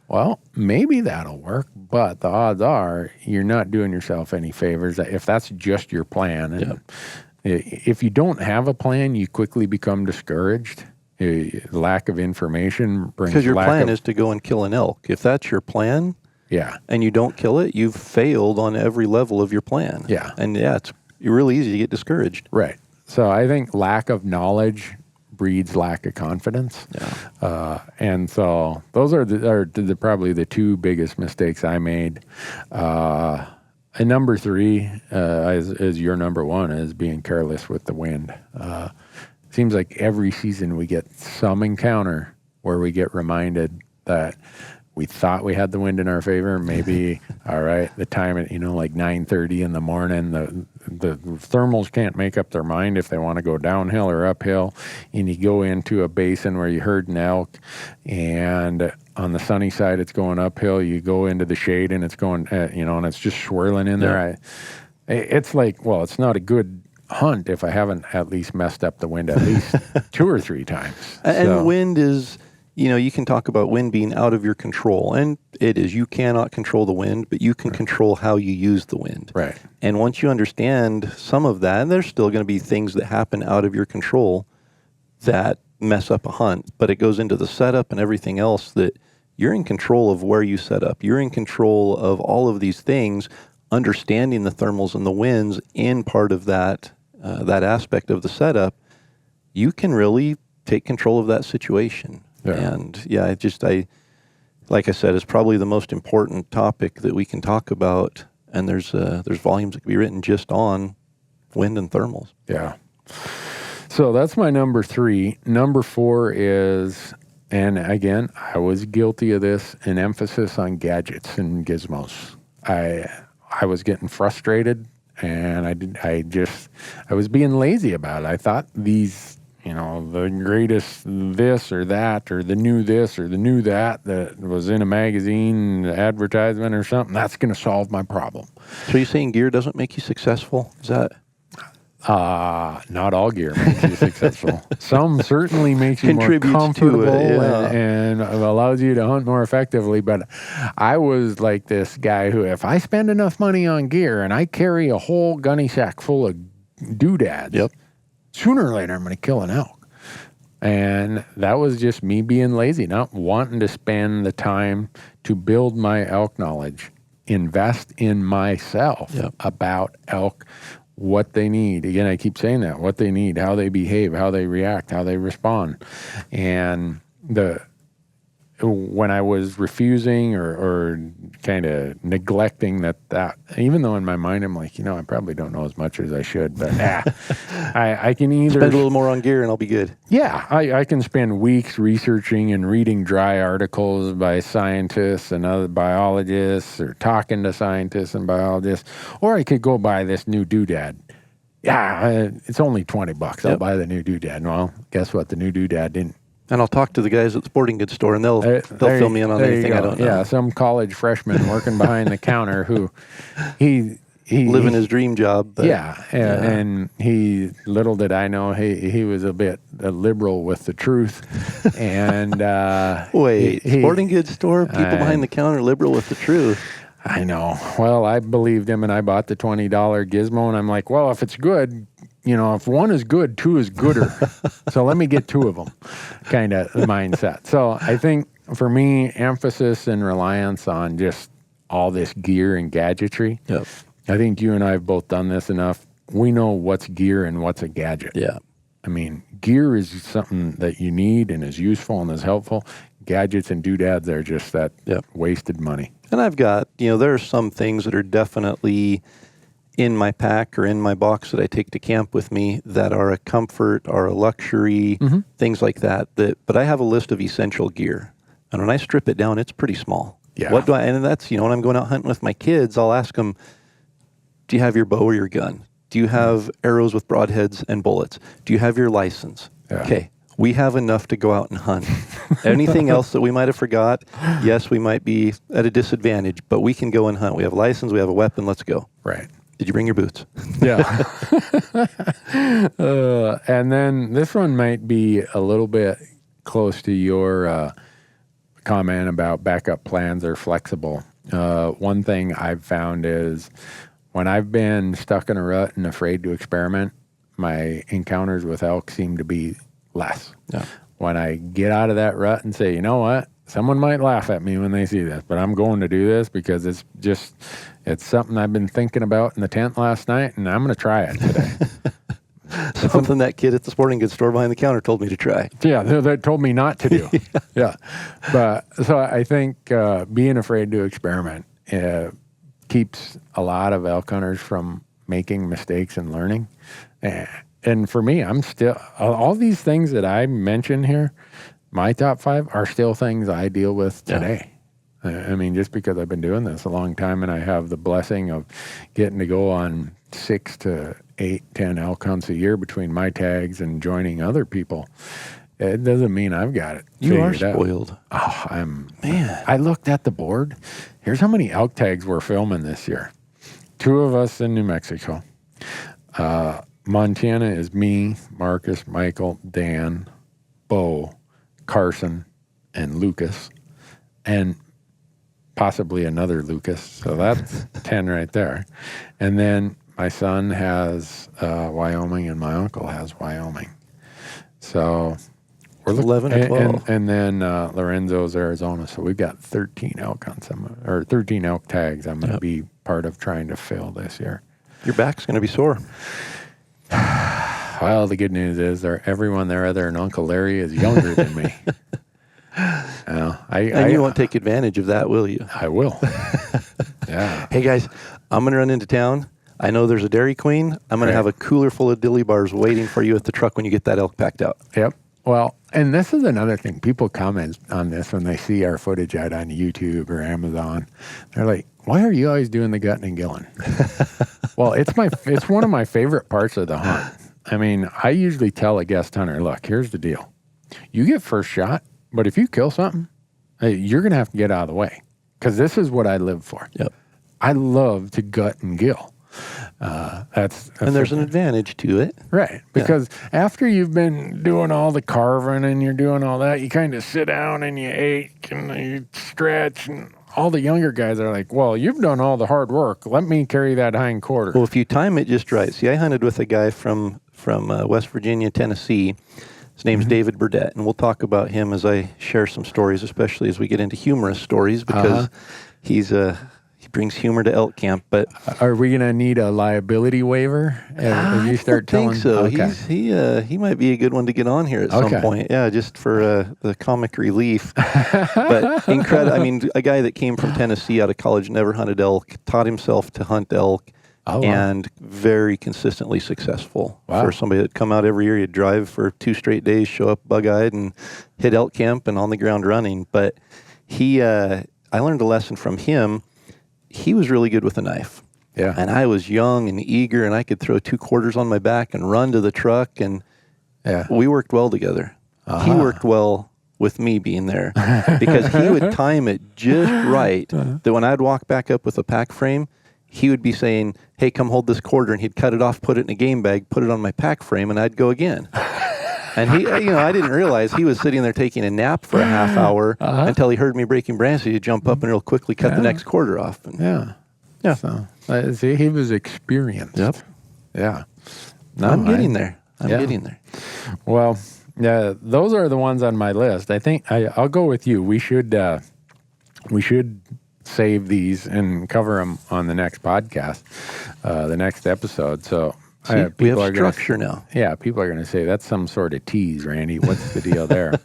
Well, maybe that'll work, but the odds are you're not doing yourself any favors if that's just your plan. And if you don't have a plan, you quickly become discouraged. Lack of information brings because your plan is to go and kill an elk. If that's your plan, and you don't kill it, you've failed on every level of your plan. Yeah, and it's really easy to get discouraged. Right. So I think lack of knowledge breeds lack of confidence. Yeah. And so those are probably the 2 biggest mistakes I made. And number 3, as your number 1, is being careless with the wind. Seems like every season we get some encounter where we get reminded that we thought we had the wind in our favor. Maybe, all right, the time at, like 9:30 in the morning, the thermals can't make up their mind if they want to go downhill or uphill. And you go into a basin where you herd an elk, and on the sunny side, it's going uphill. You go into the shade and it's going, and it's just swirling in there. It's like, well, it's not a good hunt if I haven't at least messed up the wind at least 2 or 3 times. And wind is, you can talk about wind being out of your control, and it is. You cannot control the wind, but you can control how you use the wind. Right. And once you understand some of that, and there's still going to be things that happen out of your control that mess up a hunt, but it goes into the setup and everything else that you're in control of where you set up. You're in control of all of these things, understanding the thermals and the winds in part of that aspect of the setup. You can really take control of that situation. Yeah. And I like I said, it's probably the most important topic that we can talk about. And there's volumes that can be written just on wind and thermals. Yeah. So that's my number 3. Number 4 is, and again, I was guilty of this, an emphasis on gadgets and gizmos. I was getting frustrated, and I was being lazy about it. I thought these, the greatest this or that, or the new this or the new that was in a magazine advertisement or something, that's going to solve my problem. So you're saying gear doesn't make you successful? Is that? Not all gear makes you successful. Some certainly makes you more Contributes to comfortable it, yeah. and allows you to hunt more effectively. But I was like this guy who, if I spend enough money on gear and I carry a whole gunny sack full of doodads, Yep. sooner or later I'm going to kill an elk. And that was just me being lazy, not wanting to spend the time to build my elk knowledge, invest in myself Yep. about elk, what they need. Again, I keep saying that, what they need, how they behave, how they react, how they respond. And when I was refusing or kind of neglecting that, even though in my mind I'm like, I probably don't know as much as I should, but I can either Spend a little more on gear and I'll be good. yeah, I can spend weeks researching and reading dry articles by scientists and other biologists, or talking to scientists and biologists, or I could go buy this new doodad. Yeah, it's only $20. I'll Yep. buy the new doodad. Well, guess what? The new doodad didn't. And I'll talk to the guys at the sporting goods store, and they'll fill me in on there you anything I go. don't know. Yeah, some college freshman working behind the counter who he Living his dream job. But and he, little did I know, he was a bit liberal with the truth, and Wait, he- sporting goods store, people behind the counter, liberal with the truth. I know. Well, I believed him, and I bought the $20 gizmo, and I'm like, well, if it's good, if one is good, two is gooder. So let me get two of them, kind of mindset. So I think for me, emphasis and reliance on just all this gear and gadgetry. Yep. I think you and I have both done this enough. We know what's gear and what's a gadget. Yeah. I mean, gear is something that you need and is useful and is helpful. Gadgets and doodads are just that Yep. wasted money. And I've got, there are some things that are definitely in my pack or in my box that I take to camp with me that are a comfort, are a luxury, things like that. But I have a list of essential gear. And when I strip it down, it's pretty small. Yeah. What do I, and that's, when I'm going out hunting with my kids, I'll ask them, do you have your bow or your gun? Do you have arrows with broadheads and bullets? Do you have your license? Yeah. Okay. We have enough to go out and hunt. Anything else that we might have forgot, yes, we might be at a disadvantage, but we can go and hunt. We have a license, we have a weapon, let's go. Right. Did you bring your boots? Yeah. And then this one might be a little bit close to your comment about backup plans are flexible. One thing I've found is when I've been stuck in a rut and afraid to experiment, my encounters with elk seem to be less. Yeah. When I get out of that rut and say, you know what, someone might laugh at me when they see this, but I'm going to do this because it's something I've been thinking about in the tent last night, and I'm going to try it today. Something that kid at the sporting goods store behind the counter told me to try. Yeah, they told me not to do. Yeah. But so I think being afraid to experiment keeps a lot of elk hunters from making mistakes and learning. And for me, I'm still, all these things that I mentioned here, my top 5 are still things I deal with today. I mean, just because I've been doing this a long time and I have the blessing of getting to go on 6 to 8, 10 elk hunts a year between my tags and joining other people, it doesn't mean I've got it. You are figured out. spoiled. Oh, Man. I looked at the board. Here's how many elk tags we're filming this year. 2 of us in New Mexico. Montana is me, Marcus, Michael, Dan, Bo, Carson, and Lucas, and possibly another Lucas. So that's 10 right there. And then my son has Wyoming, and my uncle has Wyoming. So we're 11 or 12. And then Lorenzo's Arizona. So we've got 13 elk hunts, 13 elk tags I'm going to be part of trying to fill this year. Your back's going to be sore. Well, the good news is everyone there other than Uncle Larry is younger than me. And you won't take advantage of that, will you? I will. Yeah. Hey, guys, I'm going to run into town. I know there's a Dairy Queen. I'm going to have a cooler full of dilly bars waiting for you at the truck when you get that elk packed out. Yep. Well, and this is another thing. People comment on this when they see our footage out on YouTube or Amazon. They're like, why are you always doing the gutting and gilling? Well, it's one of my favorite parts of the hunt. I mean, I usually tell a guest hunter, look, here's the deal. You get first shot, but if you kill something, you're going to have to get out of the way because this is what I live for. Yep. I love to gut and gill. And there's an advantage to it. right, because after you've been doing all the carving and you're doing all that, you kind of sit down and you ache and you stretch, and all the younger guys are like, well, you've done all the hard work. Let me carry that hind quarter. Well, if you time it just right. See, I hunted with a guy from West Virginia, Tennessee. His name's David Burdett, and we'll talk about him as I share some stories, especially as we get into humorous stories, because he brings humor to elk camp. But Are we going to need a liability waiver if you start I telling? think so. Okay. He might be a good one to get on here at some point. Yeah, just for the comic relief. But incredible. I mean, a guy that came from Tennessee out of college, never hunted elk, taught himself to hunt elk. Oh, wow. And very consistently successful. Wow. For somebody that come out every year. You'd drive for 2 straight days, show up bug-eyed, and hit elk camp and on the ground running. But I learned a lesson from him. He was really good with a knife. Yeah. And I was young and eager, and I could throw 2 quarters on my back and run to the truck, and we worked well together. He worked well with me being there because he would time it just right that when I'd walk back up with a pack frame, he would be saying, hey, come hold this quarter, and he'd cut it off, put it in a game bag, put it on my pack frame, and I'd go again. And he, I didn't realize he was sitting there taking a nap for a half hour until he heard me breaking branches. He'd jump up and real quickly cut the next quarter off. And yeah. So see, he was experienced. Yep. Yeah. I'm getting there. I'm getting there. Well, those are the ones on my list. I think I'll go with you. We should save these and cover them on the next podcast, the next episode. So we have structure now. Yeah, people are going to say that's some sort of tease, Randy. What's the deal there?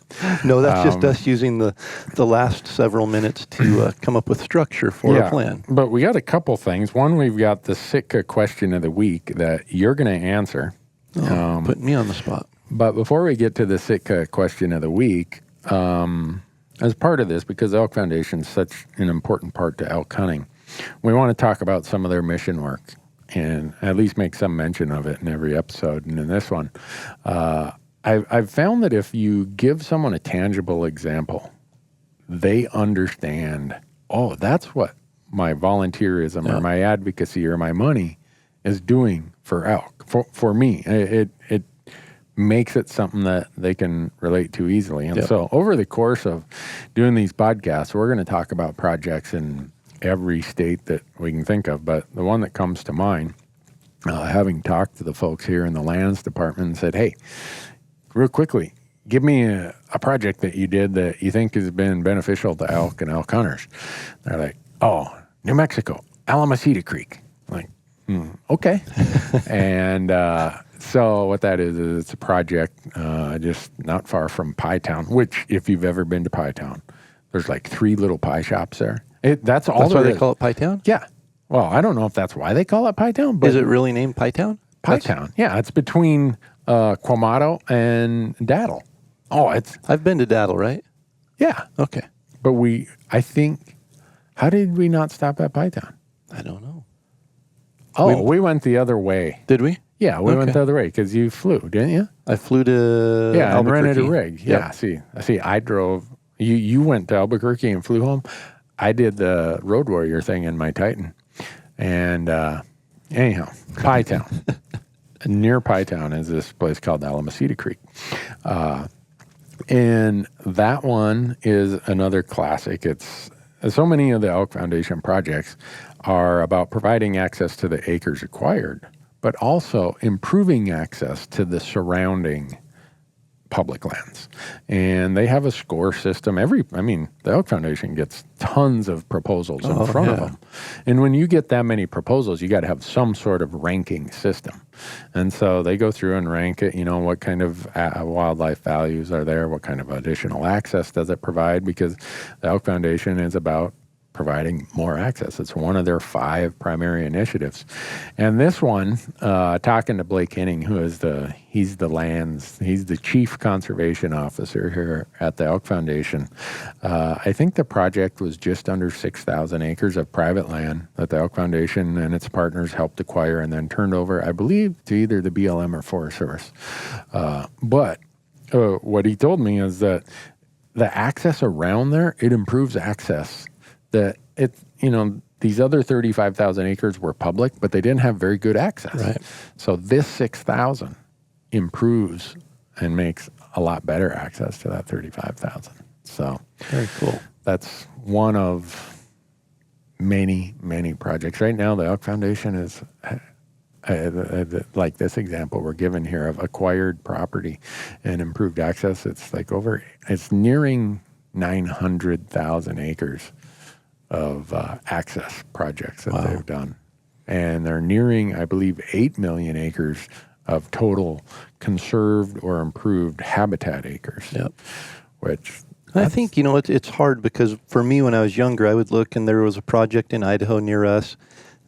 No, that's just us using the last several minutes to come up with structure for a plan. But we got a couple things. One, we've got the Sitka question of the week that you're going to answer. Putting me on the spot. But before we get to the Sitka question of the week, as part of this, because the Elk Foundation is such an important part to elk hunting, we want to talk about some of their mission work and at least make some mention of it in every episode. And in this one, I've found that if you give someone a tangible example, they understand, oh, that's what my volunteerism or my advocacy or my money is doing for elk, for me. It makes it something that they can relate to easily. And so over the course of doing these podcasts, we're going to talk about projects in every state that we can think of. But the one that comes to mind, having talked to the folks here in the lands department and said, hey, real quickly, give me a project that you did that you think has been beneficial to elk and elk hunters. They're like, oh, New Mexico, Alamosita Creek. I'm like, okay. And so what that is it's a project just not far from Pie Town, which if you've ever been to Pie Town, there's like 3 little pie shops there. That's why they call it Pie Town? Yeah. Well, I don't know if that's why they call it Pie Town. But is it really named Pie Town? Pie Town. Yeah, it's between Quamato and Daddle. Oh, I've been to Daddle, right? Yeah. Okay. But I think, how did we not stop at Pie Town? I don't know. Oh, we went the other way. Did we? Yeah, we went the other way because you flew, didn't you? I flew to and Albuquerque. rented a rig. Yeah, see, I drove. You went to Albuquerque and flew home. I did the Road Warrior thing in my Titan. And anyhow, Pie Town. Near Pie Town is this place called Alamosita Creek. And that one is another classic. It's so many of the Elk Foundation projects are about providing access to the acres acquired, but also improving access to the surrounding public lands. And they have a score system. The Elk Foundation gets tons of proposals in front of them. And when you get that many proposals, you got to have some sort of ranking system. And so they go through and rank it, what kind of wildlife values are there, what kind of additional access does it provide, because the Elk Foundation is about providing more access. It's one of their 5 primary initiatives. And this one, talking to Blake Henning, who is he's the chief conservation officer here at the Elk Foundation. I think the project was just under 6,000 acres of private land that the Elk Foundation and its partners helped acquire and then turned over, I believe, to either the BLM or Forest Service. But what he told me is that the access around there, it improves access that these other 35,000 acres were public, but they didn't have very good access. Right. So this 6,000 improves and makes a lot better access to that 35,000. So Very cool. that's one of many, many projects. Right now, the Elk Foundation is like this example we're given here of acquired property and improved access. It's nearing 900,000 acres of access projects that they've done. And they're nearing, I believe, 8 million acres of total conserved or improved habitat acres. Yep. Which I think, it's hard because for me, when I was younger, I would look and there was a project in Idaho near us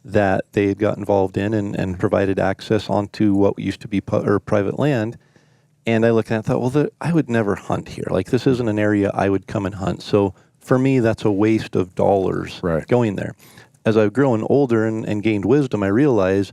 that they had got involved in and provided access onto what used to be private land. And I looked at it and thought, well, I would never hunt here. Like, this isn't an area I would come and hunt. So for me, that's a waste of dollars going there. As I've grown older and gained wisdom, I realized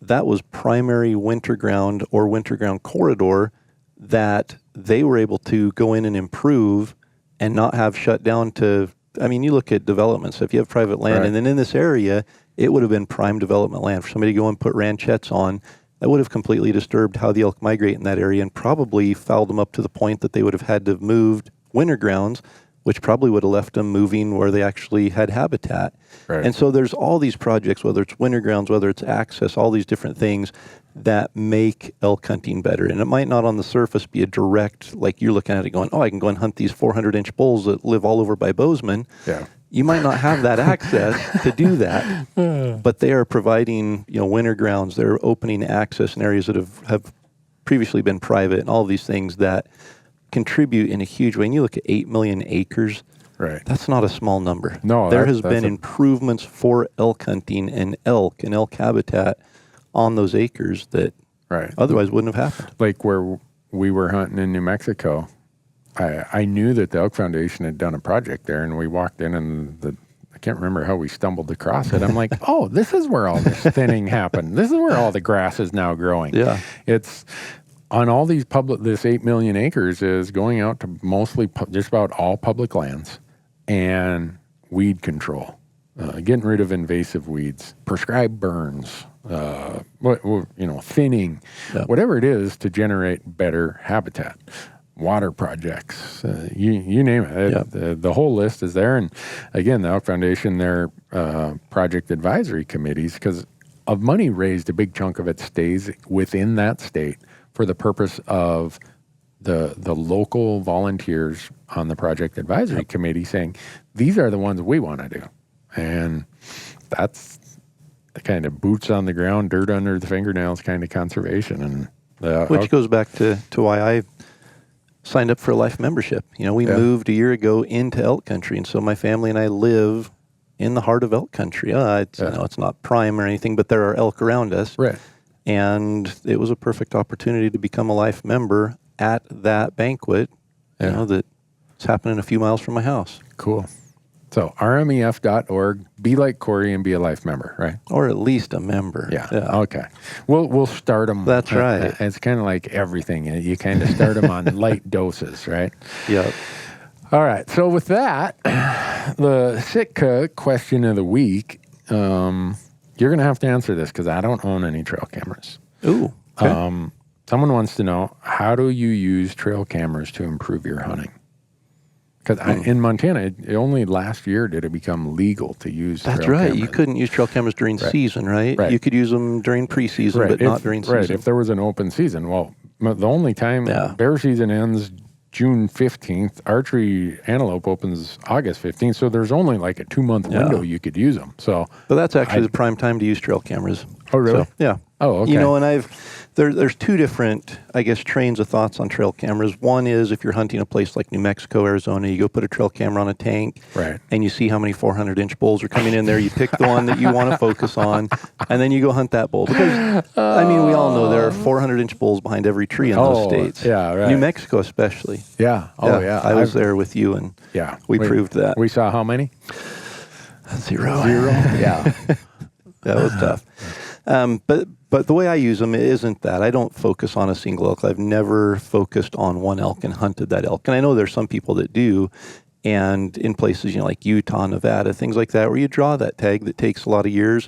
that was primary winter ground or winter ground corridor that they were able to go in and improve and not have shut down to, you look at developments. If you have private land, and then in this area, it would have been prime development land for somebody to go and put ranchettes on. That would have completely disturbed how the elk migrate in that area and probably fouled them up to the point that they would have had to have moved winter grounds, which probably would have left them moving where they actually had habitat. Right. And so there's all these projects, whether it's winter grounds, whether it's access, all these different things that make elk hunting better. And it might not on the surface be a direct, like you're looking at it going, oh, I can go and hunt these 400-inch bulls that live all over by Bozeman. Yeah. You might not have that access to do that, but they are providing, winter grounds. They're opening access in areas that have previously been private and all of these things that contribute in a huge way. And you look at 8 million acres, that's not a small number. No, there has been improvements for elk hunting and elk habitat on those acres that otherwise wouldn't have happened. Like where we were hunting in New Mexico, I knew that the Elk Foundation had done a project there, and we walked in and I can't remember how we stumbled across it. I'm like, oh, this is where all this thinning happened. This is where all the grass is now growing. Yeah. It's on all these this 8 million acres is going out to mostly just about all public lands and weed control, getting rid of invasive weeds, prescribed burns, thinning, whatever it is to generate better habitat. Water projects, you name it. The whole list is there. And again, the Elk Foundation, their project advisory committees, because of money raised, a big chunk of it stays within that state for the purpose of the local volunteers on the project advisory committee saying, these are the ones we want to do. And that's the kind of boots on the ground, dirt under the fingernails kind of conservation. And which goes back to why I signed up for a life membership. We moved a year ago into elk country, and so my family and I live in the heart of elk country. It's not prime or anything, but there are elk around us. Right. And it was a perfect opportunity to become a life member at that banquet, that's happening a few miles from my house. Cool. So rmef.org, be like Corey and be a life member, right? Or at least a member. Yeah. Okay. We'll start them. That's right. It's kind of like everything. You kind of start them on light doses, right? Yep. All right. So with that, the Sitka question of the week, you're going to have to answer this because I don't own any trail cameras. Ooh. Okay. Someone wants to know, how do you use trail cameras to improve your hunting? Because in Montana, only last year did it become legal to use That's trail right. cameras. You couldn't use trail cameras during season, right? You could use them during preseason, but not during season. Right, if there was an open season. Well, the only time bear season ends June 15th, archery antelope opens August 15th, so there's only like a 2-month window you could use them. But that's actually the prime time to use trail cameras. Oh, really? So, yeah. Oh, okay. And there's two different, trains of thoughts on trail cameras. One is if you're hunting a place like New Mexico, Arizona, you go put a trail camera on a tank, and you see how many 400-inch bulls are coming in there. You pick the one that you want to focus on, and then you go hunt that bull. Because, we all know there are 400-inch bulls behind every tree in those states. Yeah, right. New Mexico especially. Yeah. Oh, yeah. I was there with you, and we proved that. We saw how many? 0. Yeah. That was tough. But the way I use them isn't that. I don't focus on a single elk. I've never focused on one elk and hunted that elk. And I know there's some people that do. And in places, like Utah, Nevada, things like that, where you draw that tag that takes a lot of years,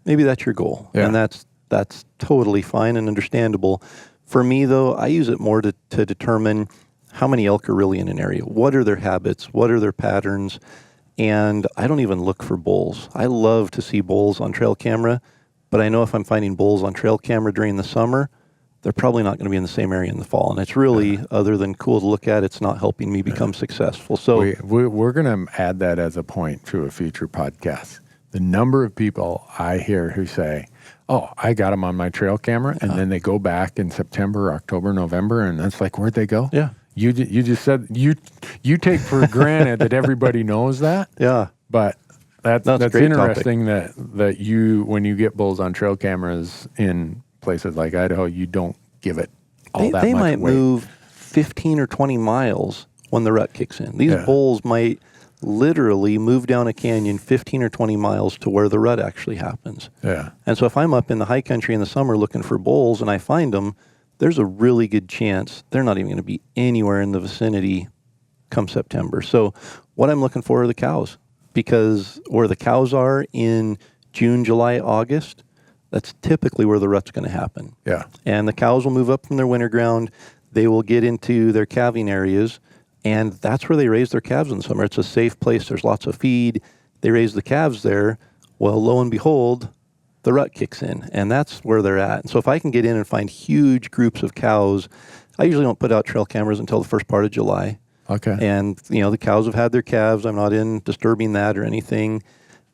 maybe that's your goal. Yeah. And that's totally fine and understandable. For me, though, I use it more to determine how many elk are really in an area. What are their habits? What are their patterns? And I don't even look for bulls. I love to see bulls on trail camera, but I know if I'm finding bulls on trail camera during the summer, they're probably not going to be in the same area in the fall. And it's really, other than cool to look at, it's not helping me become successful. So we're going to add that as a point to a future podcast. The number of people I hear who say, oh, I got them on my trail camera, and then they go back in September, October, November, and it's like, where'd they go? Yeah. You just said, you take for granted that everybody knows that. Yeah. But that's a great interesting that you, when you get bulls on trail cameras in places like Idaho, you don't give it all that They much might weight. move 15 or 20 miles when the rut kicks in. These bulls might literally move down a canyon 15 or 20 miles to where the rut actually happens. Yeah. And so if I'm up in the high country in the summer looking for bulls and I find them, there's a really good chance they're not even going to be anywhere in the vicinity come September. So what I'm looking for are the cows, because where the cows are in June, July, August, that's typically where the rut's going to happen. Yeah. And the cows will move up from their winter ground. They will get into their calving areas, and that's where they raise their calves in the summer. It's a safe place. There's lots of feed. They raise the calves there. Well, lo and behold, the rut kicks in, and that's where they're at. And so if I can get in and find huge groups of cows, I usually don't put out trail cameras until the first part of July. Okay. And, the cows have had their calves. I'm not in disturbing that or anything.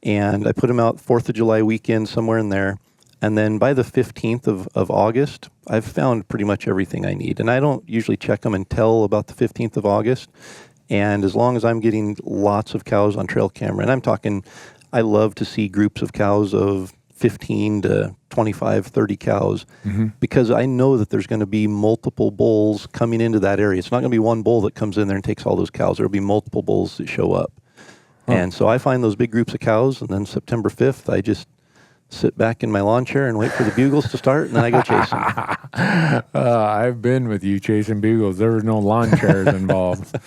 And I put them out 4th of July weekend, somewhere in there. And then by the 15th of August, I've found pretty much everything I need. And I don't usually check them until about the 15th of August. And as long as I'm getting lots of cows on trail camera, and I'm talking, I love to see groups of cows of 15 to 25, 30 cows, because I know that there's going to be multiple bulls coming into that area. It's not going to be one bull that comes in there and takes all those cows. There'll be multiple bulls that show up. And so I find those big groups of cows, and then September 5th, I just sit back in my lawn chair and wait for the bugles to start, and then I go chase them. I've been with you chasing bugles. There was no lawn chairs involved.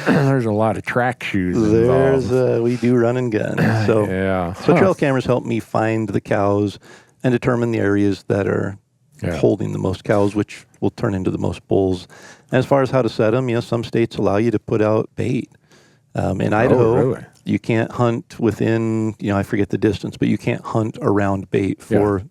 There's a lot of track shoes involved. We do run and gun. So, Yeah. so trail cameras help me find the cows and determine the areas that are holding the most cows, which will turn into the most bulls. And as far as how to set them, some states allow you to put out bait. In Idaho, really? You can't hunt within, I forget the distance, but you can't hunt around bait for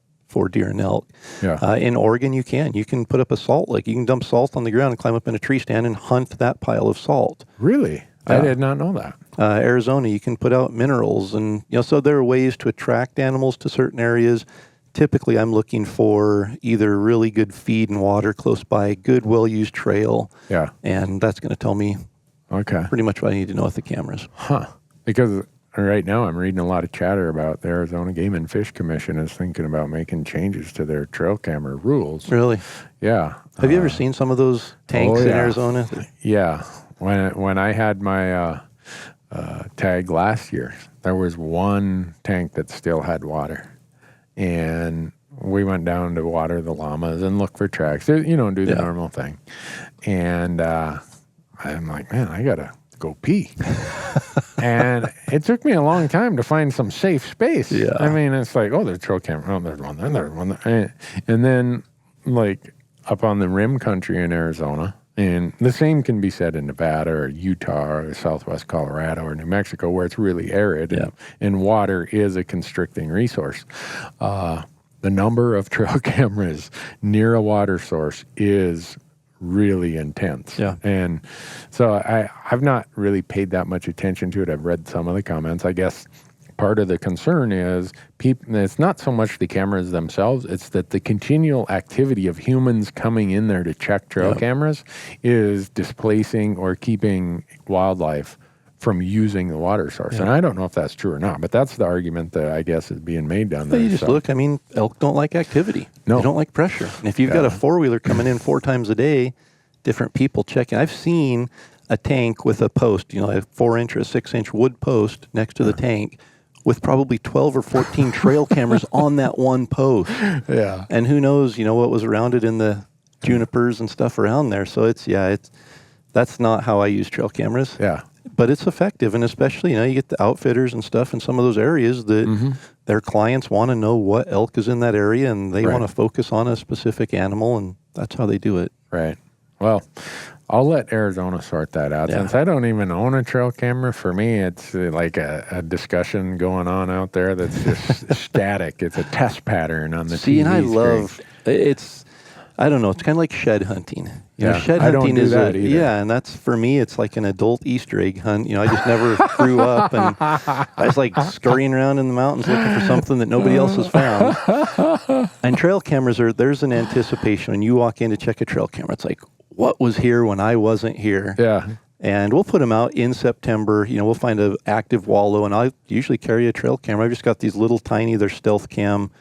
deer and elk. Yeah. In Oregon, you can. You can put up a salt lick. You can dump salt on the ground and climb up in a tree stand and hunt that pile of salt. Really? I did not know that. Arizona, you can put out minerals. And, so there are ways to attract animals to certain areas. Typically, I'm looking for either really good feed and water close by, good, well-used trail. Yeah. And that's going to tell me Okay. pretty much what I need to know with the cameras. Huh. Because right now I'm reading a lot of chatter about the Arizona Game and Fish Commission is thinking about making changes to their trail camera rules. Really? Yeah. Have you ever seen some of those tanks in Arizona? Yeah. When I had my tag last year, there was one tank that still had water. And we went down to water the llamas and look for tracks, do the normal thing. And I'm like, man, I got to go pee. And it took me a long time to find some safe space. Yeah. I mean, it's like, oh, there's a trail camera. Oh, there's one there. There's one there. And then, like, up on the rim country in Arizona, and the same can be said in Nevada or Utah or southwest Colorado or New Mexico, where it's really arid and water is a constricting resource. The number of trail cameras near a water source is really intense. Yeah. And so I've not really paid that much attention to it. I've read some of the comments. I guess part of the concern is it's not so much the cameras themselves, it's that the continual activity of humans coming in there to check trail cameras is displacing or keeping wildlife from using the water source. And I don't know if that's true or not, but that's the argument that I guess is being made down there. But you just look, elk don't like activity. No. They don't like pressure. And if you've got a four-wheeler coming in 4 times a day, different people checking. I've seen a tank with a post, a 4-inch or a 6-inch wood post next to the tank with probably 12 or 14 trail cameras on that one post. Yeah. And who knows, what was around it in the junipers and stuff around there. So that's not how I use trail cameras. Yeah. but it's effective, and especially you get the outfitters and stuff in some of those areas that their clients want to know what elk is in that area, and they want to focus on a specific animal, and that's how they do it. Right. Well, I'll let Arizona sort that out. Since I don't even own a trail camera, for me, it's like a discussion going on out there that's just static. It's a test pattern on the TV and I screen. love it's. I don't know. It's kind of like shed hunting. Shed hunting I don't do is that either. and that's for me. It's like an adult Easter egg hunt. I just never grew up, and I was like scurrying around in the mountains looking for something that nobody else has found. And trail cameras there's an anticipation when you walk in to check a trail camera. It's like, what was here when I wasn't here? Yeah. And we'll put them out in September. We'll find an active wallow, and I usually carry a trail camera. I've just got these little tiny, they're stealth cam.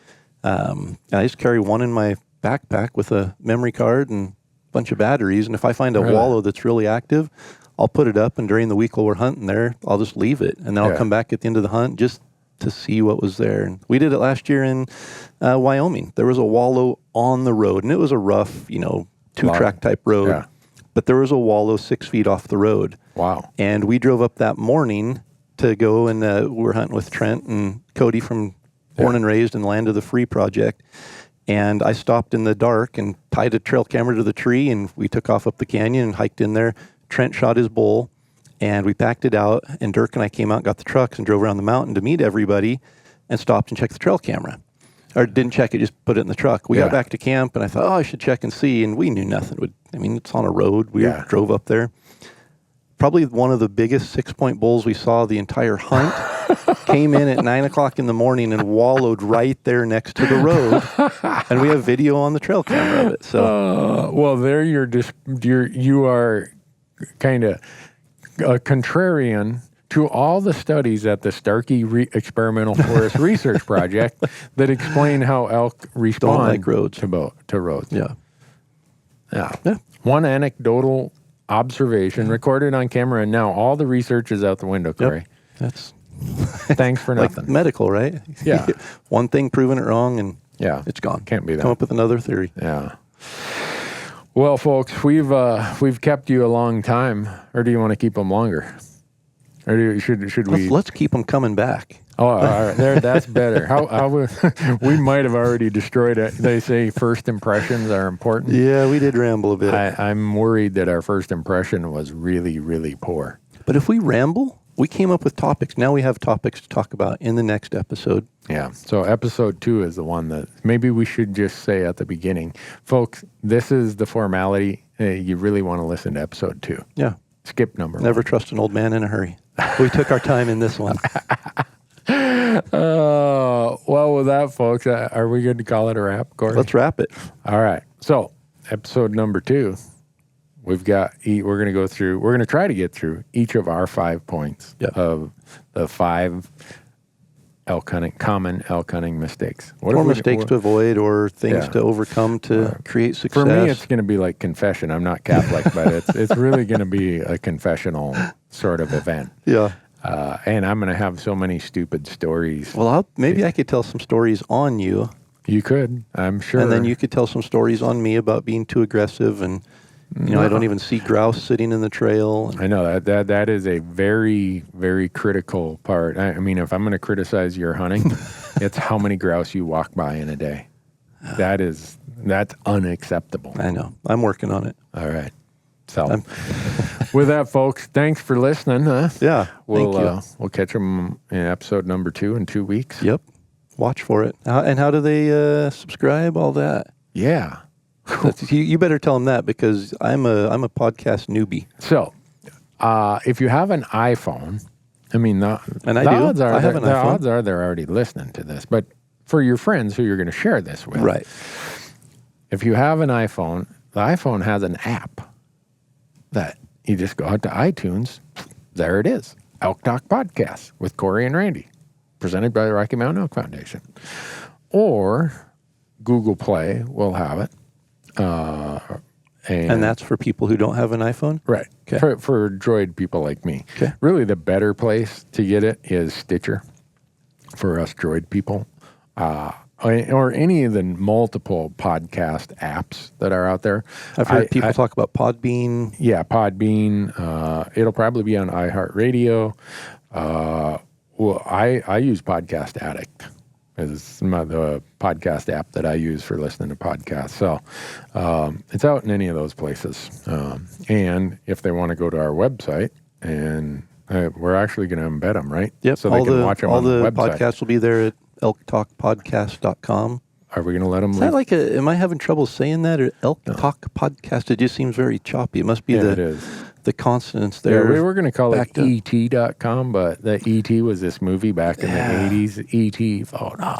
And I just carry one in my backpack with a memory card and a bunch of batteries. And if I find a wallow that's really active, I'll put it up. And during the week while we're hunting there, I'll just leave it. And then I'll come back at the end of the hunt just to see what was there. And we did it last year in Wyoming. There was a wallow on the road, and it was a rough, 2-track type road. Yeah. But there was a wallow 6 feet off the road. Wow. And we drove up that morning to go, and we were hunting with Trent and Cody from Born and Raised and Land of the Free Project. And I stopped in the dark and tied a trail camera to the tree, and we took off up the canyon and hiked in there. Trent shot his bull, and we packed it out, and Dirk and I came out, got the trucks, and drove around the mountain to meet everybody, and stopped and checked the trail camera. Or didn't check it, just put it in the truck. We got back to camp, and I thought, I should check and see, and we knew nothing would. It's on a road. We drove up there. Probably one of the biggest 6-point bulls we saw the entire hunt. Came in at 9 o'clock in the morning and wallowed right there next to the road, and we have video on the trail camera of it. So, well, there you are kind of a contrarian to all the studies at the Starkey Experimental Forest Research Project that explain how elk respond like roads. to roads. Yeah. One anecdotal observation recorded on camera, and now all the research is out the window, Corey. That's thanks for nothing. like medical, right? Yeah. One thing proving it wrong, and it's gone. Can't be that. Come up with another theory. Yeah. Well, folks, we've kept you a long time, or do you want to keep them longer? Or should we? Let's keep them coming back. Oh, all right. That's better. How we might have already destroyed it. They say first impressions are important. Yeah, we did ramble a bit. I'm worried that our first impression was really, really poor. But if we ramble, we came up with topics. Now we have topics to talk about in the next episode. Yeah. So episode 2 is the one that maybe we should just say at the beginning. Folks, this is the formality. You really want to listen to episode 2. Yeah. Skip number Never 1. trust an old man in a hurry. We took our time in this one. Well, with that, folks, are we good to call it a wrap, Corey? Let's wrap it. All right. So episode number 2, we're going to try to get through each of our 5 points of the 5 common elk hunting mistakes. Or mistakes to avoid, or things to overcome to create success. For me, it's going to be like confession. I'm not Catholic, but it's really going to be a confessional sort of event. Yeah. And I'm going to have so many stupid stories. Well, maybe I could tell some stories on you. You could, I'm sure. And then you could tell some stories on me about being too aggressive, and I don't even see grouse sitting in the trail. I know that is a very, very critical part. I mean, if I'm going to criticize your hunting, it's how many grouse you walk by in a day. That's unacceptable. I know. I'm working on it. All right. So, with that, folks, thanks for listening. Yeah. Thank you. We'll catch them in episode number 2 in 2 weeks. Yep. Watch for it. And how do they subscribe? All that. Yeah. You better tell them that, because I'm a podcast newbie. So, if you have an iPhone, I mean, the odds are they're already listening to this. But for your friends who you're going to share this with, right? If you have an iPhone, the iPhone has an app that you just go out to iTunes. There it is, Elk Talk Podcast with Corey and Randy, presented by the Rocky Mountain Elk Foundation, or Google Play will have it. And that's for people who don't have an iPhone? Right. Okay. For Droid people like me. Okay. Really, the better place to get it is Stitcher for us Droid people. or any of the multiple podcast apps that are out there. I've heard people talk about Podbean. Yeah, Podbean. It'll probably be on iHeartRadio. Well, I use Podcast Addict. It's the podcast app that I use for listening to podcasts. So it's out in any of those places. And if they want to go to our website, and we're actually going to embed them, right? Yep. So they can watch them on the website. Podcasts will be there at elktalkpodcast.com. Are we going to let them? Is that like am I having trouble saying that? Or Elk Talk Podcast? It just seems very choppy. It must be it is. The consonants there. Yeah, we were going to call it backed up. ET.com, but the ET was this movie back in the 80s. ET photo.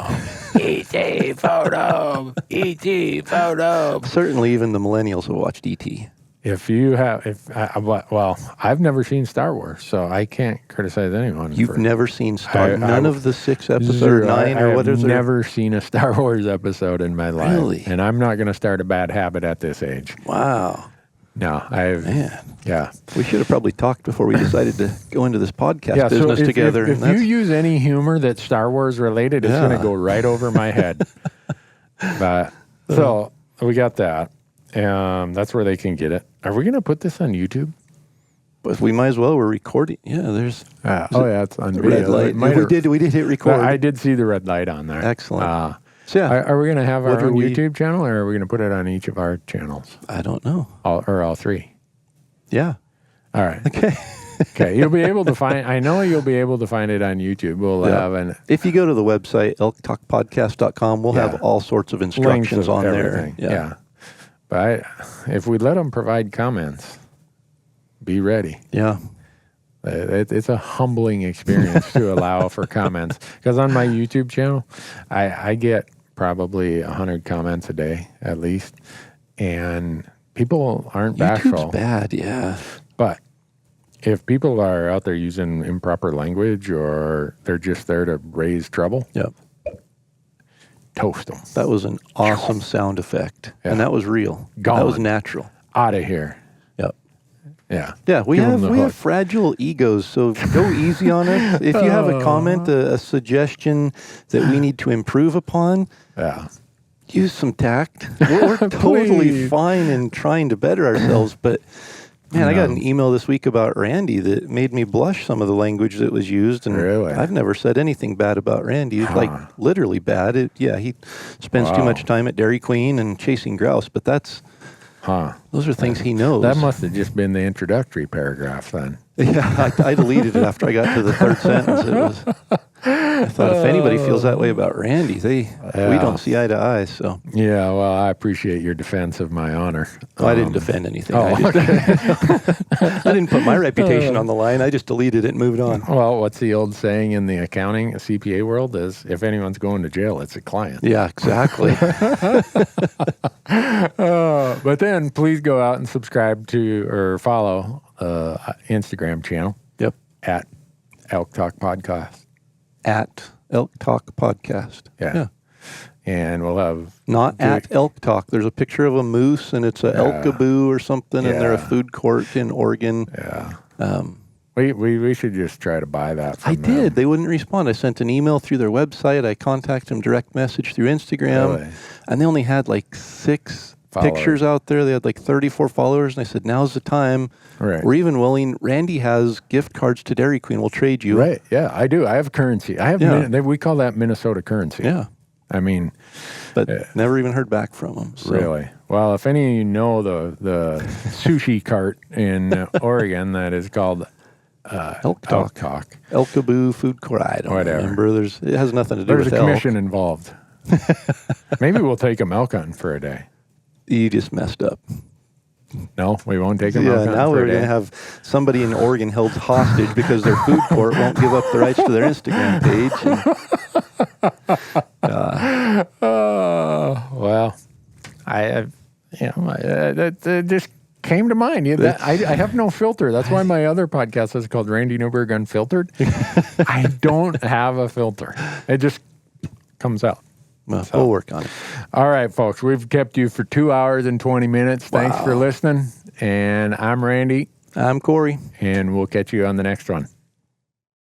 ET photo. ET photo. Certainly, even the millennials have watched ET. Well, I've never seen Star Wars, so I can't criticize anyone. You've never seen none of the 6 episodes or 9 or what is it? I've never seen a Star Wars episode in my life. Really? And I'm not going to start a bad habit at this age. Wow. No, Man. Yeah. We should have probably talked before we decided to go into this podcast Yeah, so business together. If you use any humor that's Star Wars related, it's going to go right over my head. But so we got that. That's where they can get it. Are we going to put this on YouTube? But we might as well. We're recording. Yeah, there's it's on the video. red light. We did hit record. I did see the red light on there. Excellent. So Are we going to have What our are own we- YouTube channel, or are we going to put it on each of our channels? I don't know. All three? Yeah. All right. Okay. Okay. You'll be able to find. I know you'll be able to find it on YouTube. We'll have If you go to the website, elktalkpodcast.com, we'll have all sorts of links instructions of on everything. there. Yeah. But if we let them provide comments, be ready. Yeah. It's a humbling experience to allow for comments, because on my YouTube channel, I get probably 100 comments a day at least, and people aren't bashful. YouTube's bad, yeah. But if people are out there using improper language, or they're just there to raise trouble, Yep. toast them. That was an awesome sound effect. Yeah. And that was real. Gone. That was natural. Out of here. Yep. Yeah. Yeah, we Give 'em have the we hook. have fragile egos, so go easy on us. If you have a comment, a suggestion that we need to improve upon, Yeah. use some tact. We're totally Please. fine in trying to better ourselves, but man, I got an email this week about Randy that made me blush some of the language that was used, and Really? I've never said anything bad about Randy. Like literally bad. He spends too Wow. much time at Dairy Queen and chasing grouse, but those are things he knows. That must have just been the introductory paragraph then. Yeah, I deleted it after I got to the third sentence. I thought if anybody feels that way about Randy, we don't see eye to eye. So Yeah, well, I appreciate your defense of my honor. I didn't defend anything. Oh, I didn't put my reputation on the line. I just deleted it and moved on. Well, what's the old saying in the accounting CPA world is, if anyone's going to jail, it's a client. Yeah, exactly. But then please go out and subscribe to or follow Instagram channel Yep. at Elk Talk Podcast. At Elk Talk Podcast. Yeah. And we'll have Not at Elk Talk. There's a picture of a moose, and it's a Elkaboo or something, and they're a Yeah. food court in Oregon. Yeah. We should just try to buy that from I them. did. They wouldn't respond. I sent an email through their website. I contacted them direct message through Instagram. Really? And they only had like 6 Followers. pictures out there. They had like 34 followers. And I said, now's the time. Right. We're even willing. Randy has gift cards to Dairy Queen. We'll trade you. Right. Yeah, I do. I have currency. I have. Yeah. We call that Minnesota currency. Yeah. I mean, But never even heard back from them. So. really. Well, if any of you know the sushi cart in Oregon that is called Elk Talk. Elkaboo food court. I don't Whatever. remember. It has nothing to do There's with a elk. commission involved. Maybe we'll take them elk hunting for a day. You just messed up. No, we won't take them Yeah, elk hunting now for we're a day. going to have somebody in Oregon held hostage because their food court won't give up the rights to their Instagram page. Well, that just came to mind. I have no filter. That's why my other podcast is called Randy Newberg Unfiltered. I don't have a filter. It just comes out. Well, we'll work on it. All right, folks. We've kept you for 2 hours and 20 minutes. Thanks for listening. And I'm Randy, I'm Corey. and we'll catch you on the next one.